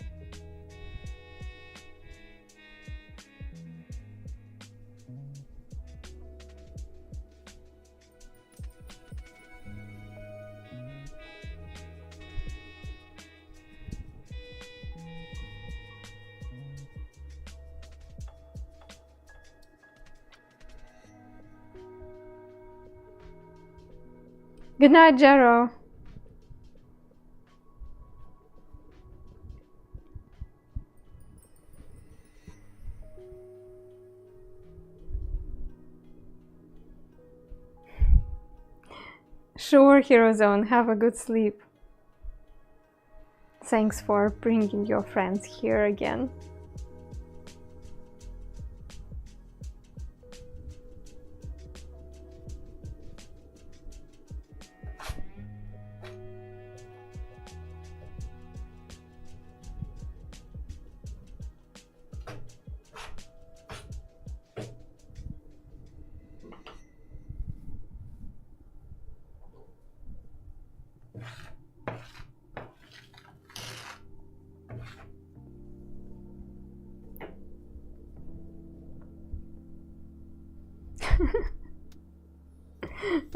Good night, Jero. Sure, Hero Zone, have a good sleep. Thanks for bringing your friends here again.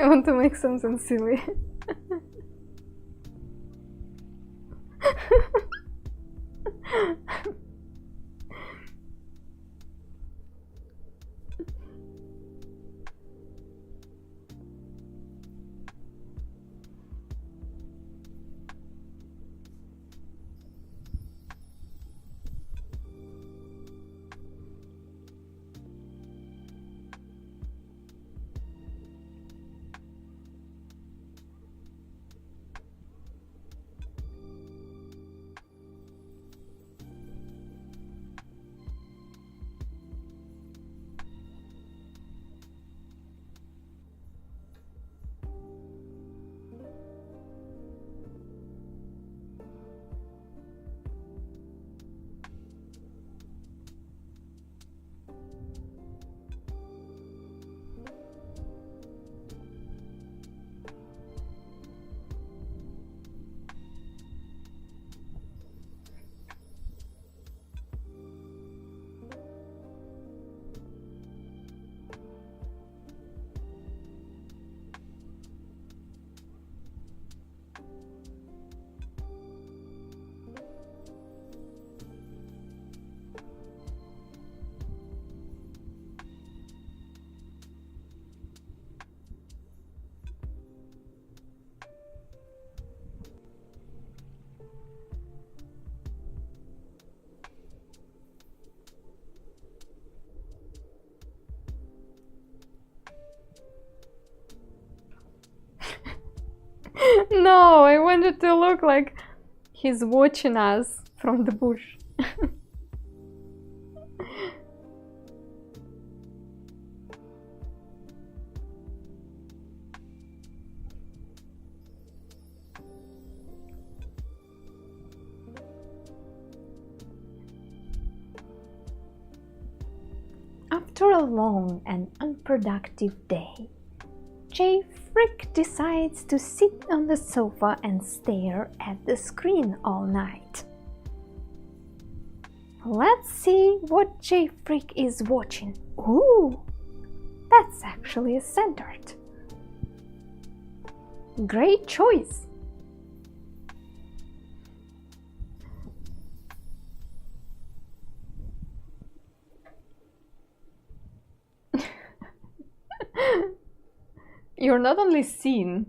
I want to make something silly. No, I wanted to look like he's watching us from the bush. After a long and unproductive day, Jay Frick decides to sit on the sofa and stare at the screen all night. Let's see what Jay Frick is watching. Ooh, that's actually a centered. Great choice. You're not only seen,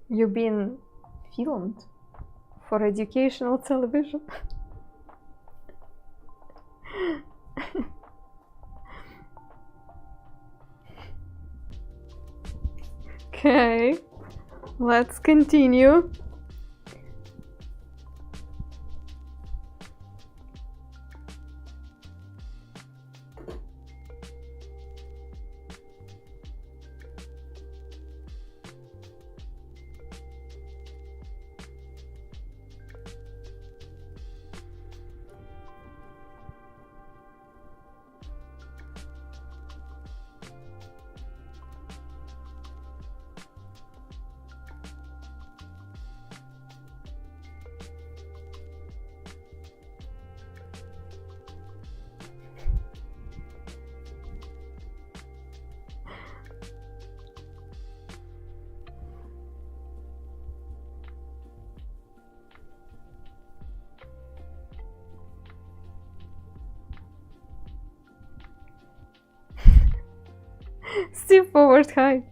you've been filmed for educational television. Okay, let's continue. Still forward high.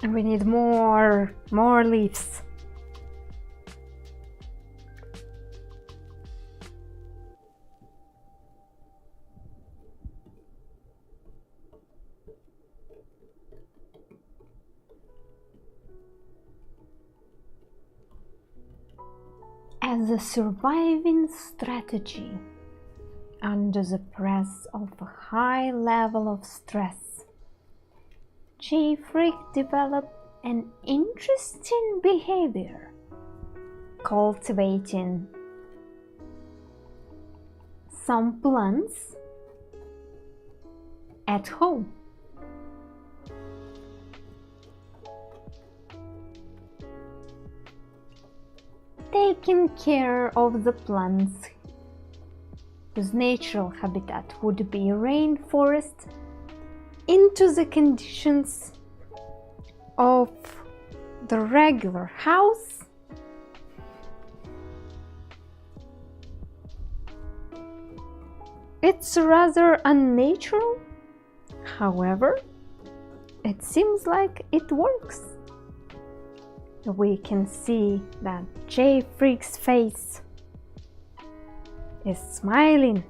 And we need more leaves. As a surviving strategy under the press of a high level of stress, Jay Frick developed an interesting behavior, cultivating some plants at home. Taking care of the plants whose natural habitat would be rainforest into the conditions of the regular house, it's rather unnatural. However, it seems like it works. We can see that Jay Frick's face is smiling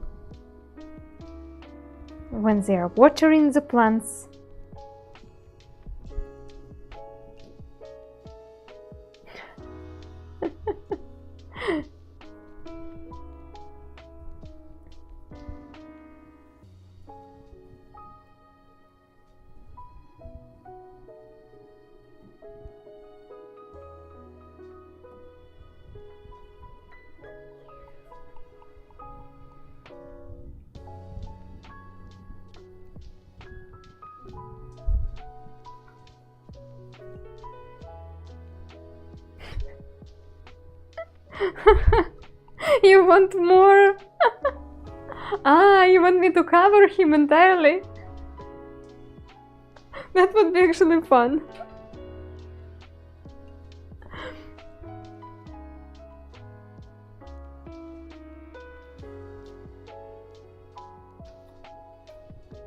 when they are watering the plants. You want more? Ah, you want me to cover him entirely? That would be actually fun.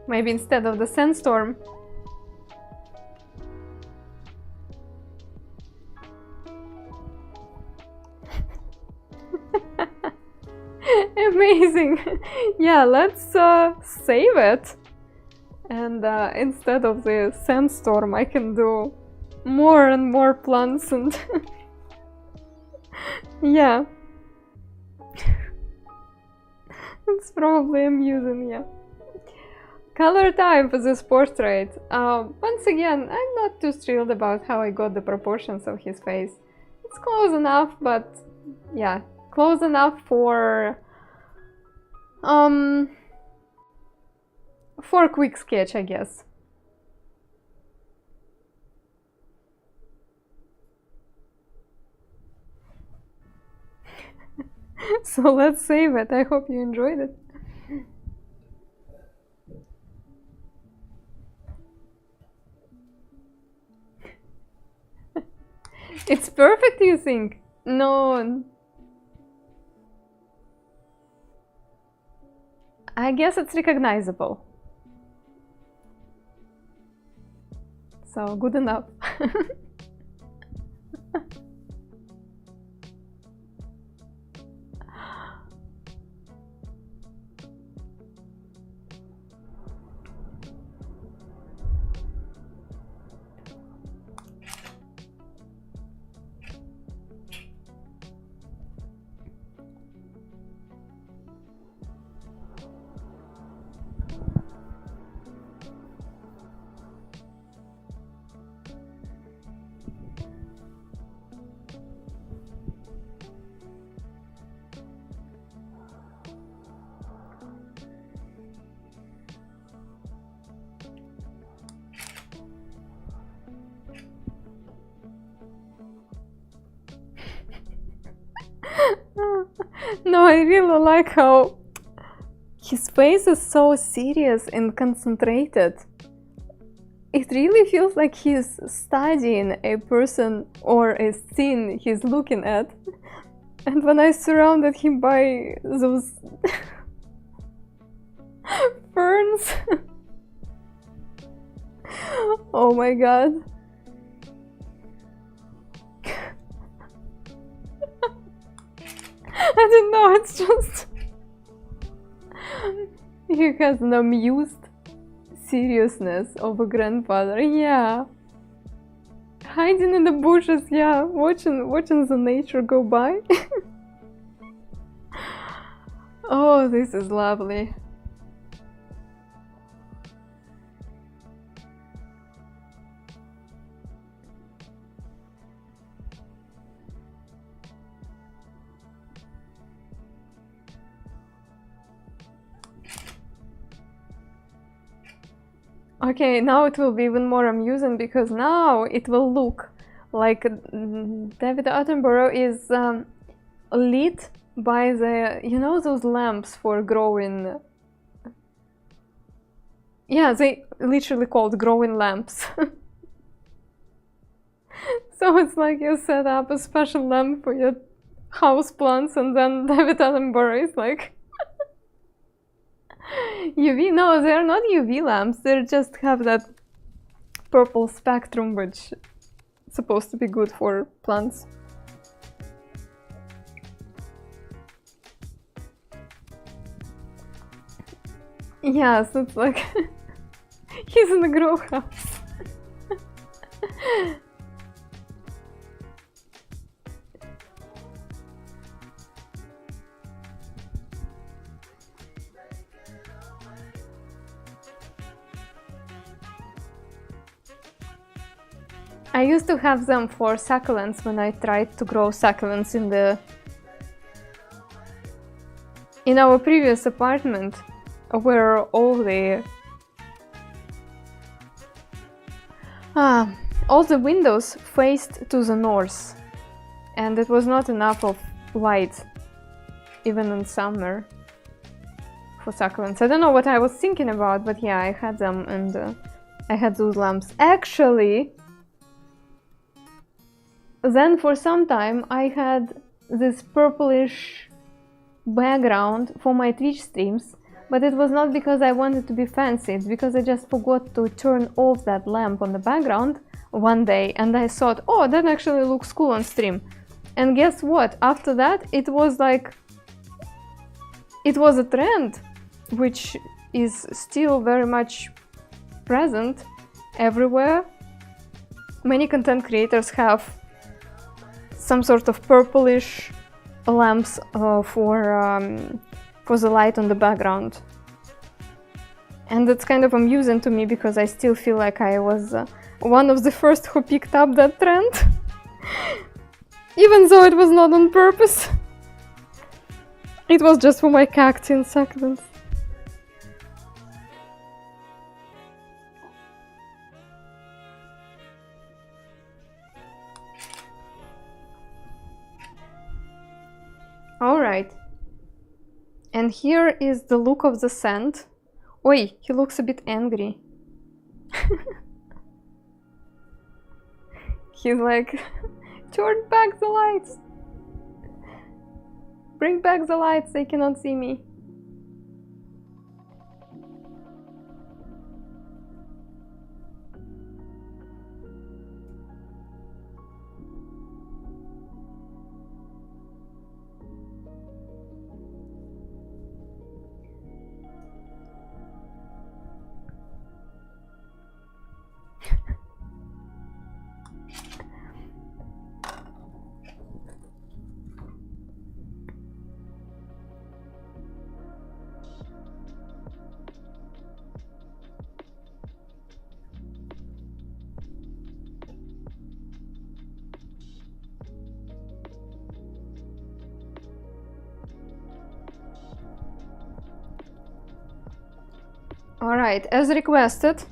Maybe instead of the sandstorm. Amazing. Yeah, let's save it. And instead of the sandstorm, I can do more and more plants and yeah. It's probably amusing, yeah. Color time for this portrait. Once again, I'm not too thrilled about how I got the proportions of his face. It's close enough, but yeah, close enough for a quick sketch, I guess. So let's save it. I hope you enjoyed it. It's perfect, you think? No. I guess it's recognizable. So, good enough. No, I really like how his face is so serious and concentrated. It really feels like he's studying a person or a scene he's looking at. And when I surrounded him by those ferns, oh my god. I don't know, it's just... He has an amused seriousness of a grandfather, yeah. Hiding in the bushes, yeah, watching the nature go by. Oh, this is lovely. Okay, now it will be even more amusing because now it will look like David Attenborough is lit by the, you know, those lamps for growing. Yeah, they literally called growing lamps. So it's like you set up a special lamp for your house plants and then David Attenborough is like UV? No, they're not UV lamps, they just have that purple spectrum which is supposed to be good for plants. Yes, it's like he's in the grow house. I used to have them for succulents when I tried to grow succulents in our previous apartment, where all the windows faced to the north, and it was not enough of light, even in summer, for succulents. I don't know what I was thinking about, but yeah, I had them, and I had those lamps. Actually, then for some time I had this purplish background for my Twitch streams, but it was not because I wanted to be fancy, it's because I just forgot to turn off that lamp on the background one day, and I thought, oh, that actually looks cool on stream. And guess what? After that, it was like, it was a trend, which is still very much present everywhere. Many content creators have some sort of purplish lamps for the light on the background. And it's kind of amusing to me because I still feel like I was one of the first who picked up that trend. Even though it was not on purpose. It was just for my cacti and succulents. Alright. And here is the look of the sand. Oi, he looks a bit angry. He's like, turn back the lights. Bring back the lights, they cannot see me. Alright, as requested,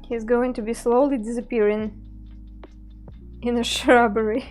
he's going to be slowly disappearing in a shrubbery.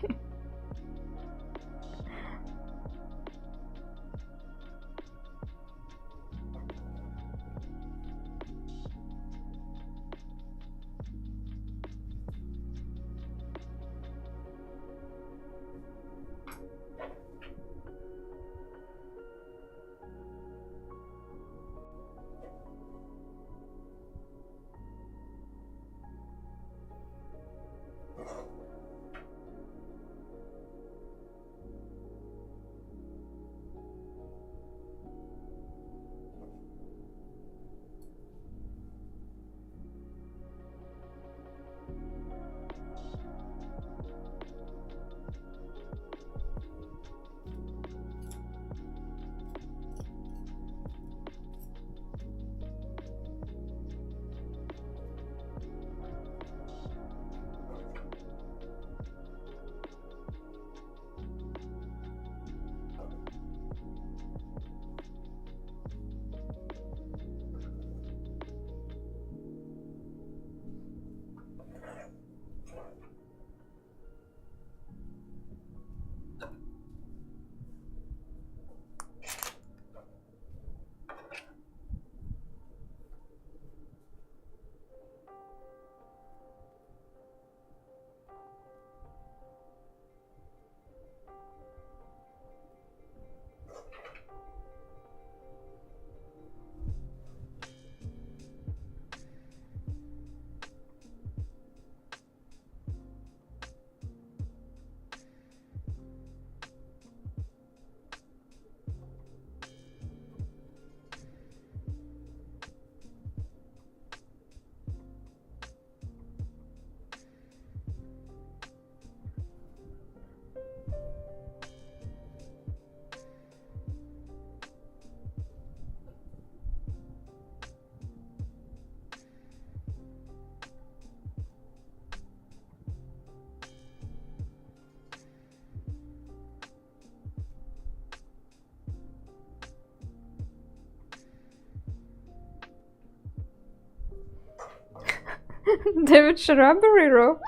David Sharabari.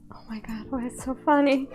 Oh my god, why it's so funny.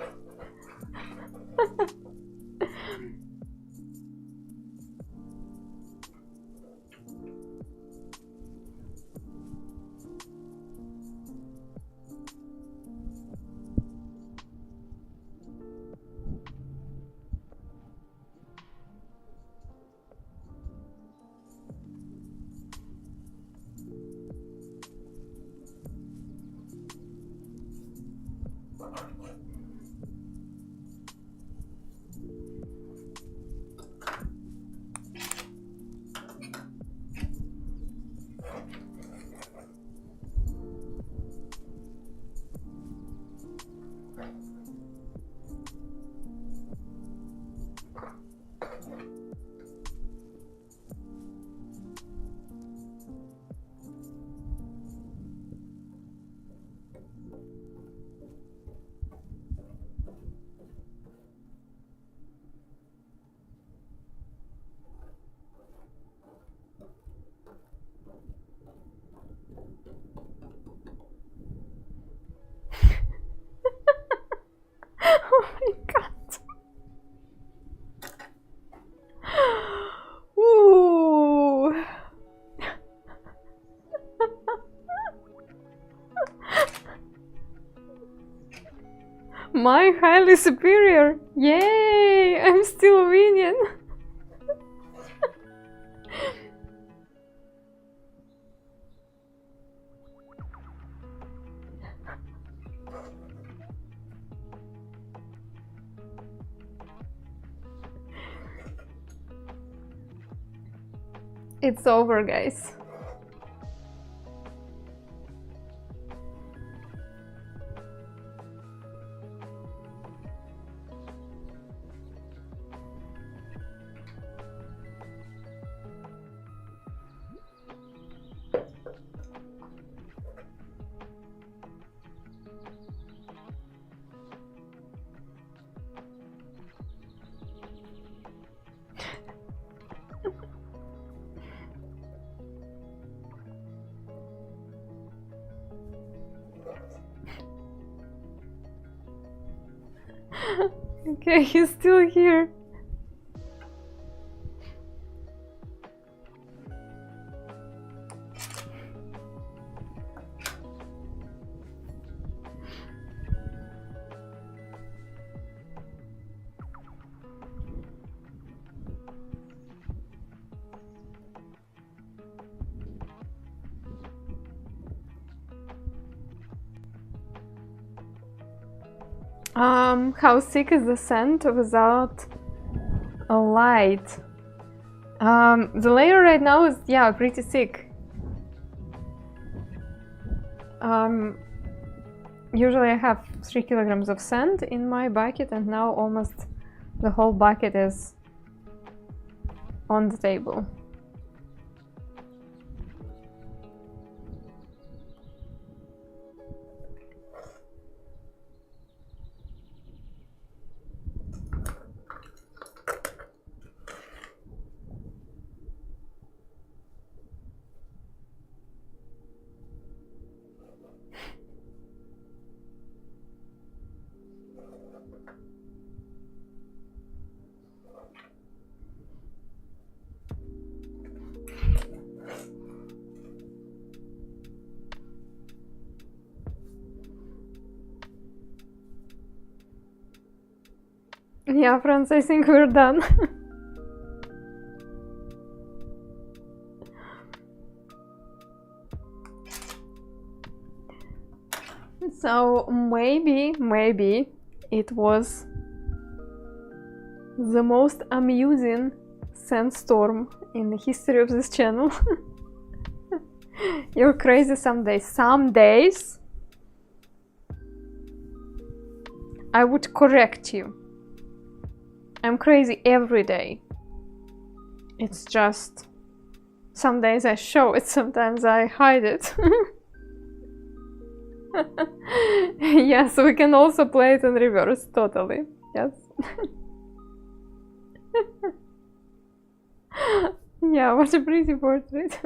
Oh my god. Ooh. My highly superior. Yay! I'm still winning. It's over, guys. Okay, he's still here. How sick is the scent without a light? The layer right now is, yeah, pretty thick. Usually I have 3 kilograms of sand in my bucket, and now almost the whole bucket is on the table. Yeah, friends, I think we're done. So maybe it was the most amusing sandstorm in the history of this channel. You're crazy some days. Some days I would correct you. I'm crazy every day. It's just some days I show it, sometimes I hide it. Yes, we can also play it in reverse, totally. Yes. Yeah, what a pretty portrait.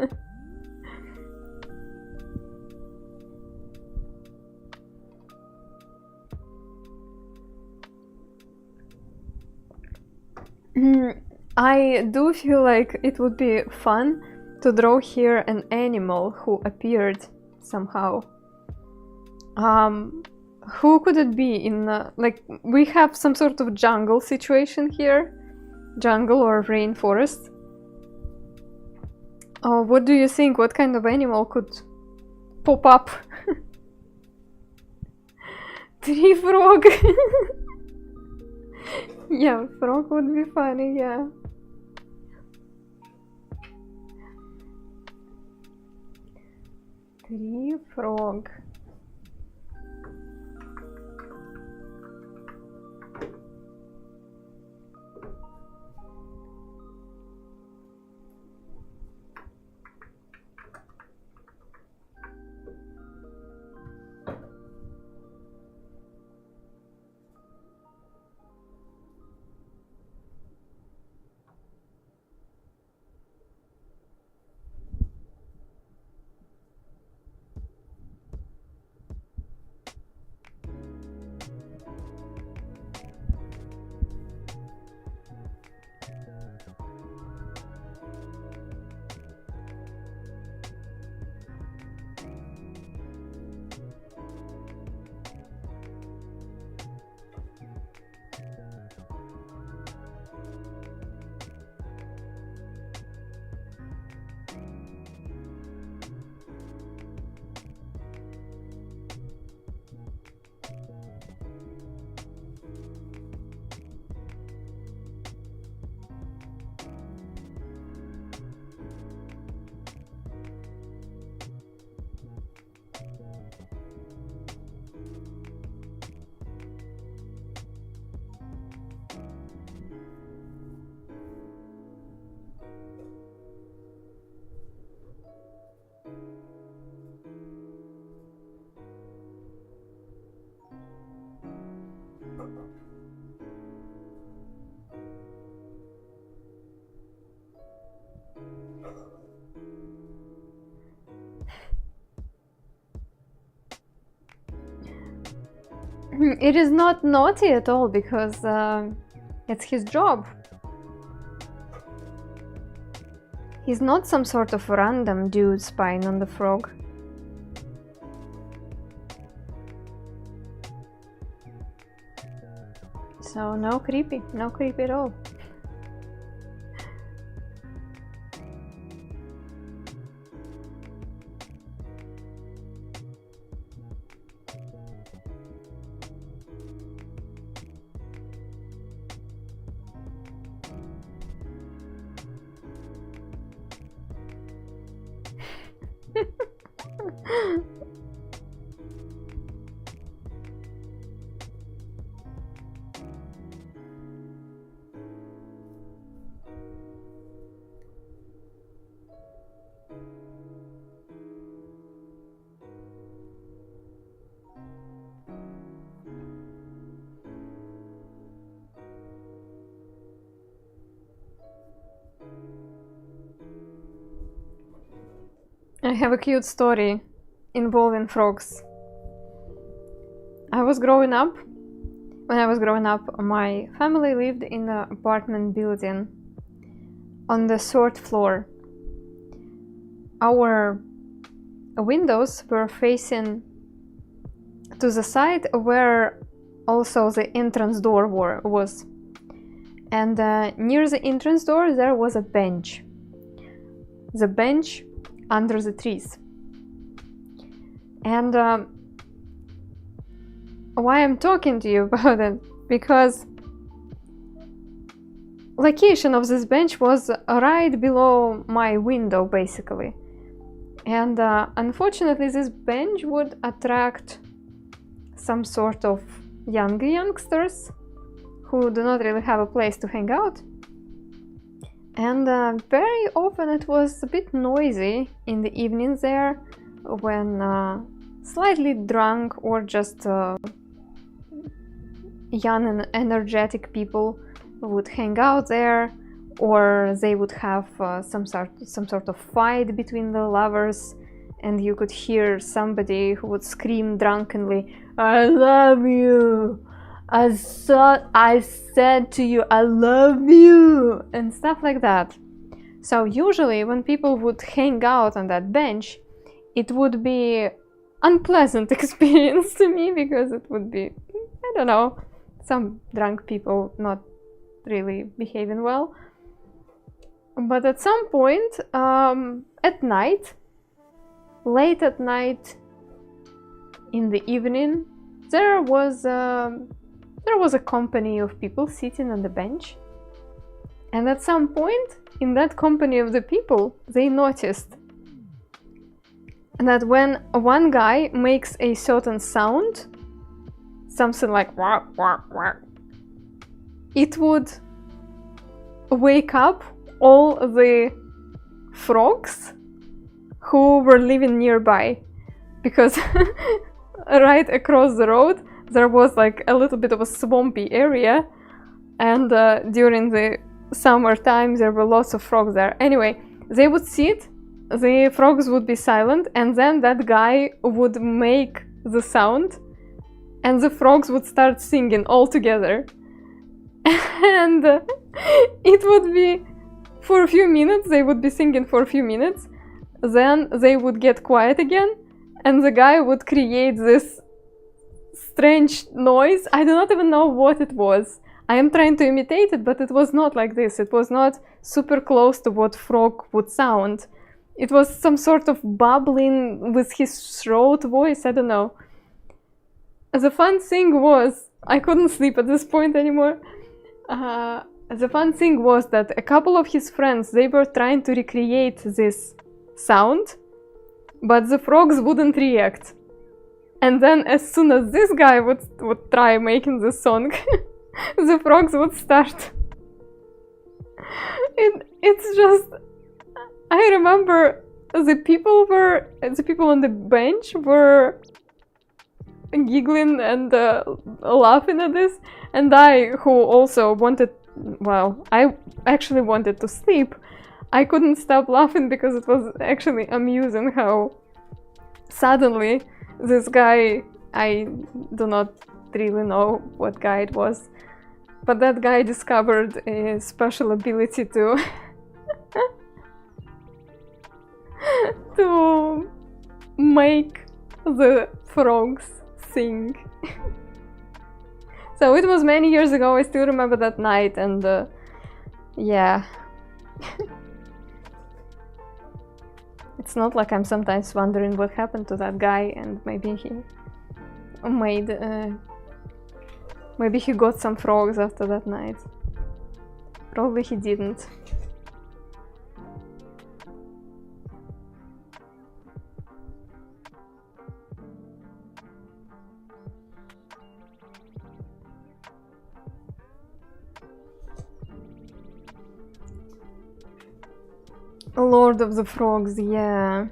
I do feel like it would be fun to draw here an animal who appeared somehow. Who could it be in, like, we have some sort of jungle situation here, jungle or rainforest. Oh, what do you think? What kind of animal could pop up? Tree frog. Yeah, frog would be funny, yeah. Tree frog. It is not naughty at all, because it's his job. He's not some sort of random dude spying on the frog. So no creepy at all. I have a cute story involving frogs. When I was growing up, my family lived in an apartment building on the third floor. Our windows were facing to the side where also the entrance door was. And near the entrance door there was a bench. The bench under the trees. And why I'm talking to you about it? Because location of this bench was right below my window, basically. And unfortunately, this bench would attract some sort of youngsters who do not really have a place to hang out. And very often it was a bit noisy in the evenings there when slightly drunk or just young and energetic people would hang out there, or they would have some sort of fight between the lovers, and you could hear somebody who would scream drunkenly, "I love you! I said to you, I love you!" and stuff like that. So usually when people would hang out on that bench, it would be unpleasant experience to me, because it would be, I don't know, some drunk people not really behaving well. But at some point, at night, late at night, in the evening, there was a company of people sitting on the bench. And at some point, in that company of the people, they noticed that when one guy makes a certain sound, something like wah, wah, wah, it would wake up all the frogs who were living nearby, because right across the road there was like a little bit of a swampy area, and during the summertime there were lots of frogs there. Anyway, they would sit, the frogs would be silent, and then that guy would make the sound and the frogs would start singing all together. And it would be for a few minutes, they would be singing for a few minutes, then they would get quiet again, and the guy would create this strange noise. I do not even know what it was. I am trying to imitate it, but it was not like this. It was not super close to what frog would sound. It was some sort of bubbling with his throat voice, I don't know. The fun thing was, I couldn't sleep at this point anymore. The fun thing was that a couple of his friends, they were trying to recreate this sound, but the frogs wouldn't react. And then as soon as this guy would try making the song, the frogs would start. It's just, I remember the people on the bench were giggling and laughing at this, and I, who also wanted, well, I actually wanted to sleep, I couldn't stop laughing because it was actually amusing how suddenly this guy, I do not really know what guy it was, but that guy discovered a special ability to to make the frogs sing. So it was many years ago, I still remember that night, and yeah. It's not like I'm sometimes wondering what happened to that guy, and maybe he made maybe he got some frogs after that night. Probably he didn't. Lord of the Frogs, yeah.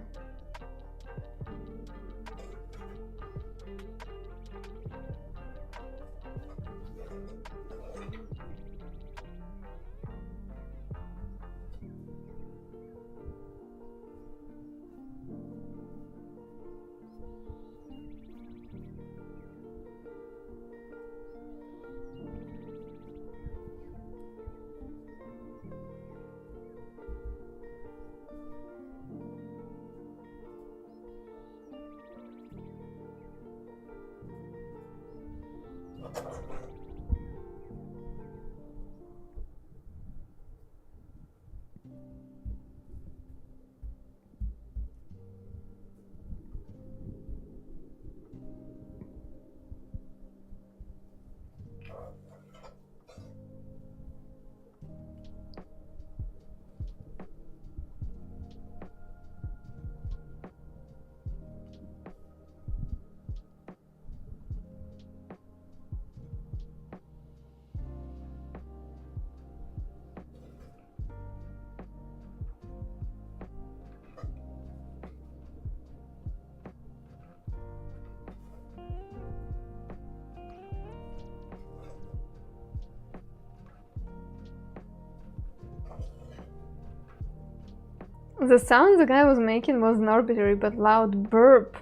The sound the guy was making was an arbitrary but loud burp.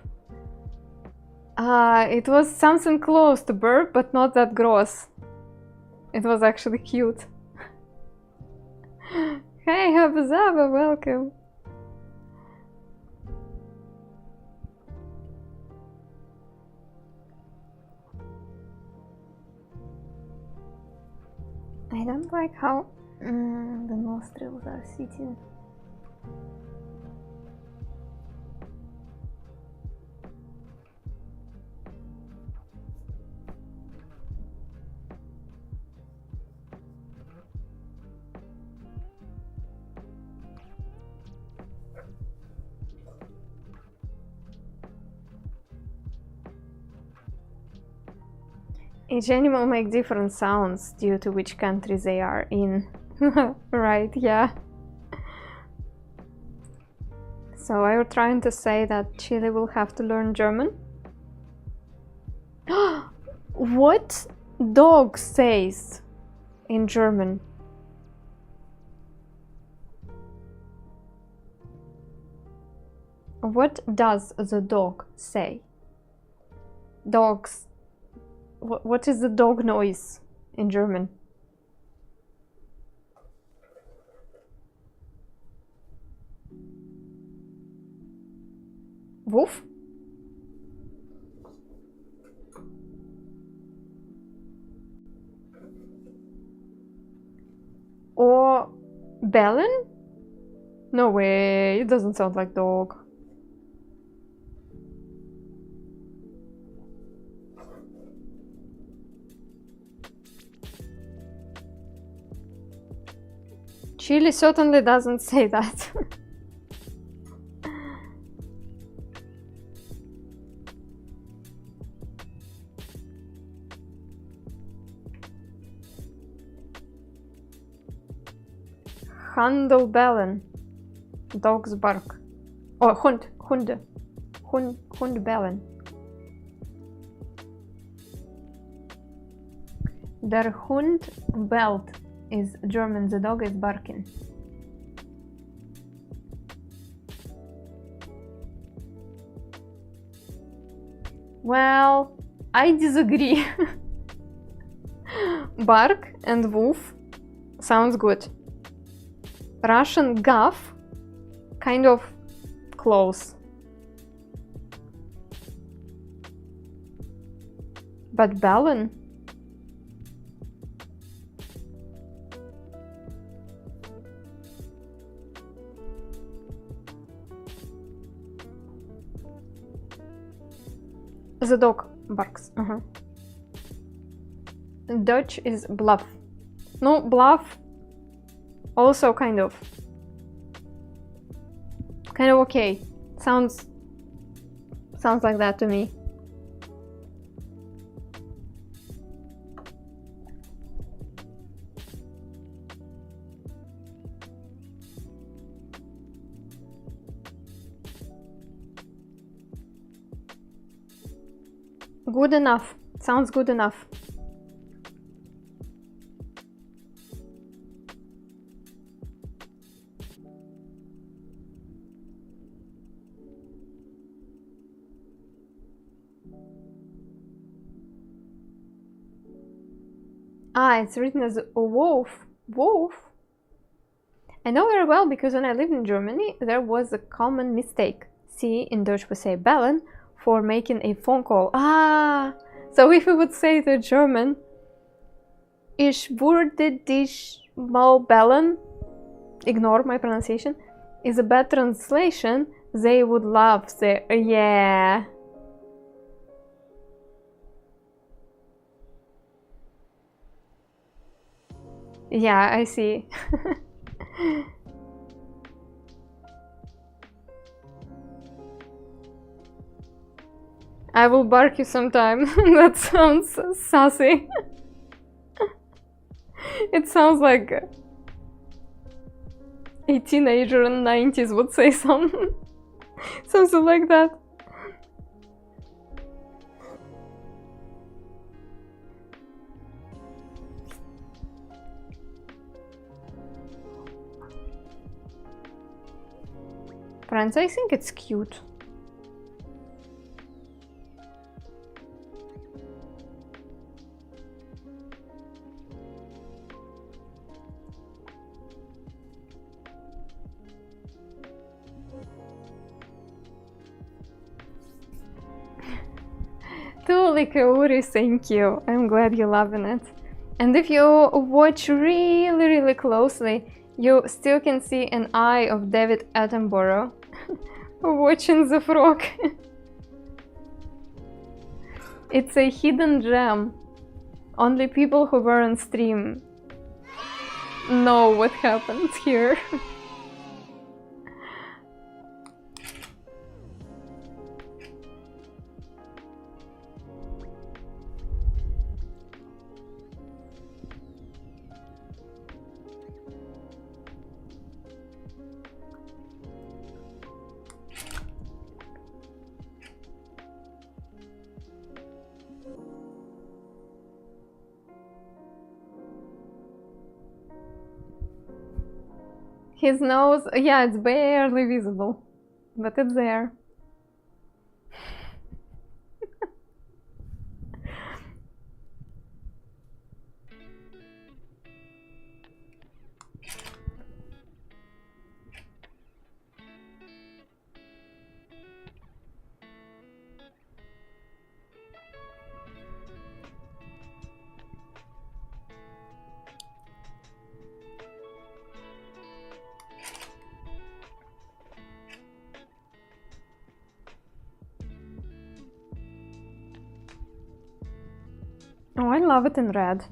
It was something close to burp, but not that gross. It was actually cute. Hey, Habazaba, welcome. I don't like how the nostrils are sitting. Each animal makes different sounds due to which country they are in. Right, yeah. So are you trying to say that Chile will have to learn German? What dog says in German? What does the dog say? Dogs. What is the dog noise in German? Woof? Or bellen? No way, it doesn't sound like dog. Chile certainly doesn't say that. Hundelbellen. Dogs bark. Oh, Hunde. Hundbellen. Der Hund bellt is German, the dog is barking. Well, I disagree. Bark and woof sounds good. Russian guff, kind of close. But bellen? The dog barks. Dutch is bluff. No, bluff. Also kind of okay. Sounds like that to me. Good enough. Sounds good enough. It's written as wolf. Wolf? I know very well because when I lived in Germany, there was a common mistake. See, in Dutch we say bellen for making a phone call. So if we would say the German, Ich würde dich mal bellen, ignore my pronunciation, is a bad translation. They would love the yeah. Yeah, I see. I will bark you sometime. That sounds sassy. It sounds like a teenager in the 90s would say something like that. Friends, I think it's cute. Uri, thank you. I'm glad you're loving it. And if you watch really closely, you still can see an eye of David Attenborough watching the frog. It's a hidden gem. Only people who were on stream know what happened here. His nose, yeah, it's barely visible, but it's there. Oh, I love it in red.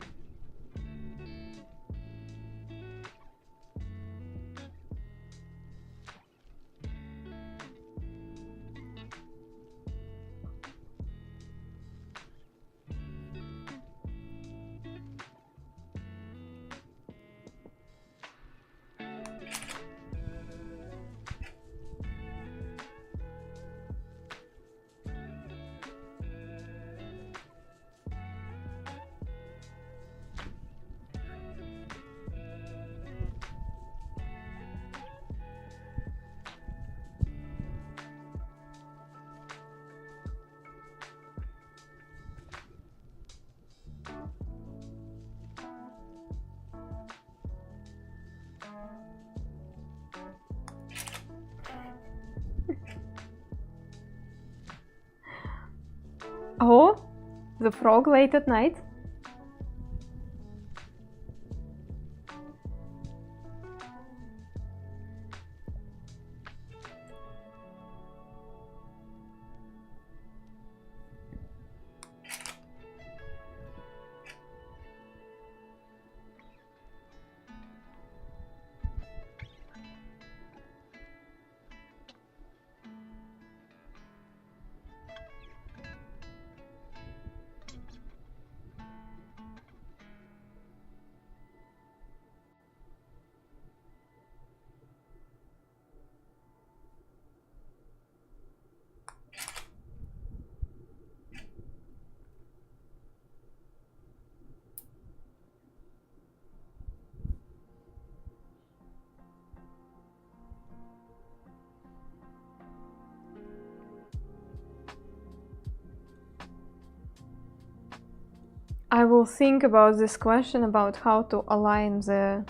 Oh, the frog late at night? I will think about this question about how to align the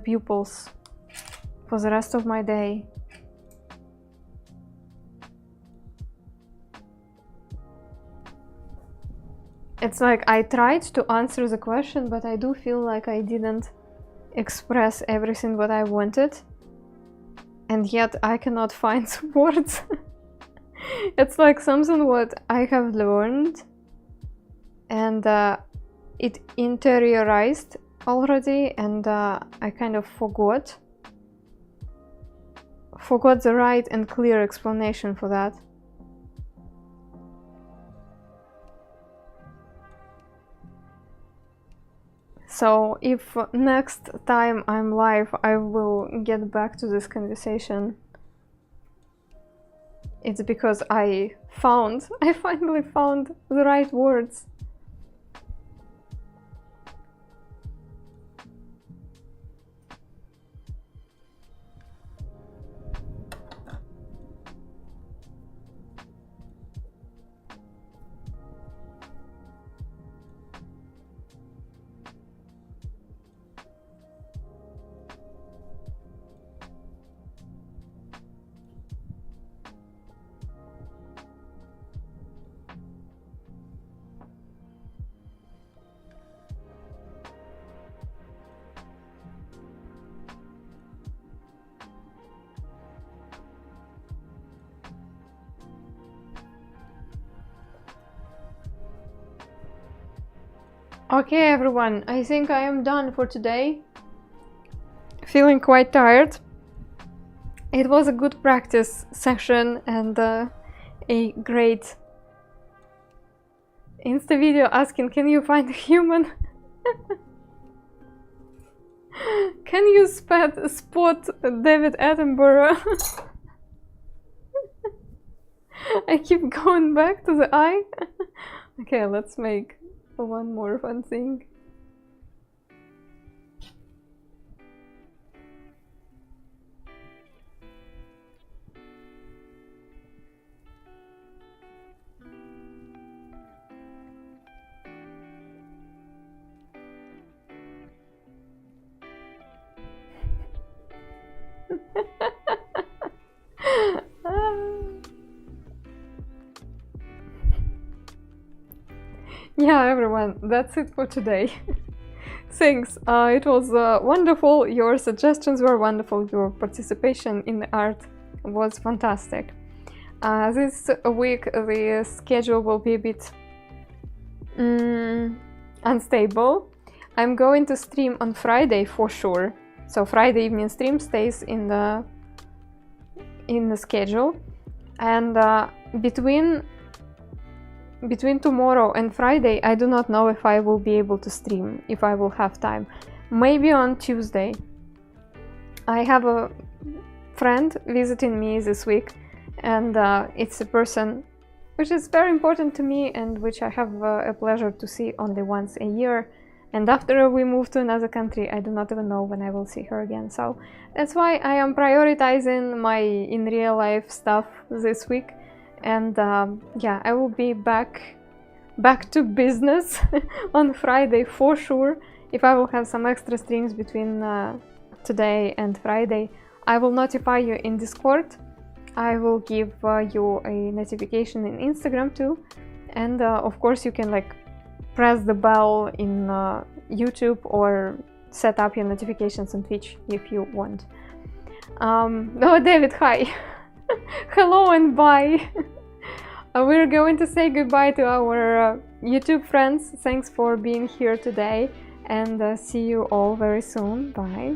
pupils for the rest of my day. It's like I tried to answer the question, but I do feel like I didn't express everything what I wanted, and yet I cannot find the words. It's like something what I have learned and it interiorized already, and I kind of forgot the right and clear explanation for that. So if next time I'm live I will get back to this conversation, it's because I finally found the right words. Okay everyone, I think I am done for today. Feeling quite tired. It was a good practice session and a great Insta video asking, can you find a human? Can you spot David Attenborough? I keep going back to the eye. Okay, let's make one more fun thing. Yeah, everyone, that's it for today. Thanks, it was wonderful, your suggestions were wonderful, your participation in the art was fantastic. This week the schedule will be a bit unstable. I'm going to stream on Friday for sure, so Friday evening stream stays in the schedule, and between tomorrow and Friday I do not know if I will be able to stream, if I will have time. Maybe on Tuesday. I have a friend visiting me this week, and it's a person which is very important to me and which I have a pleasure to see only once a year, and after we move to another country I do not even know when I will see her again. So that's why I am prioritizing my in real life stuff this week. And yeah, I will be back to business on Friday for sure. If I will have some extra streams between today and Friday, I will notify you in Discord. I will give you a notification in Instagram too, and of course you can like press the bell in YouTube or set up your notifications on Twitch if you want. Oh, David, hi. Hello and bye. We're going to say goodbye to our YouTube friends. Thanks for being here today, and see you all very soon. Bye.